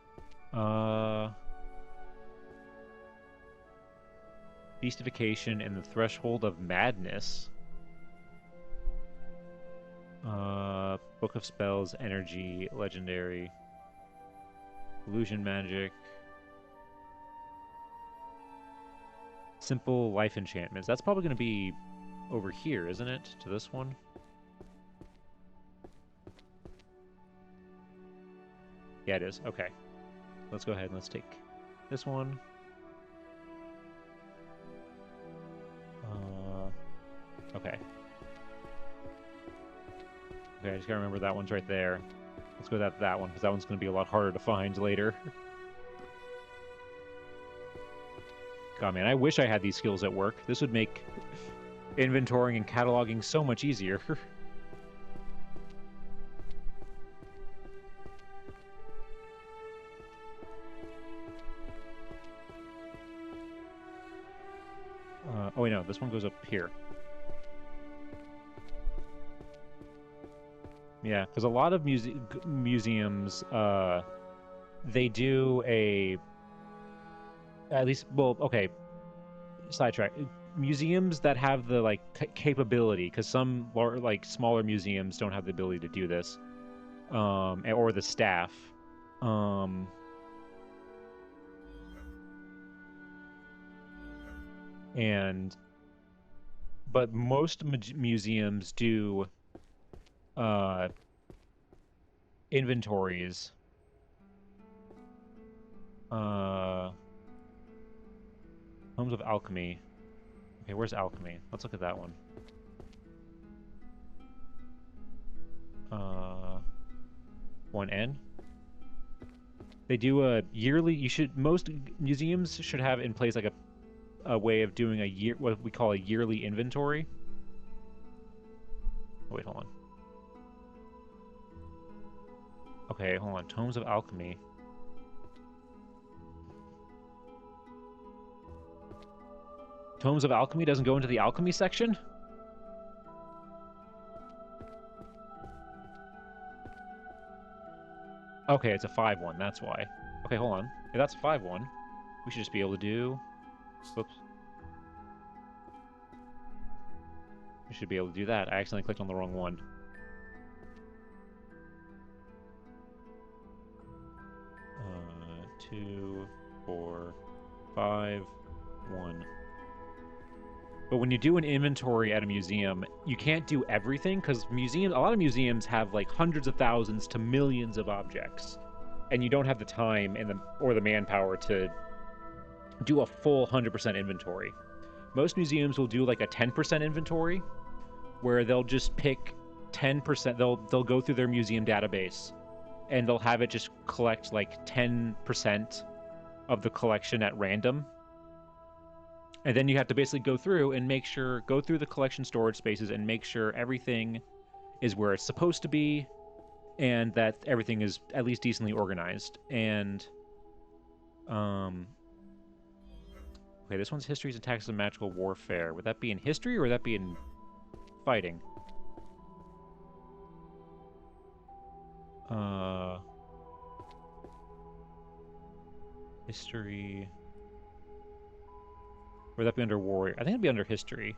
Beastification and the Threshold of Madness. Book of Spells, Energy, Legendary, Illusion Magic, Simple Life Enchantments. That's probably going to be over here, isn't it? To this one? Yeah, it is. Okay. Let's go ahead and let's take this one. Okay. Okay, I just gotta remember that one's right there. Let's go with that one, because that one's going to be a lot harder to find later. God, man, I wish I had these skills at work. This would make inventorying and cataloging so much easier. Oh, wait, no, this one goes up here. Yeah, because a lot of museums, they do at least, well, okay, sidetrack. Museums that have the, like, capability, because some, like, smaller museums don't have the ability to do this, or the staff, but most museums do, inventories. Homes of Alchemy. Okay, where's Alchemy? Let's look at that one. 1N. They do a yearly. Most museums should have in place like a way of doing what we call a yearly inventory. Oh, wait, hold on. Okay, hold on. Tomes of Alchemy. Tomes of Alchemy doesn't go into the alchemy section? Okay, it's a 5-1, that's why. Okay, hold on. If that's a 5-1, we should just be able to do... Whoops. We should be able to do that. I accidentally clicked on the wrong one. Two, 4, 5, 1. But when you do an inventory at a museum, you can't do everything, because a lot of museums have like hundreds of thousands to millions of objects, and you don't have the time or the manpower to do a full 100% inventory. Most museums will do like a 10% inventory, where they'll just pick 10%. They'll go through their museum database, and they'll have it just collect like 10% of the collection at random. And then you have to basically go through the collection storage spaces and make sure everything is where it's supposed to be, and that everything is at least decently organized. And, okay, this one's histories and tactics of magical warfare. Would that be in history, or would that be in fighting? History. Or would that be under warrior? I think it'd be under history.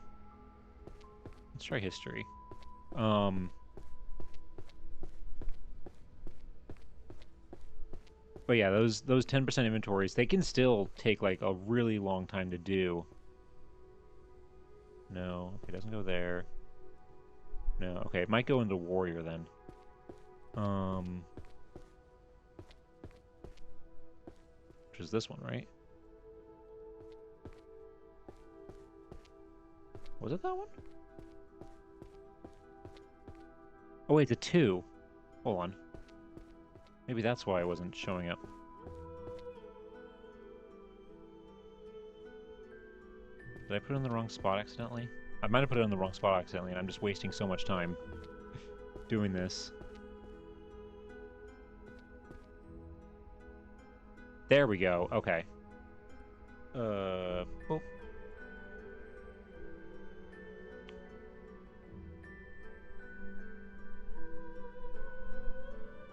Let's try history. But yeah, those 10% inventories, they can still take like a really long time to do. No, okay, it doesn't go there. No, okay, it might go into warrior then. Which is this one, right? Was it that one? Oh wait, it's a 2. Hold on. Maybe that's why it wasn't showing up. Did I put it in the wrong spot accidentally? I might have put it in the wrong spot accidentally, and I'm just wasting so much time doing this. There we go. Okay. Oh.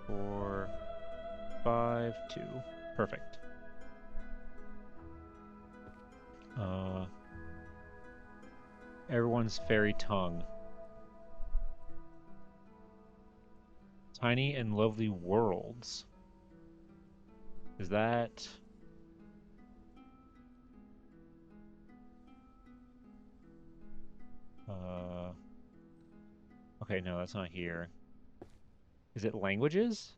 4, 5, 2. Perfect. Everyone's fairy tongue. Tiny and lovely worlds. Is that... Okay, no, that's not here. Is it languages?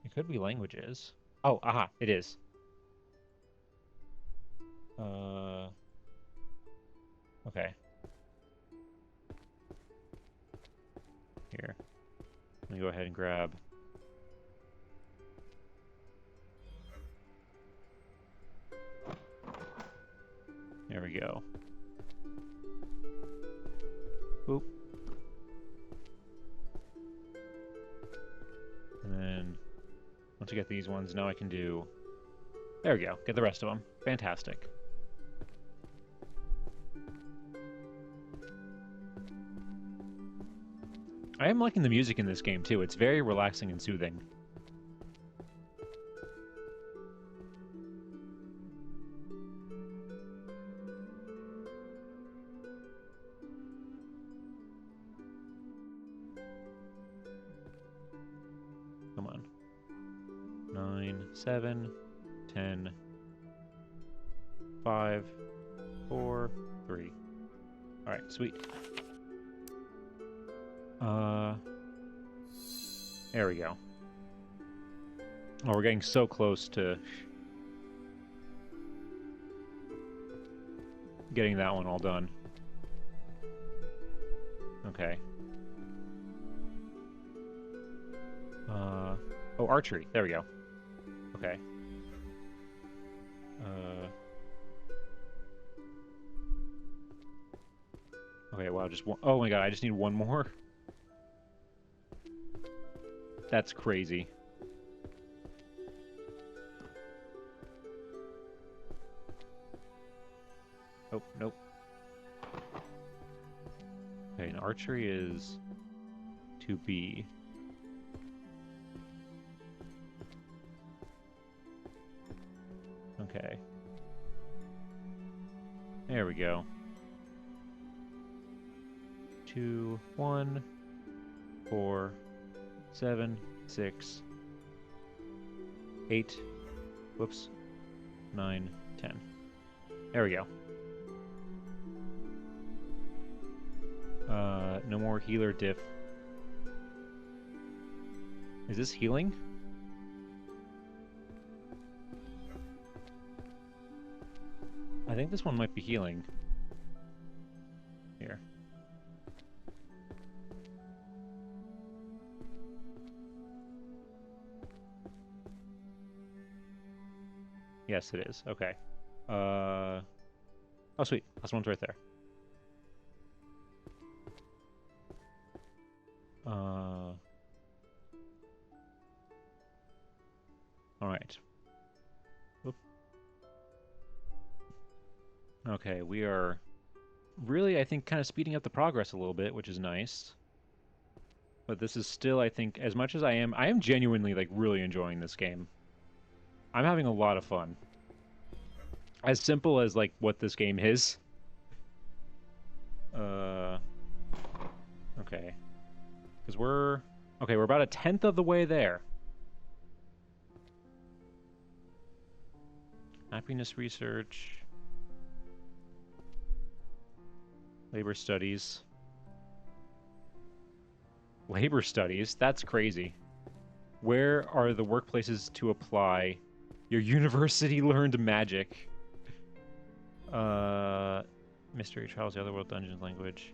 It could be languages. Oh, aha, it is. Okay. Here. Let me go ahead and grab... There we go. Boop. And then, once I get these ones, now I can do... There we go. Get the rest of them. Fantastic. I am liking the music in this game, too. It's very relaxing and soothing. Come on. 9, 7, 10, 5, 4, 3. Alright, sweet. There we go. Oh, we're getting so close to getting that one all done. Okay. Oh, archery. There we go. Okay. Okay, wow, just one. Oh my god, I just need one more. That's crazy. Oh, nope. Okay, and archery is 2B. Okay. There we go. 2, 1, 4, 7, 6, 8, whoops, 9, 10. There we go. No more healer diff. Is this healing? I think this one might be healing. Here. Yes, it is. Okay. Oh, sweet. Last one's right there. All right. Whoop. Okay, we are really, I think, kind of speeding up the progress a little bit, which is nice. But this is still, I think, as much as I am genuinely, like, really enjoying this game. I'm having a lot of fun. As simple as, like, what this game is. Okay. Because okay, we're about a 10th of the way there. Happiness research. Labor studies. Labor studies? That's crazy. Where are the workplaces to apply your university-learned magic? Mystery Trials, the Otherworld Dungeons language.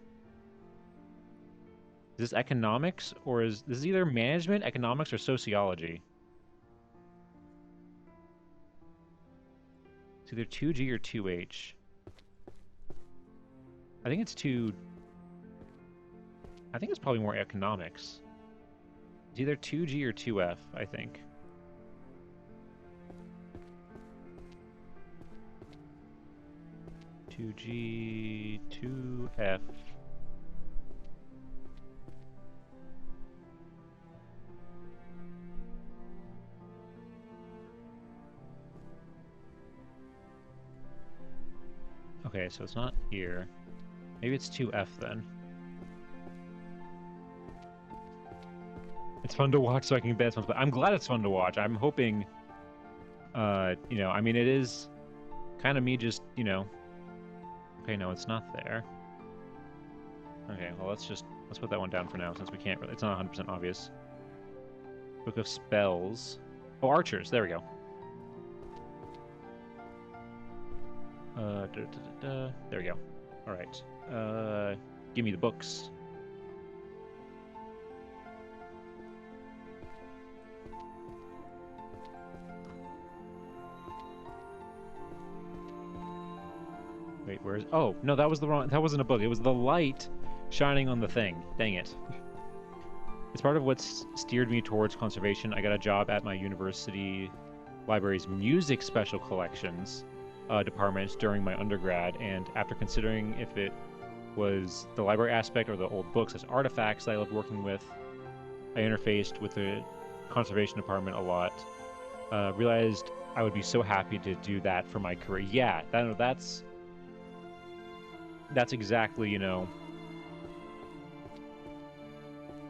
Is this economics, or is this either management, economics, or sociology? It's either 2G or 2H. I think it's I think it's probably more economics. It's either 2G or 2F, I think. Two G, 2F. Okay, so it's not here. Maybe it's 2F then. It's fun to watch, so I can bet but I'm glad it's fun to watch. I'm hoping, you know, I mean, it is kind of me just, you know. Okay, no, it's not there. Okay, well, let's put that one down for now, since we can't really, it's not 100% obvious. Book of Spells. Oh, Archers, there we go. There we go. All right. Give me the books. Wait, where's... Oh, no, that was the wrong... That wasn't a book. It was the light shining on the thing. Dang it. It's part of what's steered me towards conservation. I got a job at my university library's music special collections department during my undergrad, and after considering if it was the library aspect or the old books as artifacts that I loved working with, I interfaced with the conservation department a lot. Realized I would be so happy to do that for my career. Yeah, that's exactly, you know,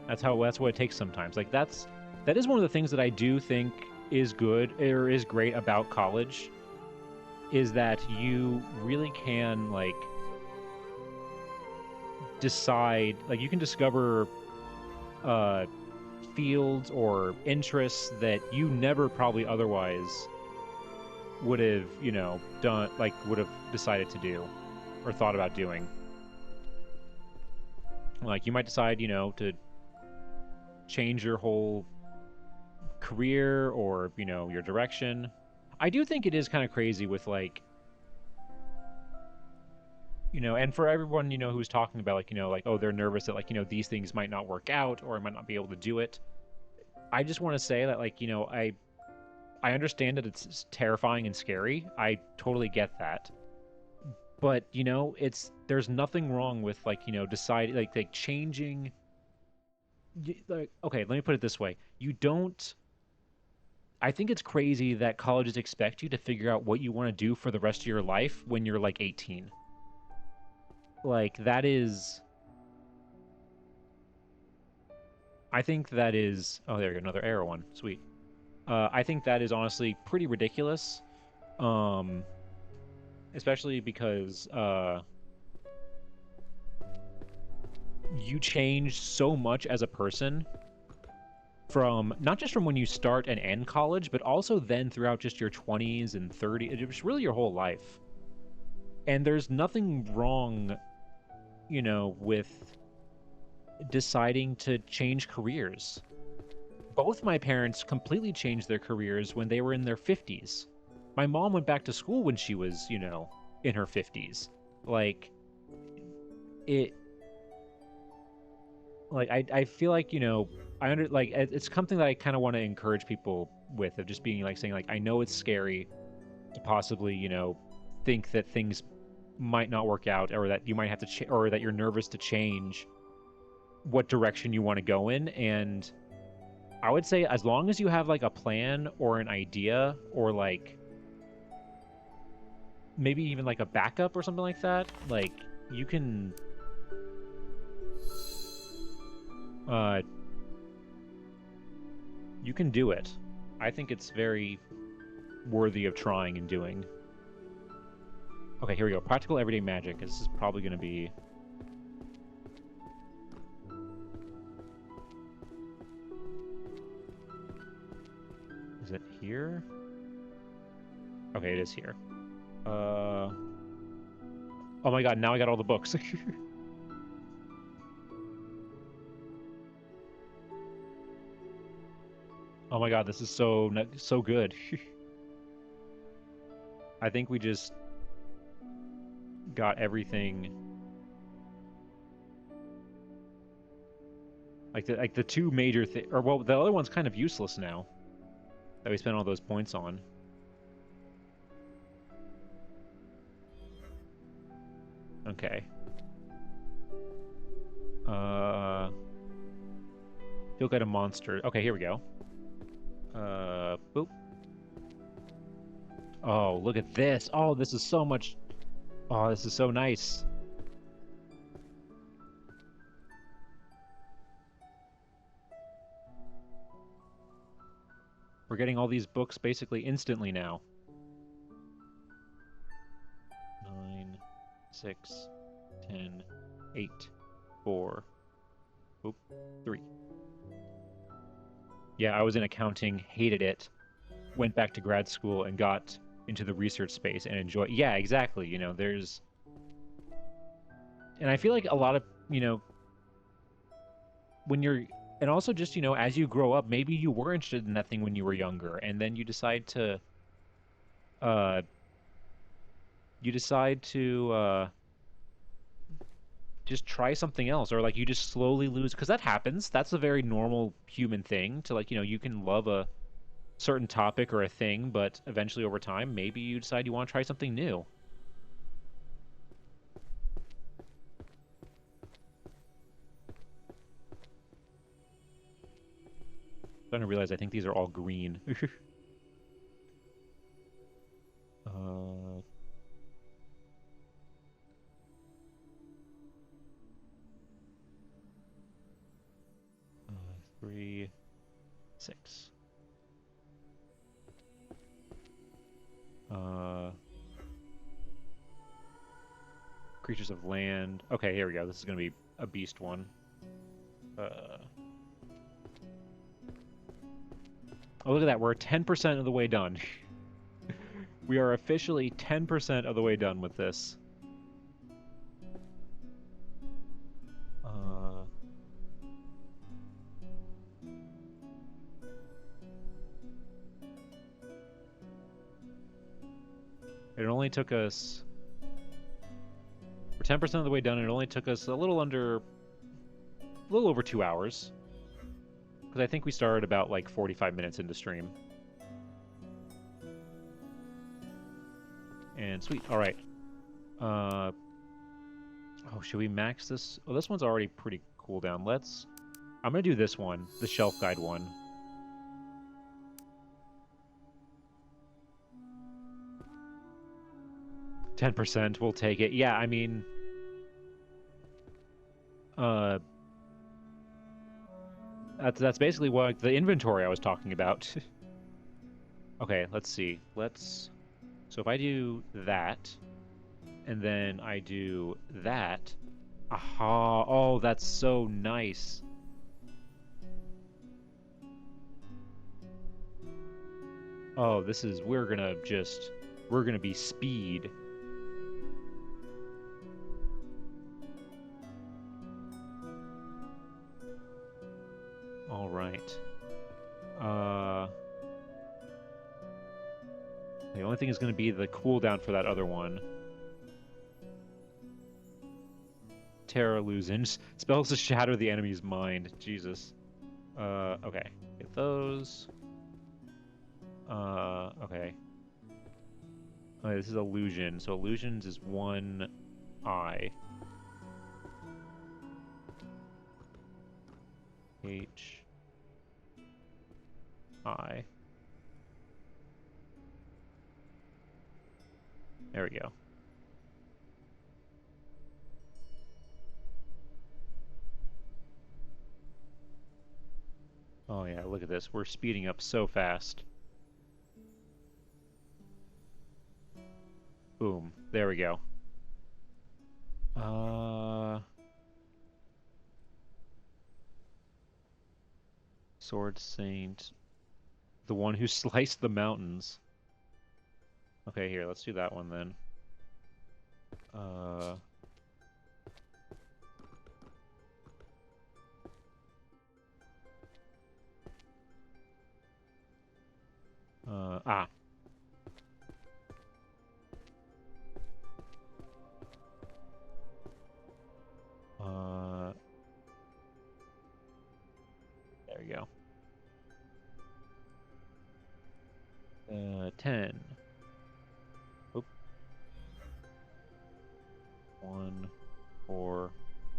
that's what it takes sometimes. Like that is one of the things that I do think is good or is great about college, is that you really can, like, decide, like, you can discover fields or interests that you never probably otherwise would have, you know, done, like, would have decided to do or thought about doing. Like, you might decide, you know, to change your whole career or, you know, your direction. I do think it is kind of crazy with, like, you know, and for everyone, you know, who's talking about, like, you know, like, oh, they're nervous that, like, you know, these things might not work out or I might not be able to do it. I just want to say that, like, you know, I understand that it's terrifying and scary. I totally get that. But, you know, there's nothing wrong with, like, you know, deciding, like changing. Like, okay, let me put it this way. I think it's crazy that colleges expect you to figure out what you want to do for the rest of your life when you're, like, 18. Like, that is... I think that is... Oh, there you go, another arrow one. Sweet. I think that is honestly pretty ridiculous. Especially because, you change so much as a person from, not just from when you start and end college, but also then throughout just your 20s and 30s, it's really your whole life. And there's nothing wrong, you know, with deciding to change careers. Both my parents completely changed their careers when they were in their 50s. My mom went back to school when she was, you know, in her 50s. Like, I feel like, you know, it's something that I kind of want to encourage people with, of just being, like, saying, like, I know it's scary to possibly, you know, think that things might not work out, or that you might have to, or that you're nervous to change what direction you want to go in. And I would say as long as you have like a plan or an idea, or like maybe even like a backup or something like that, like you can do it. I think it's very worthy of trying and doing. Okay, here we go. Practical everyday magic. This is probably going to be... Is it here? Okay, it is here. Oh my god, now I got all the books. Oh my god, this is so good. I think we just got everything. Like the two major or well, the other one's kind of useless now that we spent all those points on. Okay. You'll get a monster. Okay, here we go. Boop. Oh, look at this. Oh, this is so much. Oh, this is so nice. We're getting all these books basically instantly now. 9, 6, 10, 8, 4, oop, 3. Yeah, I was in accounting, hated it, went back to grad school and got into the research space and enjoy. Yeah, exactly. You know, there's, and I feel like a lot of, you know, when you're, and also just, you know, as you grow up, maybe you were interested in that thing when you were younger, and then you decide to, uh, just try something else, or like you just slowly lose, because that happens. That's a very normal human thing to, like, you know, you can love a certain topic or a thing, but eventually over time, maybe you decide you want to try something new. I'm starting to realize I think these are all green. 3, 6. Creatures of land. Okay, here we go. This is going to be a beast one. Oh, look at that. We're 10% of the way done. We are officially 10% of the way done with this. It only took us... We're 10% of the way done, and it only took us a little over 2 hours. Because I think we started about, like, 45 minutes into stream. And sweet, alright. Oh, should we max this? Oh, this one's already pretty cooldown. I'm gonna do this one, the shelf guide one. %, we'll take it. Yeah, I mean... That's basically what the inventory I was talking about. Okay, let's see. So if I do that, and then I do that... Aha! Oh, that's so nice. Oh, this is... We're gonna be speed. All right. The only thing is going to be the cooldown for that other one. Terra Illusions. Spells to shatter the enemy's mind. Jesus. Okay. Get those. Okay. Okay, this is illusion. So illusions is 1 I. H I. There we go. Oh yeah, look at this. We're speeding up so fast. Boom. There we go. Sword Saint. The one who sliced the mountains. Okay, here, let's do that one then. Ah. There we go. 10. Oop. 1, 4,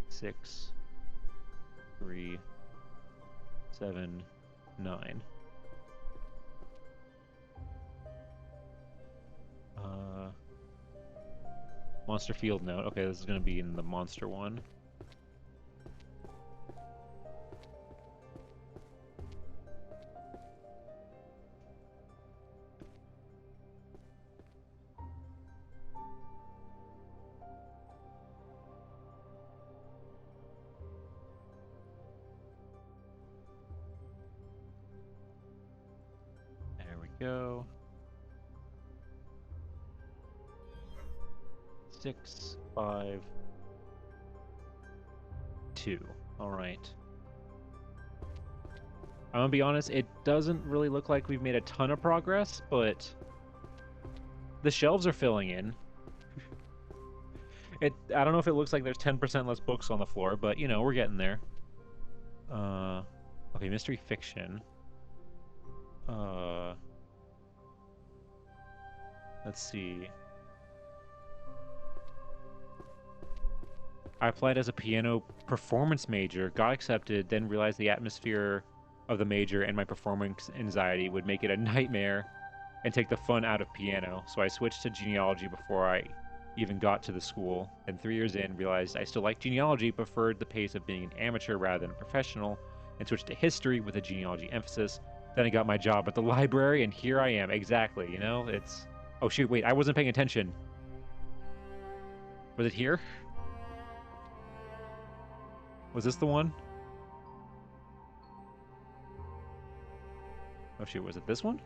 6, 3, 7, 9. Monster field note. Okay, this is going to be in the monster one. There we go. 6, 5, 2. All right. I'm gonna be honest, it doesn't really look like we've made a ton of progress, but the shelves are filling in. I don't know if it looks like there's 10% less books on the floor, but you know, we're getting there. Okay, mystery fiction. Let's see. I applied as a piano performance major, got accepted, then realized the atmosphere of the major and my performance anxiety would make it a nightmare and take the fun out of piano. So I switched to genealogy before I even got to the school. And 3 years in, realized I still liked genealogy, preferred the pace of being an amateur rather than a professional, and switched to history with a genealogy emphasis. Then I got my job at the library, and here I am. Exactly, you know? It's... Oh, shoot, wait, I wasn't paying attention. Was it here? Was this the one? Oh shoot, was it this one?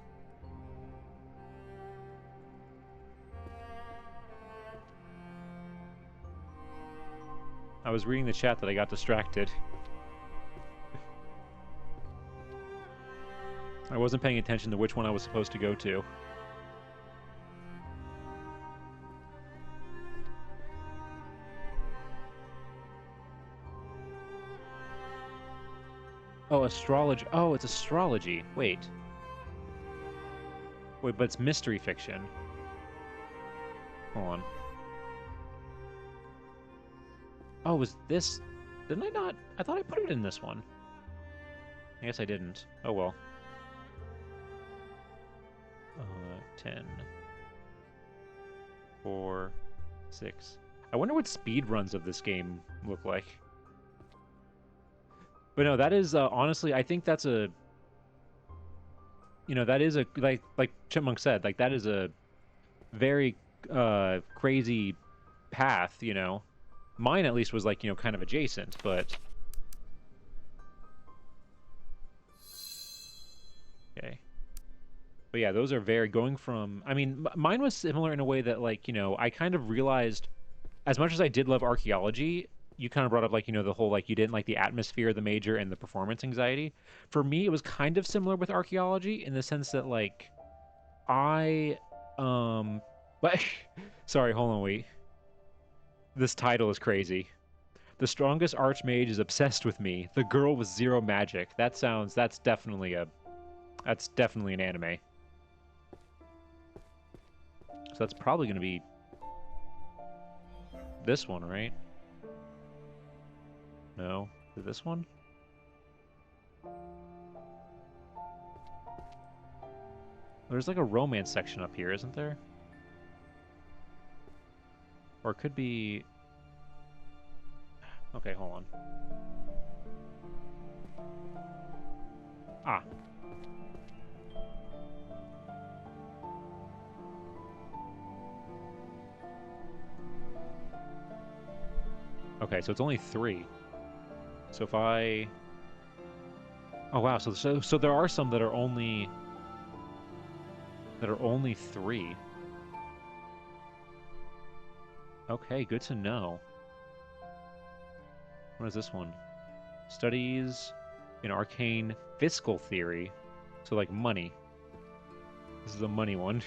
I was reading the chat that I got distracted. I wasn't paying attention to which one I was supposed to go to. Oh, astrology. Oh, it's astrology. Wait. Wait, but it's mystery fiction. Hold on. Oh, was this... Didn't I not... I thought I put it in this one. I guess I didn't. Oh, well. 10. 4. 6. I wonder what speed runs of this game look like. But no, that is, honestly, I think that's a... You know, that is a... Like Chipmunk said, like, that is a very crazy path, you know. Mine, at least, was, like, you know, kind of adjacent, but... Okay. But yeah, those are very... Going from... I mean, mine was similar in a way that, like, you know, I kind of realized... As much as I did love archaeology, you kind of brought up, like, you know, the whole, like, you didn't like the atmosphere of the major and the performance anxiety. For me, it was kind of similar with archaeology in the sense that, like, but... Sorry, hold on, wait. This title is crazy. The strongest archmage is obsessed with me. The girl with zero magic. That sounds... That's definitely an anime. So that's probably going to be this one, right? No, is it this one? There's like a romance section up here, isn't there? Or it could be... Okay, hold on. Ah. Okay, so it's only 3. So if I... Oh wow, so there are some that are only 3. Okay, good to know. What is this one? Studies in arcane fiscal theory. So like money. This is a money one.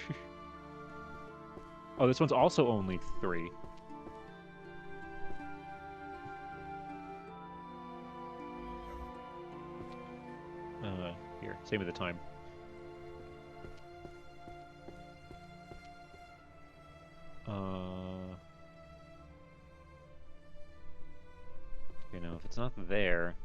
Oh, this one's also only 3. Here, save me the time. Okay, now if it's not there...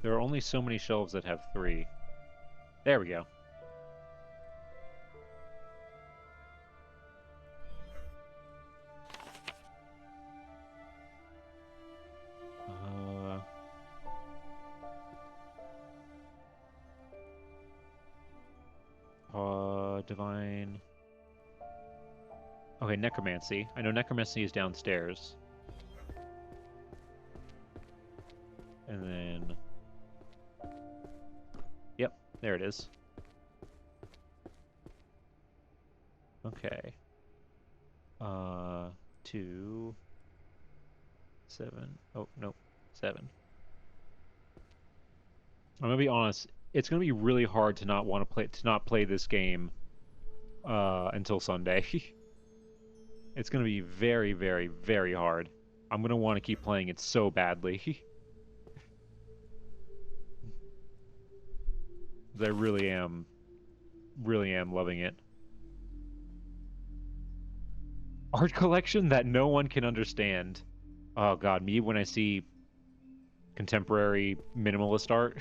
There are only so many shelves that have 3. There we go. Divine... Okay, necromancy. I know necromancy is downstairs. And then... Yep, there it is. Okay. 2... 7... Oh, no. 7. I'm gonna be honest. It's gonna be really hard to not play this game until Sunday. It's gonna be very, very, very hard. I'm gonna want to keep playing it so badly. I really am loving it. Art collection that no one can understand. Oh god, me when I see contemporary minimalist art.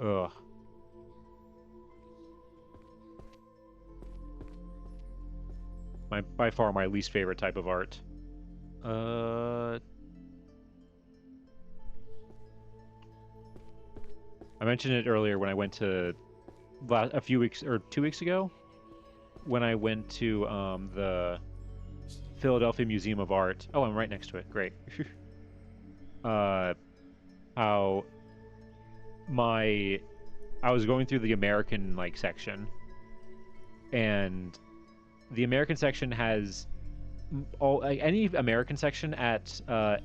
Ugh. By far my least favorite type of art. I mentioned it earlier when I went to a few weeks or 2 weeks ago when I went to the Philadelphia Museum of Art. Oh, I'm right next to it. Great. How I was going through the American section, and the American section has any American section at an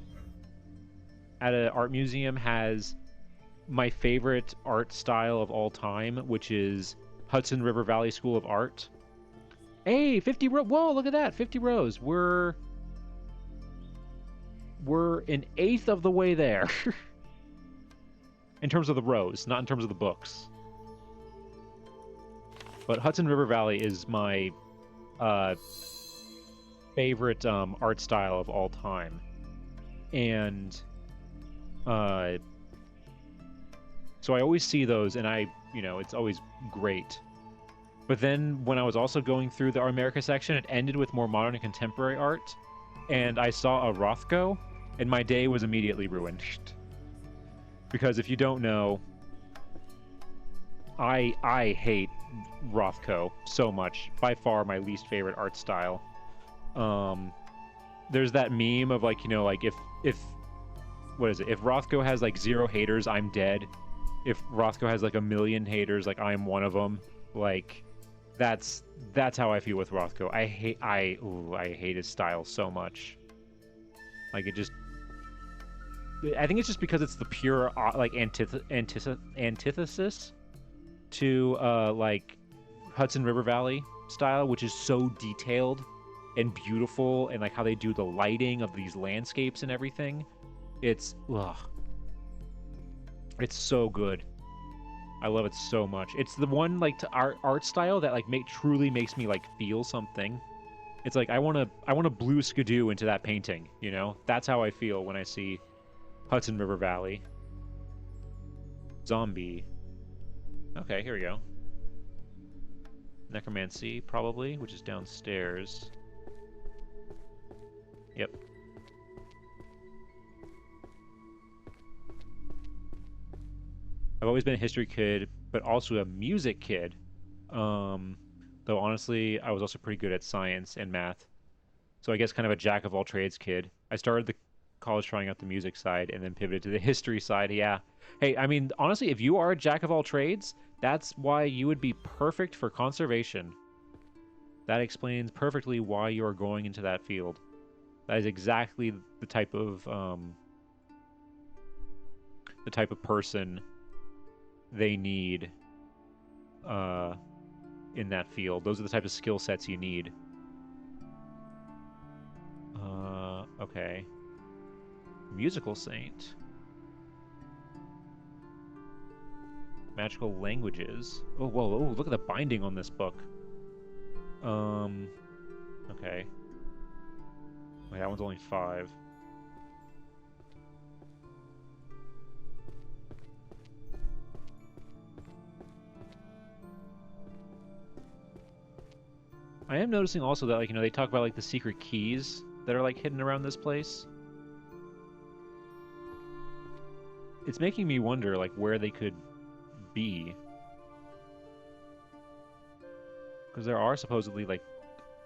art museum has my favorite art style of all time, which is Hudson River Valley School of Art. Hey, 50 rows. Whoa, look at that. 50 rows. We're an eighth of the way there. In terms of the rows, not in terms of the books. But Hudson River Valley is my favorite art style of all time. And so I always see those, and it's always great. But then when I was also going through the America section, it ended with more modern and contemporary art, and I saw a Rothko, and my day was immediately ruined. Because if you don't know, I hate Rothko so much. By far my least favorite art style. There's that meme of if what is it? If Rothko has 0 haters, I'm dead. If Rothko has 1 million haters, I'm one of them. That's how I feel with Rothko. I hate his style so much. It just, I think it's just because it's the pure antithesis to Hudson River Valley style, which is so detailed and beautiful, and like how they do the lighting of these landscapes and everything. It's it's so good. I love it so much. It's the one like to art style that like truly makes me like feel something. It's like I want to blue skidoo into that painting, you know? That's how I feel when I see Hudson River Valley. Zombie. Okay, here we go. Necromancy, probably, which is downstairs. Yep. I've always been a history kid, but also a music kid. Though honestly, I was also pretty good at science and math. So I guess kind of a jack of all trades kid. I started the college trying out the music side and then pivoted to the history side. Yeah. Hey, I mean, honestly, if you are a jack of all trades, that's why you would be perfect for conservation. That explains perfectly why you are going into that field. That is exactly the type of person they need in that field. Those are the type of skill sets you need. Okay. Musical Saint. Magical languages. Oh, whoa, oh, look at the binding on this book. Okay. Wait, that one's only 5. I am noticing also that, like, you know, they talk about, like, the secret keys that are, like, hidden around this place. It's making me wonder, like, where they could be. Because there are supposedly, like,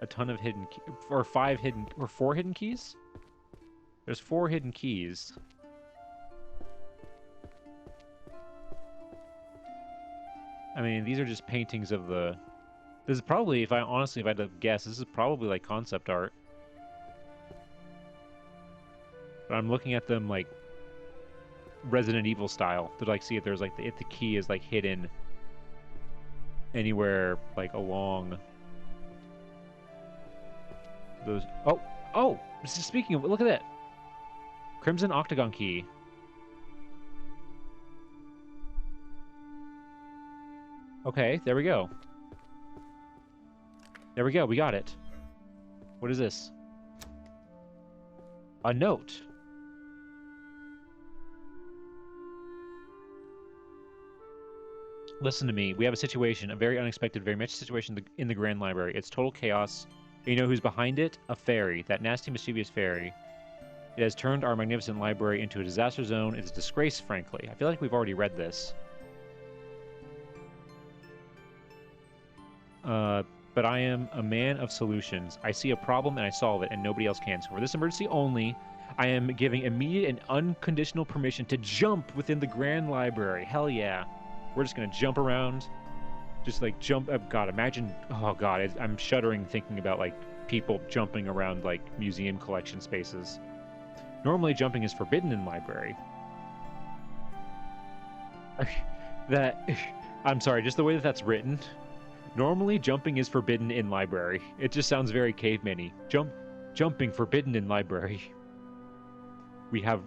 a ton of hidden or 4 hidden keys? There's 4 hidden keys. I mean, these are just paintings of the... This is probably, if I had to guess, this is probably, like, concept art. But I'm looking at them, like, Resident Evil style. To, like, see if there's, like, if the key is, like, hidden anywhere, like, along those... Oh! Speaking of... Look at that! Crimson Octagon Key. Okay, there we go. There we go, we got it. What is this? A note. Listen to me. We have a situation, a very unexpected, very much situation in the Grand Library. It's total chaos. And you know who's behind it? A fairy. That nasty, mischievous fairy. It has turned our magnificent library into a disaster zone. It's a disgrace, frankly. I feel like we've already read this. But I am a man of solutions. I see a problem and I solve it, and nobody else can. So for this emergency only, I am giving immediate and unconditional permission to jump within the Grand Library. Hell yeah. We're just going to jump around. Just, like, jump. Oh, God, imagine. Oh, God. I'm shuddering thinking about, like, people jumping around, like, museum collection spaces. Normally, jumping is forbidden in library. I'm sorry, just the way that that's written. Normally, jumping is forbidden in library. It just sounds very caveman-y. Jumping forbidden in library. We have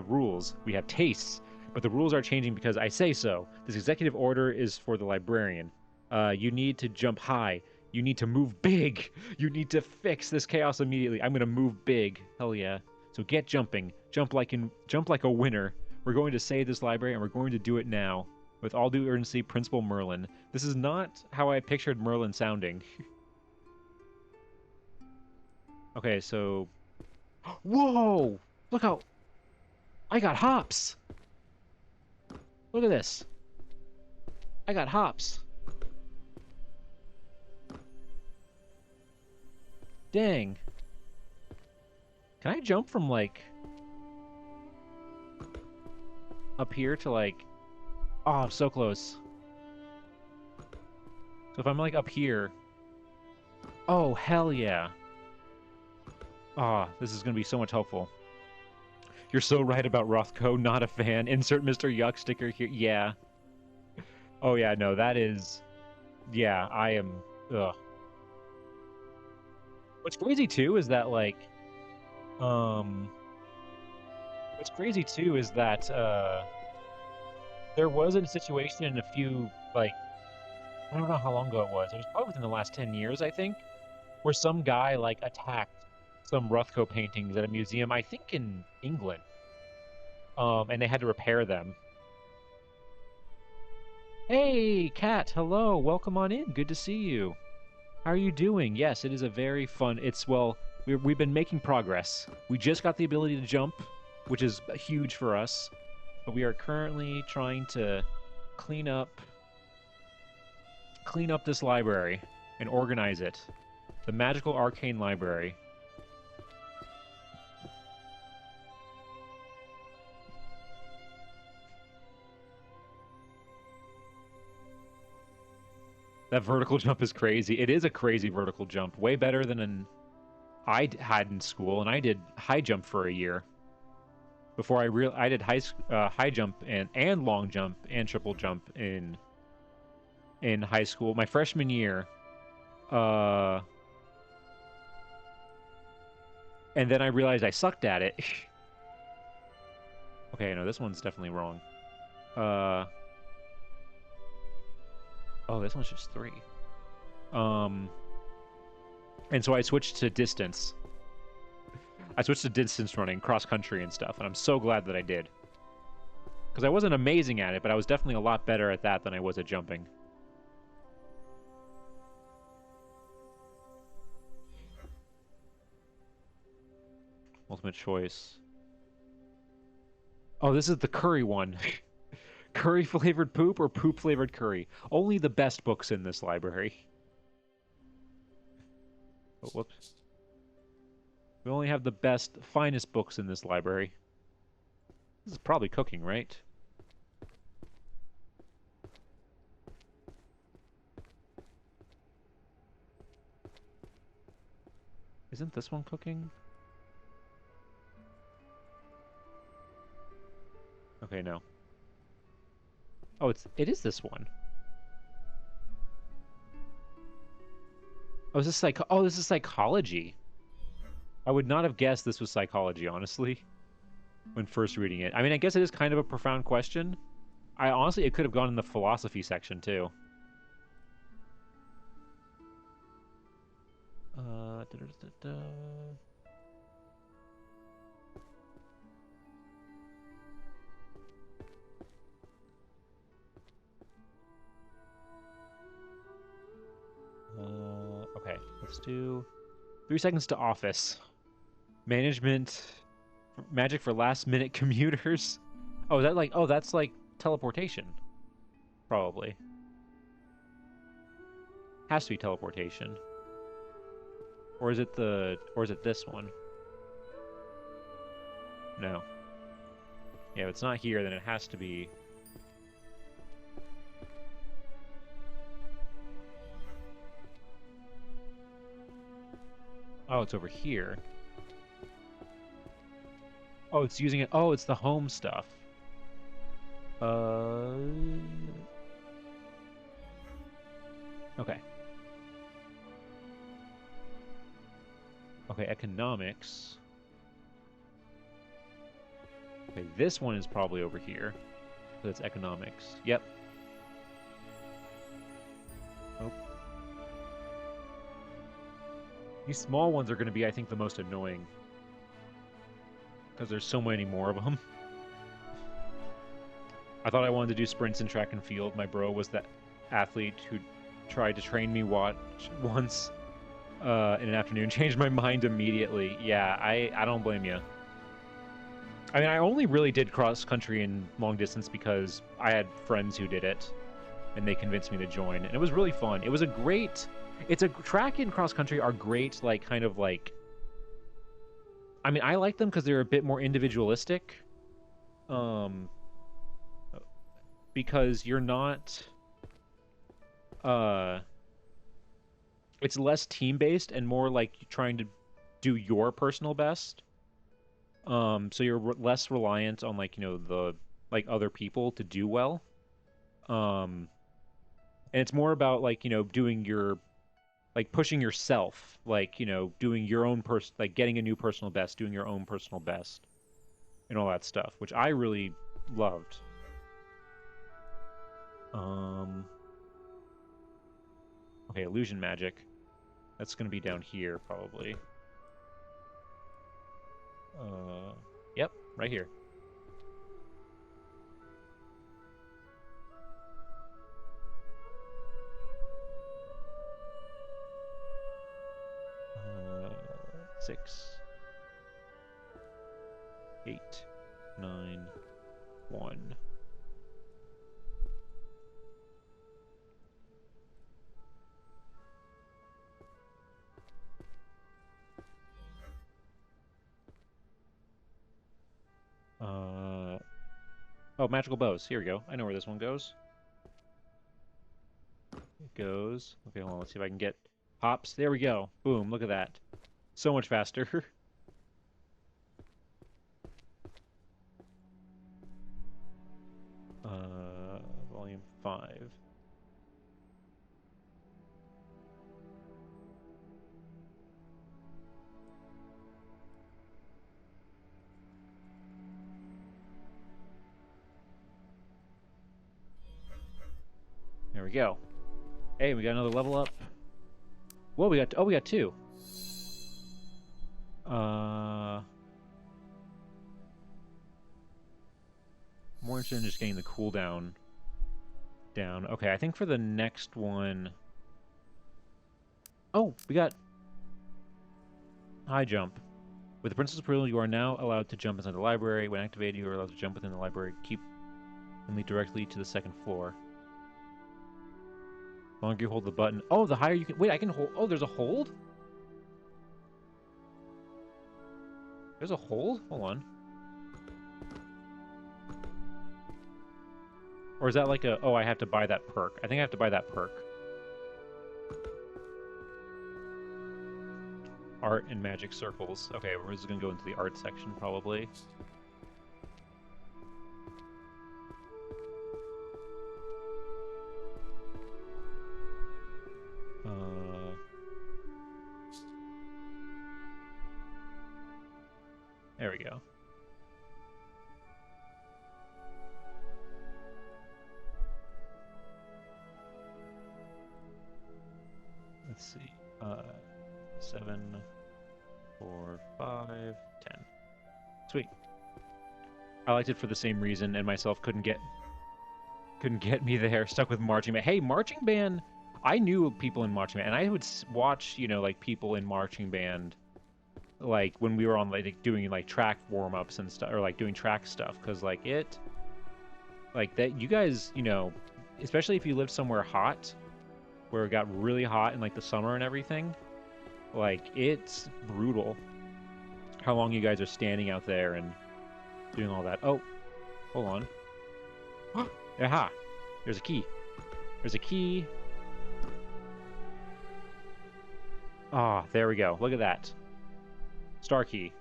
rules. We have tastes. But the rules are changing because I say so. This executive order is for the librarian. You need to jump high. You need to move big. You need to fix this chaos immediately. I'm gonna move big. Hell yeah. So get jumping. Jump like a winner. We're going to save this library, and we're going to do it now. With all due urgency, Principal Merlin. This is not how I pictured Merlin sounding. Okay, so... Whoa! Look how... I got hops! Look at this. I got hops. Dang. Can I jump from, like... up here to, like... Oh, I'm so close. So if I'm, like, up here... Oh, hell yeah. Ah, oh, this is going to be so much helpful. You're so right about Rothko, not a fan. Insert Mr. Yuck sticker here. Yeah. Oh, yeah, no, that is... Yeah, I am... Ugh. What's crazy too is that um what's crazy too is that there was a situation a few I don't know how long ago it was. It was probably within the last 10 years, I think, where some guy attacked some Rothko paintings at a museum, I think in England. And they had to repair them. Hey, Kat, hello, welcome on in. Good to see you. How are you doing? Yes, it is a very fun. We've been making progress. We just got the ability to jump, which is huge for us, but we are currently trying to clean up this library and organize it. The magical Arcane Library. That vertical jump is crazy. It is a crazy vertical jump. Way better than I had in school, and I did high jump for a year. Before I did high jump and long jump and triple jump in high school. My freshman year. And then I realized I sucked at it. Okay, no, this one's definitely wrong. Oh, this one's just 3. And so I switched to distance. I switched to distance running, cross country and stuff, and I'm so glad that I did. Because I wasn't amazing at it, but I was definitely a lot better at that than I was at jumping. Ultimate choice. Oh, this is the curry one. Curry flavored poop or poop flavored curry? Only the best books in this library. Oh, whoops. We only have the best, finest books in this library. This is probably cooking, right? Isn't this one cooking? Okay, no. Oh, it is this one. Oh, this is psychology. I would not have guessed this was psychology, honestly, when first reading it. I mean, I guess it is kind of a profound question. It could have gone in the philosophy section, too. Da, da, da, da. Okay, let's do 3 seconds to office. Management, magic for last minute commuters. Oh, that's like teleportation. Probably. Has to be teleportation. Or is it this one? No. Yeah, if it's not here, then it has to be. Oh, it's over here. Oh, it's using it. Oh, it's the home stuff. Okay. Okay, economics. Okay, this one is probably over here. So it's economics. Yep. Oh. These small ones are going to be, I think, the most annoying. Because there's so many more of them. I thought I wanted to do sprints in track and field. My bro was that athlete who tried to train me once in an afternoon. Changed my mind immediately. Yeah, I don't blame you. I mean, I only really did cross country and long distance because I had friends who did it, and they convinced me to join, and it was really fun. It was track and cross country are great, I mean, I like them because they're a bit more individualistic, because you're not, it's less team-based and more like trying to do your personal best. So you're less reliant on the other people to do well. And it's more about doing your like pushing yourself, like, you know, doing your own like getting a new personal best, doing your own personal best, and all that stuff, which I really loved. Okay, illusion magic. That's gonna be down here probably. Yep, right here. Uh, 6, 8, 9, 1. Oh, magical bows. Here we go. I know where this one goes. It goes. Okay, hold on. Let's see if I can get hops. There we go. Boom. Look at that. So much faster. Volume 5. There we go. Hey, we got another level up. Whoa, we got 2. More interested in just getting the cooldown down. Okay, I think for the next one. Oh, we got high jump. With the principal's approval, you are now allowed to jump inside the library. When activated, you are allowed to jump within the library. Keep and lead directly to the second floor. The longer you hold the button. Oh, the higher you can. Wait, I can hold. Oh, there's a hold? There's a hold? Hold on. Or is that like a. Oh, I have to buy that perk. I think I have to buy that perk. Art and magic circles. Okay, we're just going to go into the art section probably. There we go. Let's see. 7, 4, 5, 10. Sweet. I liked it for the same reason, and myself couldn't get me there. Stuck with marching band. Hey, marching band. I knew people in marching band, and I would watch, you know, like people in marching band, like when we were on like doing like track warm-ups and stuff, or like doing track stuff, because like that you guys, you know, especially if you lived somewhere hot, where it got really hot in like the summer and everything, like it's brutal how long you guys are standing out there and doing all that. Oh, hold on. Aha! There's a key. There's a key. Ah, there we go. Look at that. Star key.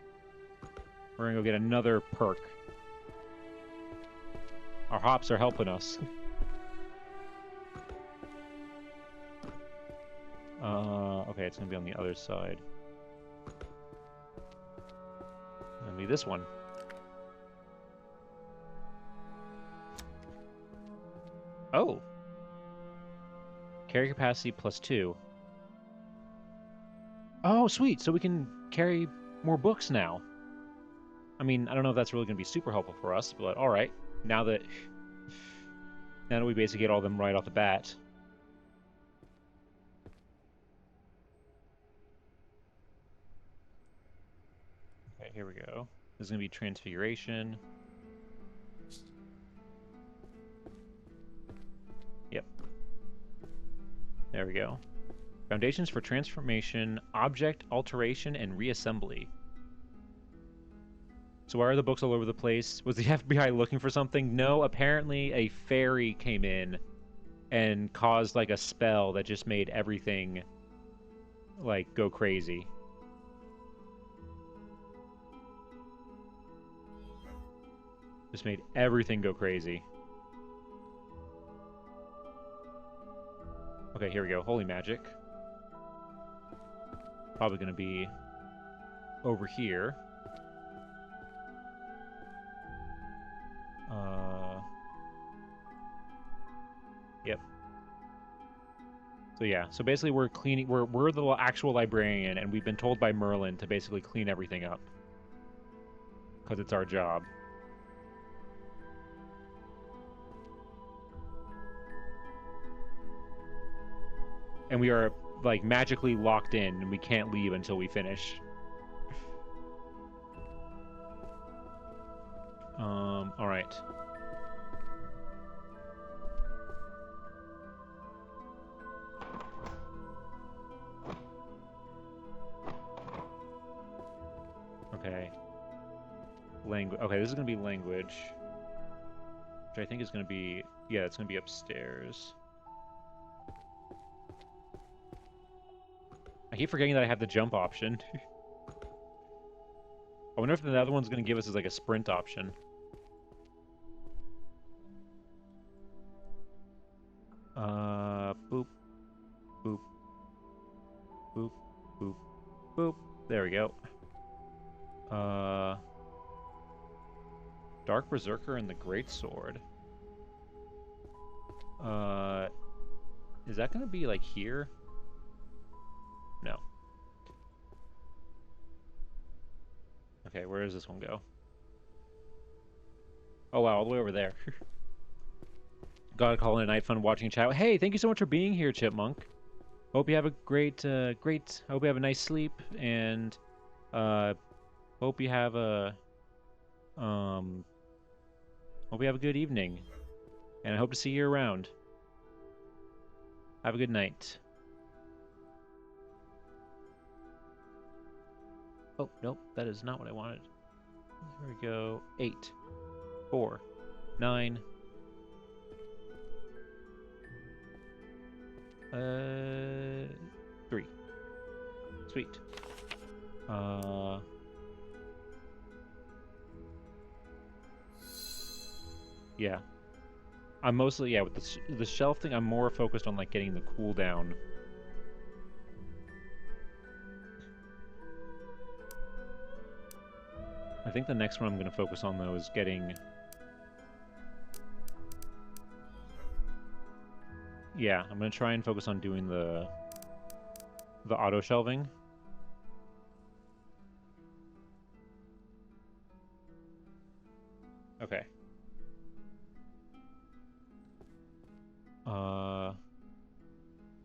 We're gonna go get another perk. Our hops are helping us. Okay, it's gonna be on the other side. Gonna be this one. Oh! Carry capacity +2. Oh, sweet! So we can carry more books now. I mean, I don't know if that's really gonna be super helpful for us, but alright. Now that we basically get all of them right off the bat. Okay, here we go. This is going to be Transfiguration. Yep. There we go. Foundations for Transformation, Object Alteration, and Reassembly. So why are the books all over the place? Was the FBI looking for something? No, apparently a fairy came in and caused like a spell that just made everything like go crazy. Just made everything go crazy. Okay, here we go. Holy magic. probably going to be over here. Yep. So yeah, so basically we're cleaning, we're the actual librarian, and we've been told by Merlin to basically clean everything up. Because it's our job. And we are, like, magically locked in, and we can't leave until we finish. Alright. Okay. Okay, this is gonna be language. Which I think is gonna be... Yeah, it's gonna be upstairs. I keep forgetting that I have the jump option. I wonder if the other one's gonna give us is like a sprint option. Boop. Boop. Boop. Boop. Boop. There we go. Dark Berserker and the Great Sword. Is that gonna be like here? No. Okay, where does this one go? Oh wow, all the way over there. Gotta call it a night, fun watching chat. Hey, thank you so much for being here, Chipmunk. Hope you have a hope you have a nice sleep, and hope you have a good evening, and I hope to see you around. Have a good night. Oh, nope, that is not what I wanted. There we go. 8, 4, 9. 3. Sweet. Yeah. I'm mostly, yeah, with the shelf thing, I'm more focused on, like, getting the cooldown. I think the next one I'm going to focus on, though, is getting... Yeah, I'm going to try and focus on doing the auto-shelving. Okay.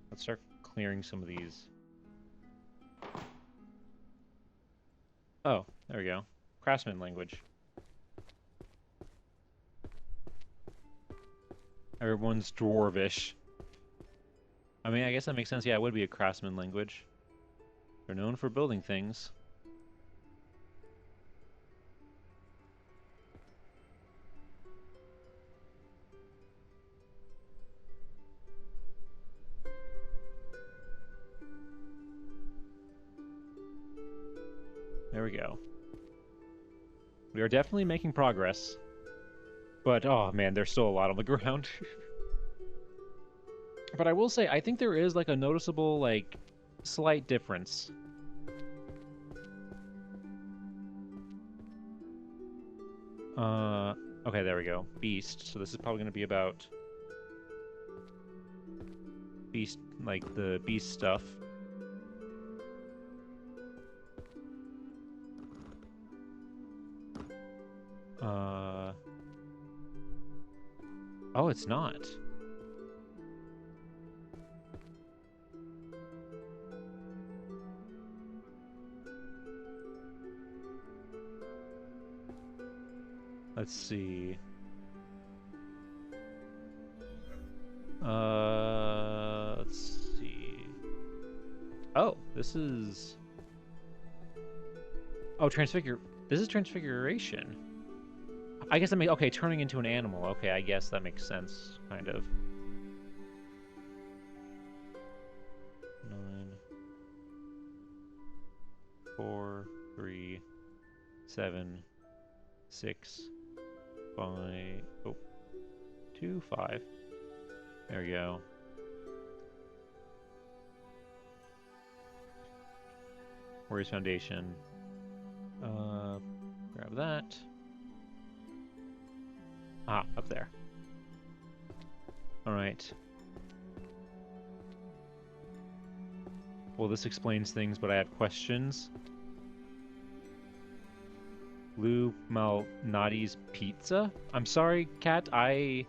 Let's start clearing some of these. Oh, there we go. Craftsman language. Everyone's dwarvish. I mean, I guess that makes sense. Yeah, it would be a craftsman language. They're known for building things. There we go. We are definitely making progress. But, oh man, there's still a lot on the ground. But I will say, I think there is, like, a noticeable, like, slight difference. Okay, there we go. Beast. So this is probably going to be about... Beast, like, the beast stuff. Oh, it's not. Let's see. Let's see. Oh, this is... Oh, This is transfiguration. I guess that makes... Okay, turning into an animal. Okay, I guess that makes sense, kind of. 9, 4, 3, 7, 6, 5... Oh. 2, 5. There we go. Warriors Foundation. Grab that. Ah, up there. All right. Well, this explains things, but I have questions. Lou Malnati's Pizza? I'm sorry, Kat. I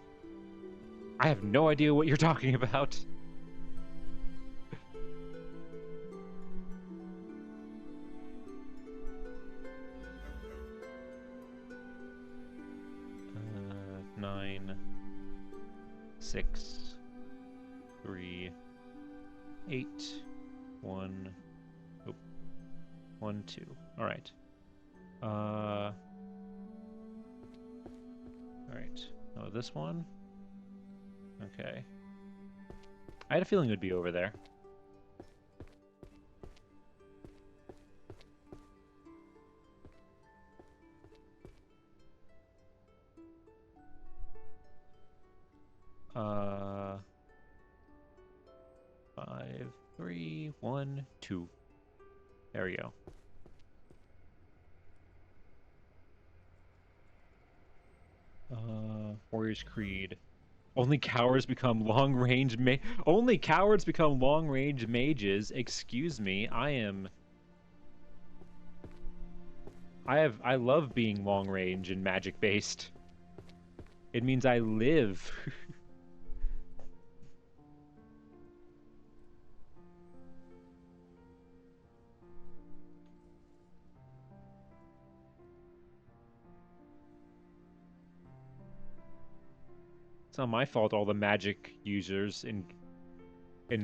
have no idea what you're talking about. 9, 6, 3, 8, 1, oh, 1, 2. All right. All right. Oh, this one? Okay. I had a feeling it would be over there. Uh, 5, 3, 1, 2. There we go. Warrior's Creed. Only cowards become long-range Only cowards become long-range mages. Excuse me. I love being long-range and magic-based. It means I live. It's not my fault all the magic users in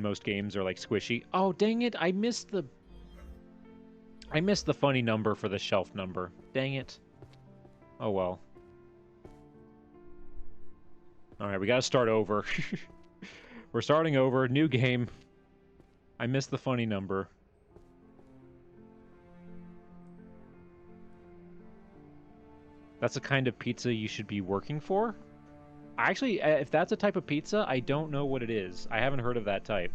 most games are like squishy. Oh, dang it. I missed the funny number for the shelf number. Dang it. Oh well. All right, we got to start over. We're starting over, new game. I missed the funny number. That's the kind of pizza you should be working for? Actually, if that's a type of pizza, I don't know what it is. I haven't heard of that type.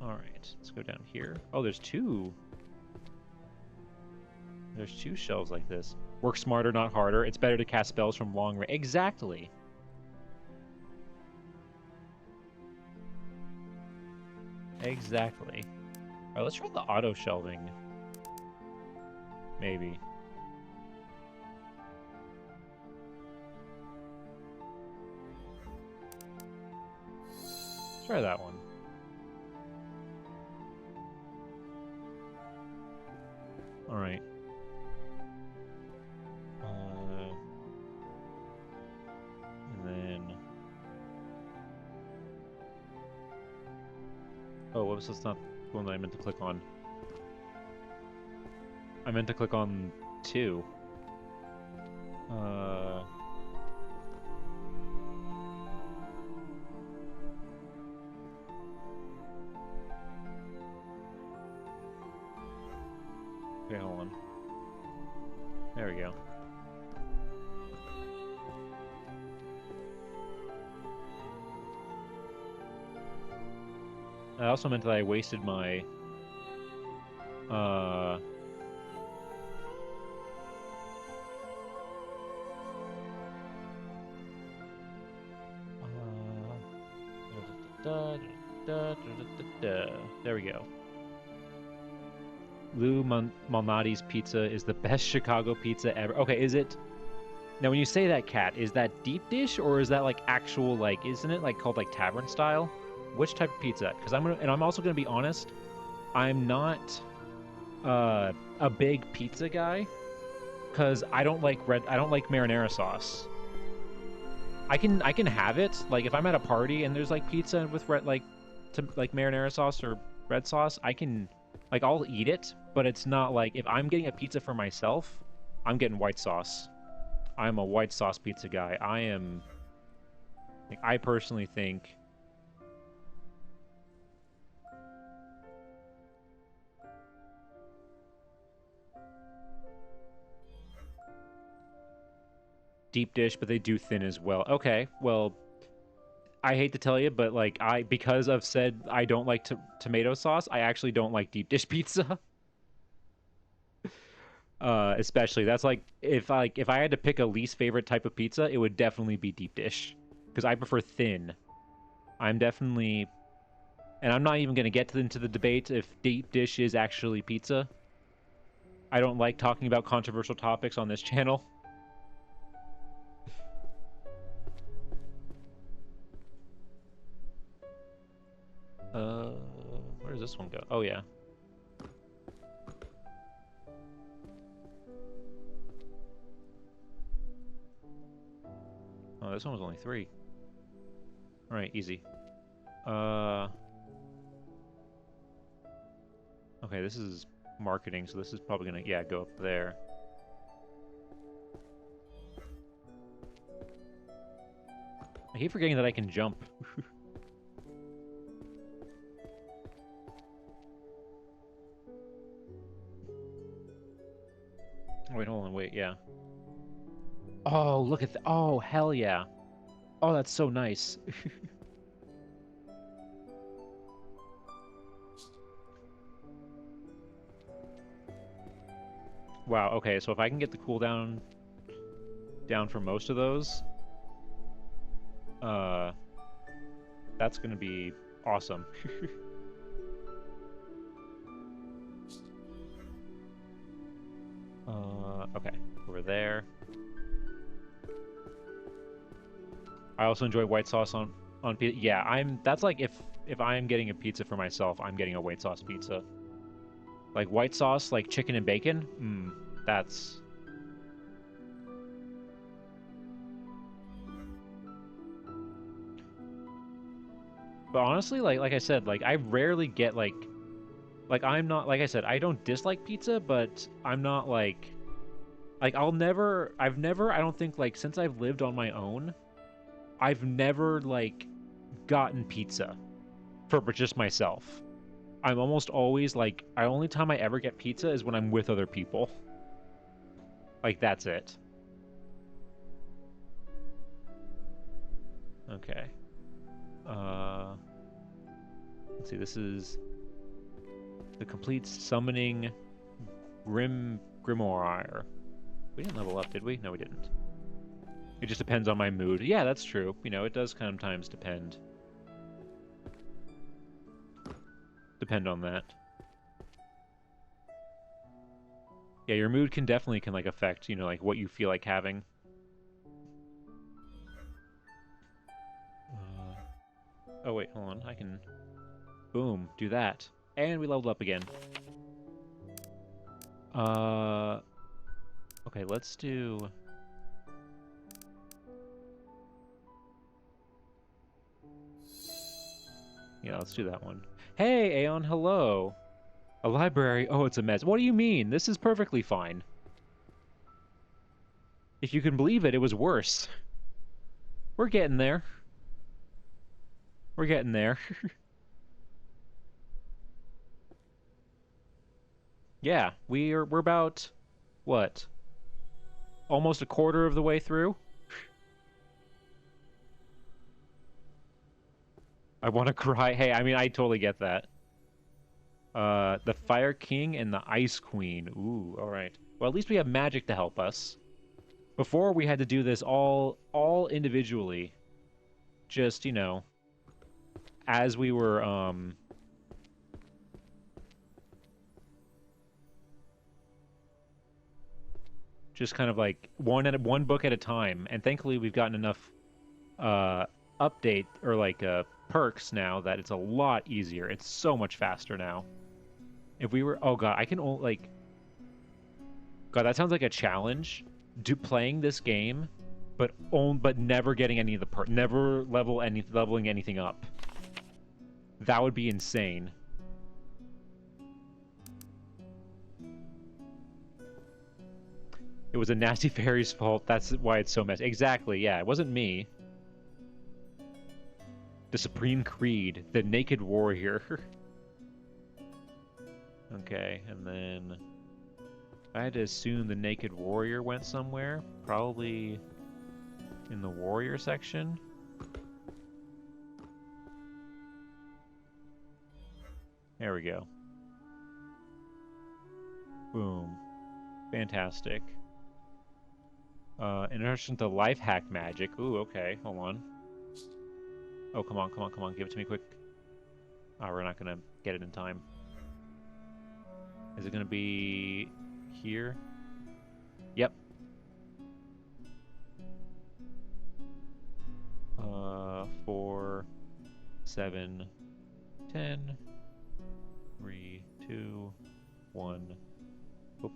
All right, let's go down here. Oh, there's two. There's two shelves like this. Work smarter, not harder. It's better to cast spells from long range. Exactly. Exactly. All right, let's try the auto shelving. Maybe. Let's try that one. All right. And then... Oh, whoops, that's not the one that I meant to click on. I meant to click on 2. Okay, hold on. There we go. I also meant that I wasted my... There we go. Lou Malnati's pizza is the best Chicago pizza ever. Okay, is it... Now, when you say that, Kat, is that deep dish, or is that, like, actual, like... Isn't it, like, called, like, tavern style? Which type of pizza? Because I'm also gonna be honest, I'm not a big pizza guy, because I don't like marinara sauce. I can have it, like, if I'm at a party and there's, like, pizza with marinara sauce or red sauce, I can, like, I'll eat it, but it's not like, if I'm getting a pizza for myself, I'm getting white sauce. I'm a white sauce pizza guy. I personally think deep dish, but they do thin as well. Okay, well, I hate to tell you, but like because I've said I don't like tomato sauce, I actually don't like deep dish pizza. Especially that's like if I had to pick a least favorite type of pizza, it would definitely be deep dish because I prefer thin. I'm definitely, and I'm not even gonna get into the debate if deep dish is actually pizza. I don't like talking about controversial topics on this channel. Uh, where does this one go? Oh yeah. Oh, this one was only 3. All right, easy. Okay, this is marketing, so this is probably gonna, yeah, go up there. I keep forgetting that I can jump. Oh, wait, hold on, wait, yeah. Oh, look at oh, hell yeah. Oh, that's so nice. Wow, okay, so if I can get the cooldown down for most of those, that's gonna be awesome. Okay, over there. I also enjoy white sauce on pizza. Yeah, that's like if I'm getting a pizza for myself, I'm getting a white sauce pizza. Like white sauce, like chicken and bacon. That's But honestly, like I said, like I rarely get like I'm not like I said, I don't dislike pizza, but I'm not like I've never I don't think like since I've lived on my own, I've never like gotten pizza for just myself. I'm almost always like the only time I ever get pizza is when I'm with other people. Like that's it. Okay. Uh let's see, this is the complete summoning grimoire. We didn't level up, did we? No, we didn't. It just depends on my mood. Yeah, that's true. You know, it does sometimes depend on that. Yeah, your mood can definitely like affect, you know, like what you feel like having. Oh wait, hold on. I can boom, do that. And we leveled up again. Okay, let's do yeah, let's do that one. Hey, Aeon, hello. A library? Oh, it's a mess. What do you mean? This is perfectly fine. If you can believe it, it was worse. We're getting there. We're getting there. Yeah, we're about what? Almost a quarter of the way through. I want to cry. Hey, I mean, I totally get that. The Fire King and the Ice Queen. Ooh, all right. Well, at least we have magic to help us. Before we had to do this all individually. Just, you know, as we were just kind of like one book at a time. And thankfully we've gotten enough update or like perks now that it's a lot easier. It's so much faster now. If we were, oh god, I can only like, god, that sounds like a challenge. Do playing this game, but never getting any of the never leveling anything up. That would be insane. It was a nasty fairy's fault. That's why it's so messy. Exactly. Yeah, it wasn't me. The Supreme Creed, the Naked Warrior. Okay, and then I had to assume the Naked Warrior went somewhere. Probably in the warrior section. There we go. Boom. Fantastic. Introduction to life hack magic. Ooh, okay. Hold on. Oh, come on, come on, come on. Give it to me quick. Oh, we're not gonna get it in time. Is it gonna be here? Yep. 4, 7, 10, 3, 2, 1. Oh,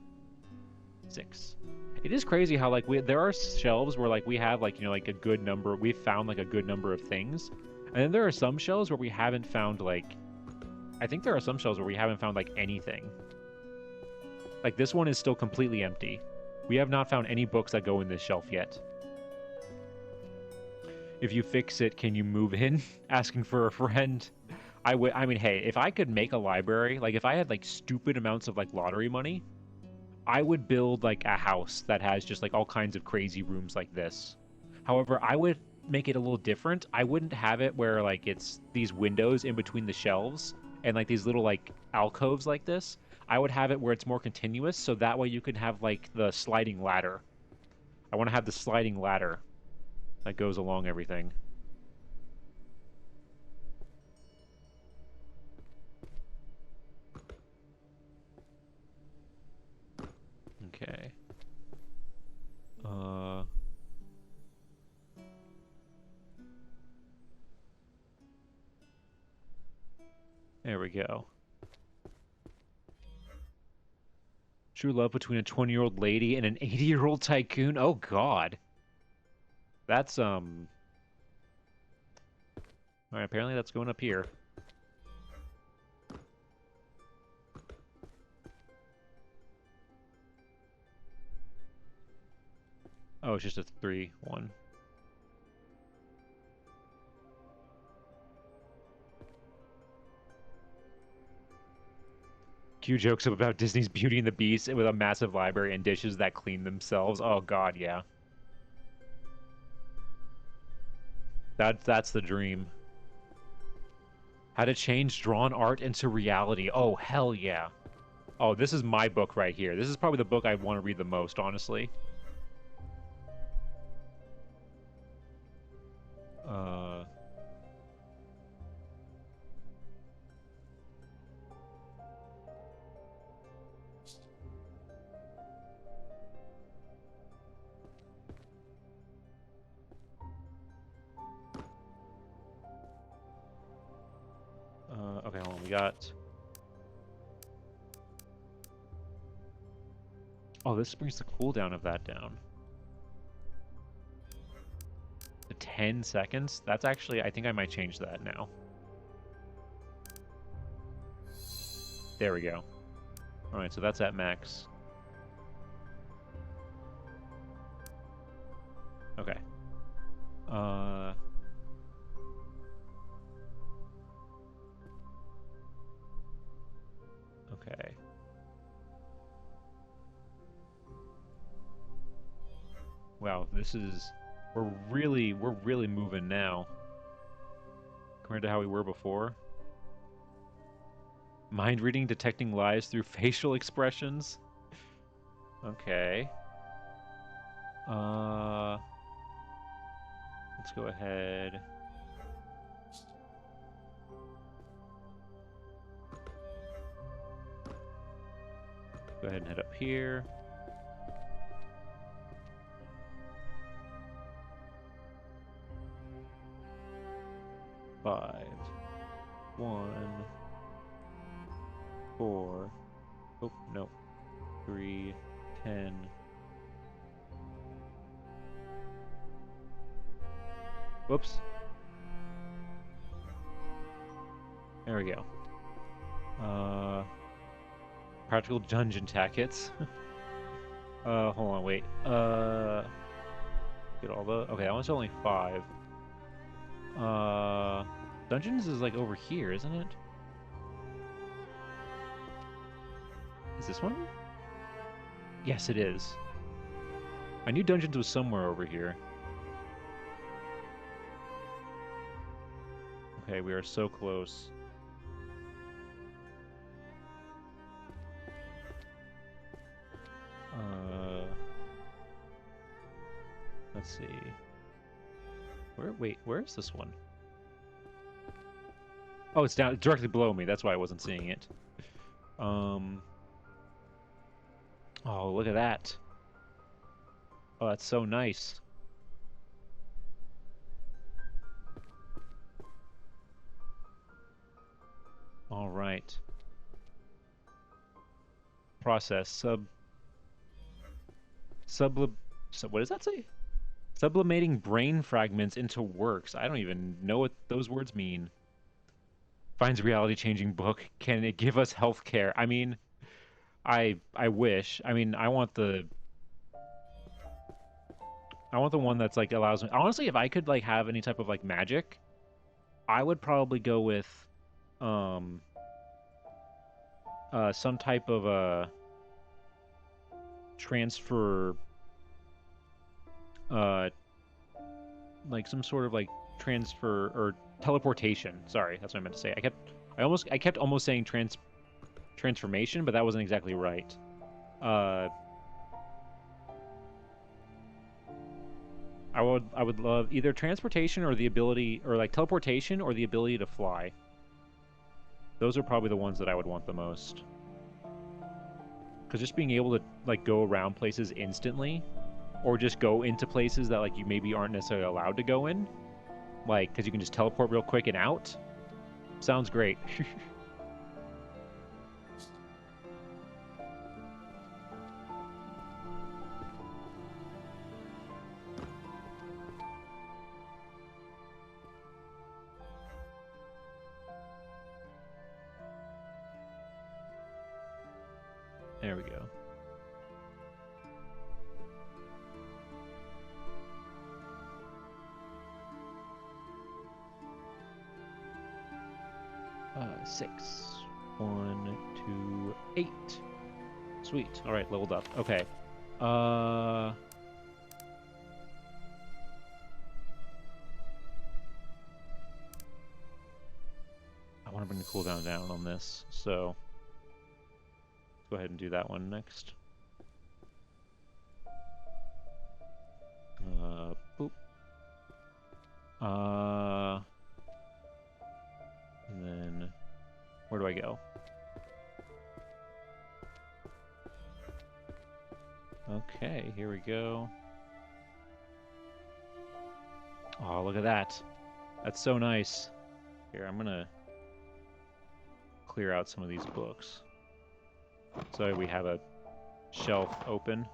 6. It is crazy how like there are shelves where like we have like like a good number. We've found like a good number of things, and then there are some shelves where we haven't found like. I think there are some shelves where we haven't found like anything. Like this one is still completely empty. We have not found any books that go in this shelf yet. If you fix it, can you move in? Asking for a friend. I mean, hey, if I could make a library, like if I had like stupid amounts of like lottery money, I would build like a house that has just like all kinds of crazy rooms like this. However, I would make it a little different. I wouldn't have it where like it's these windows in between the shelves and like these little like alcoves like this. I would have it where it's more continuous, so that way you can have like the sliding ladder. I want to have the sliding ladder that goes along everything. Okay. There we go. True love between a 20-year-old lady and an 80-year-old tycoon? Oh, God. That's, Alright, apparently that's going up here. Oh, it's just a 3-1. Q jokes about Disney's Beauty and the Beast with a massive library and dishes that clean themselves. Oh, God, yeah. That's the dream. How to change drawn art into reality. Oh, hell yeah. Oh, this is my book right here. This is probably the book I want to read the most, honestly. Okay, hold on. We got... Oh, this brings the cooldown of that down. To 10 seconds? That's actually... I think I might change that now. There we go. Alright, so that's at max. Okay. Okay. Wow, this is... We're really moving now. Compared to how we were before. Mind reading, detecting lies through facial expressions. Okay. Let's go ahead. Go ahead and head up here. Five, 1, 4. Oh, no. 3, 10. Whoops. There we go. Practical dungeon tackets. Hold on, wait. Get all the... Okay, that one's only 5. Dungeons is like over here, isn't it? Is this one? Yes, it is. I knew Dungeons was somewhere over here. Okay, we are so close. Let's see. Wait, where is this one? Oh, it's down directly below me. That's why I wasn't seeing it. Oh, look at that. Oh, that's so nice. All right. Process what does that say? Sublimating brain fragments into works. I don't even know what those words mean. Finds reality-changing book. Can it give us health care? I mean, I wish. I mean, I want the one that's like allows me. Honestly, if I could like have any type of like magic, I would probably go with um some type of transfer uh like some sort of like transfer or teleportation. Sorry, that's what I meant to say. I kept almost saying transformation, but that wasn't exactly right. Uh I would love either transportation or the ability or like teleportation or the ability to fly. Those are probably the ones that I would want the most. Because just being able to like go around places instantly, or just go into places that like you maybe aren't necessarily allowed to go in, like because you can just teleport real quick and out, sounds great. There we go. Six. 1, 2, 8. Sweet. All right, leveled up. Okay. I want to bring the cooldown down on this, so let's go ahead and do that one next. Boop. And then where do I go? Okay, here we go. Oh, look at that. That's so nice. Here, I'm gonna clear out some of these books. So we have a shelf open.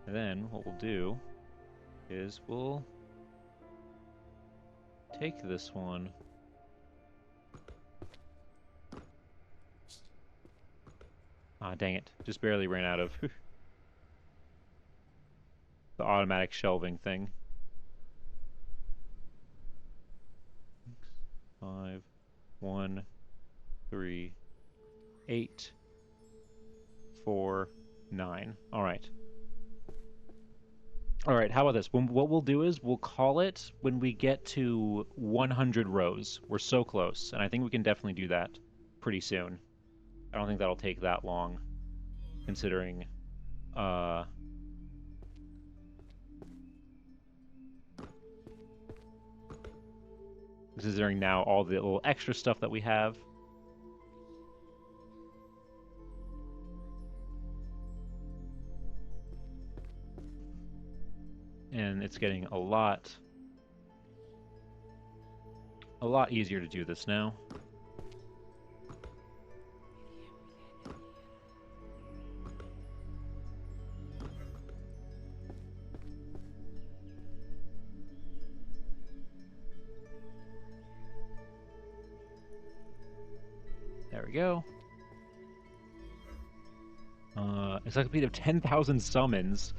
And then what we'll do is we'll take this one. Ah, dang it. Just barely ran out of the automatic shelving thing. 5, 1, 3, 8, 4, 9. All right. All right, how about this? What we'll do is we'll call it when we get to 100 rows. We're so close, and I think we can definitely do that pretty soon. I don't think that'll take that long, considering considering now all the little extra stuff that we have. And it's getting a lot easier to do this now. There we go. Encyclopedia of 10,000 summons.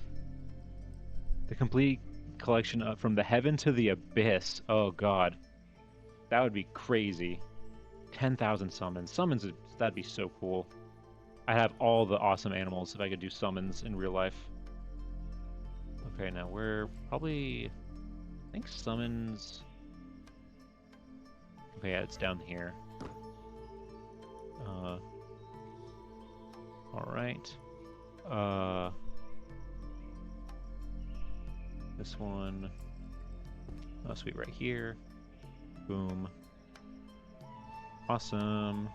The complete collection of From the Heaven to the Abyss. Oh god. That would be crazy. 10,000 summons. That'd be so cool. I'd have all the awesome animals if I could do summons in real life. Okay, now we're probably... I think summons... Okay, yeah, it's down here. Alright. This one. Oh, sweet, right here. Boom. Awesome.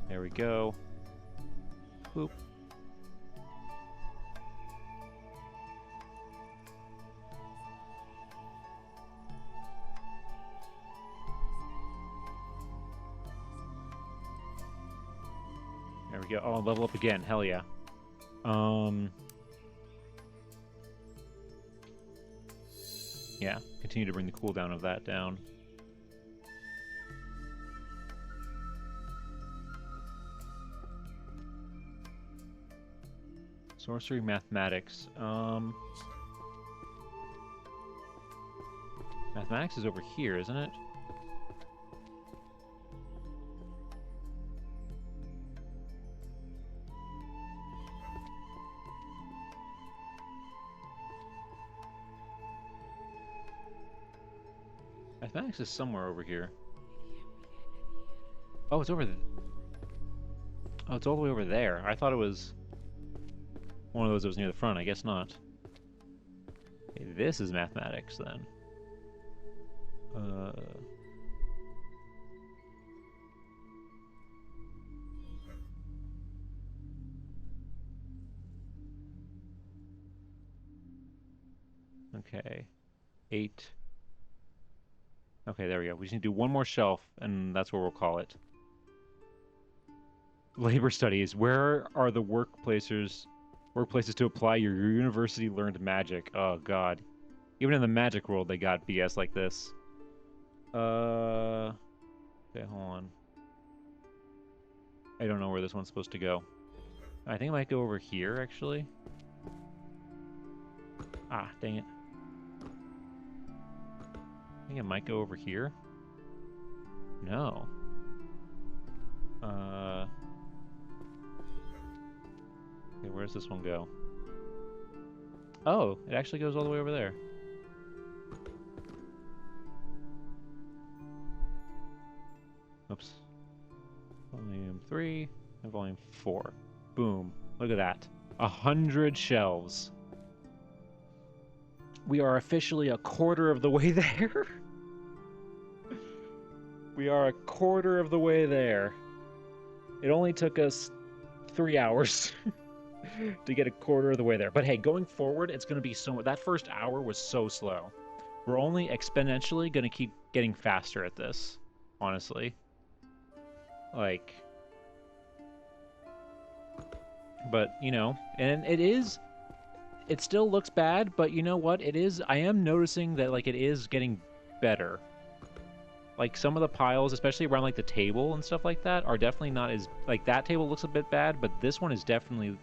There we go. Boop. There we go. Oh, level up again. Hell yeah. Yeah, continue to bring the cooldown of that down. Sorcery, mathematics. Mathematics is over here, isn't it? Mathematics is somewhere over here. Oh, it's over. Oh, it's all the way over there. I thought it was one of those that was near the front. I guess not. Okay, this is mathematics then. Okay. 8. Okay, there we go. We just need to do one more shelf, and that's what we'll call it. Labor studies. Where are the workplaces to apply your university learned magic? Oh god. Even in the magic world they got BS like this. Okay, hold on. I don't know where this one's supposed to go. I think it might go over here actually. Ah, dang it. I think it might go over here. No. Okay, where does this one go? Oh, it actually goes all the way over there. Oops. Volume 3 and volume 4. Boom. Look at that. 100 shelves. We are officially a quarter of the way there. We are a quarter of the way there. It only took us 3 hours to get a quarter of the way there. But hey, going forward, it's going to be so... That first hour was so slow. We're only exponentially going to keep getting faster at this, honestly. Like... But, you know, and it still looks bad, but you know what? I am noticing that, like, it is getting better. Like, some of the piles, especially around, like, the table and stuff like that, are definitely not as... Like, that table looks a bit bad, but this one has definitely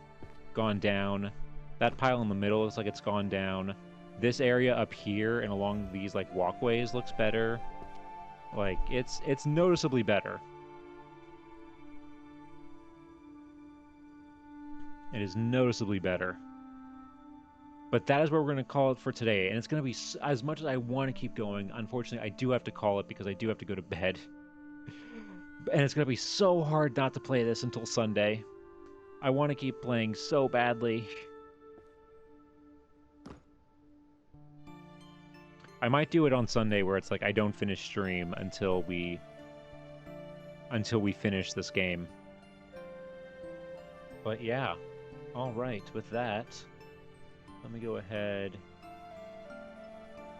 gone down. That pile in the middle looks like it's gone down. This area up here and along these, like, walkways looks better. Like, it's noticeably better. It is noticeably better. But that is what we're going to call it for today. And it's going to be, as much as I want to keep going, unfortunately, I do have to call it because I do have to go to bed. And it's going to be so hard not to play this until Sunday. I want to keep playing so badly. I might do it on Sunday where it's like I don't finish stream until we finish this game. But yeah. All right, with that, let me go ahead,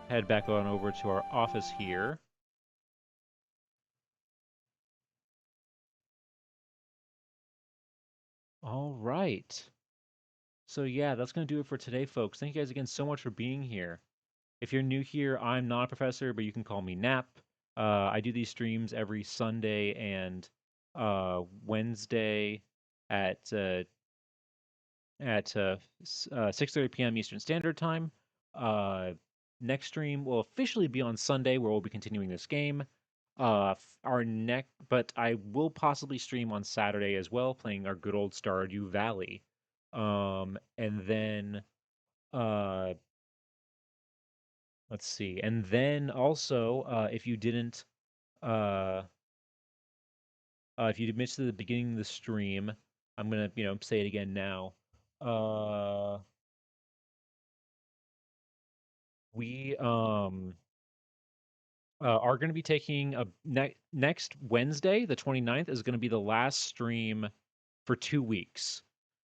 head back on over to our office here. All right. So yeah, that's going to do it for today, folks. Thank you guys again so much for being here. If you're new here, I'm not a professor, but you can call me Nap. I do these streams every Sunday and Wednesday at 6:30 p.m. Eastern Standard Time. Next stream will officially be on Sunday, where we'll be continuing this game. But I will possibly stream on Saturday as well, playing our good old Stardew Valley. And then let's see. And then also, if you didn't Uh, if you missed the beginning of the stream, I'm gonna, say it again now. Uh, we are going to be taking a next Wednesday, the 29th, is going to be the last stream for 2 weeks.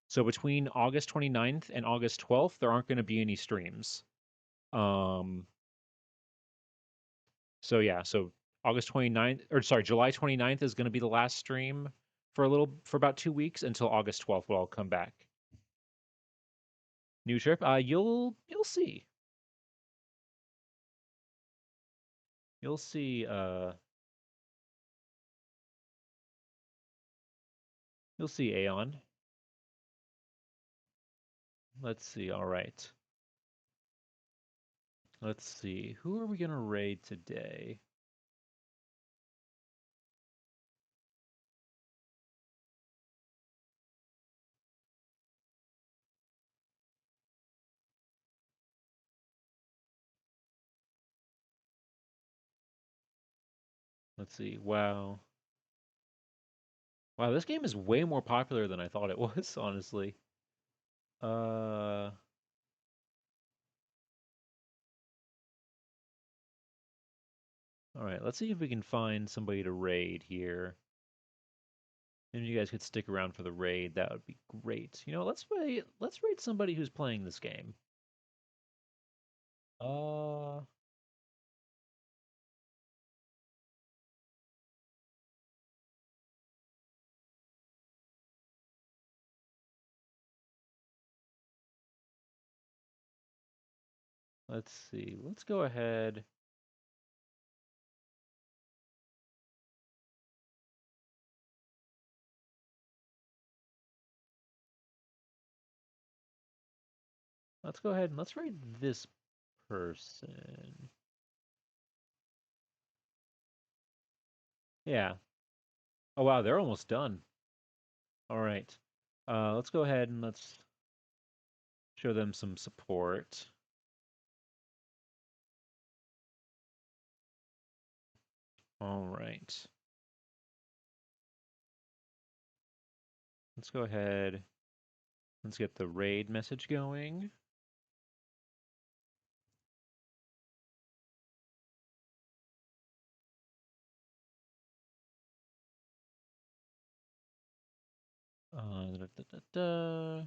So between August 29th and August 12th, there aren't going to be any streams. Um, so yeah, so August 29th, or sorry, July 29th is going to be the last stream for about 2 weeks until August 12th, when I'll come back. New trip, you'll see. You'll see, you'll see Aeon. Let's see, all right. Let's see. Who are we gonna raid today? Let's see. Wow. Wow, this game is way more popular than I thought it was, honestly. Uh, all right, let's see if we can find somebody to raid here. Maybe you guys could stick around for the raid. That would be great. Let's raid somebody who's playing this game. Uh, let's see. Let's go ahead. Let's go ahead and let's raid this person. Yeah. Oh wow, they're almost done. All right. Let's go ahead and let's show them some support. All right. Let's go ahead. Let's get the raid message going. Da, da, da, da.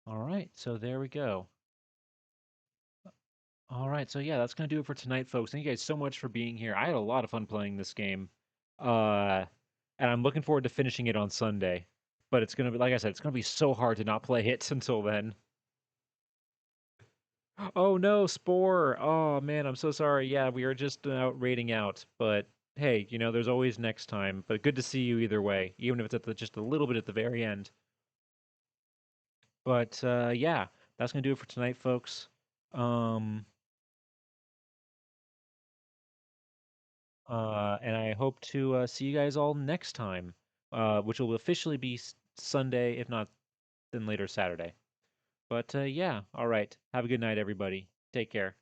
All right, so there we go. All right, so yeah, that's gonna do it for tonight, folks. Thank you guys so much for being here. I had a lot of fun playing this game, uh, and I'm looking forward to finishing it on Sunday. But it's gonna be, like I said, it's gonna be so hard to not play it until then. Oh no, Spore! Oh man, I'm so sorry. Yeah, we are just out raiding out, but hey, there's always next time. But good to see you either way, even if it's just a little bit at the very end. But yeah, that's gonna do it for tonight, folks. Um, and I hope to see you guys all next time, which will officially be Sunday, if not then later Saturday. But yeah, all right. Have a good night, everybody. Take care.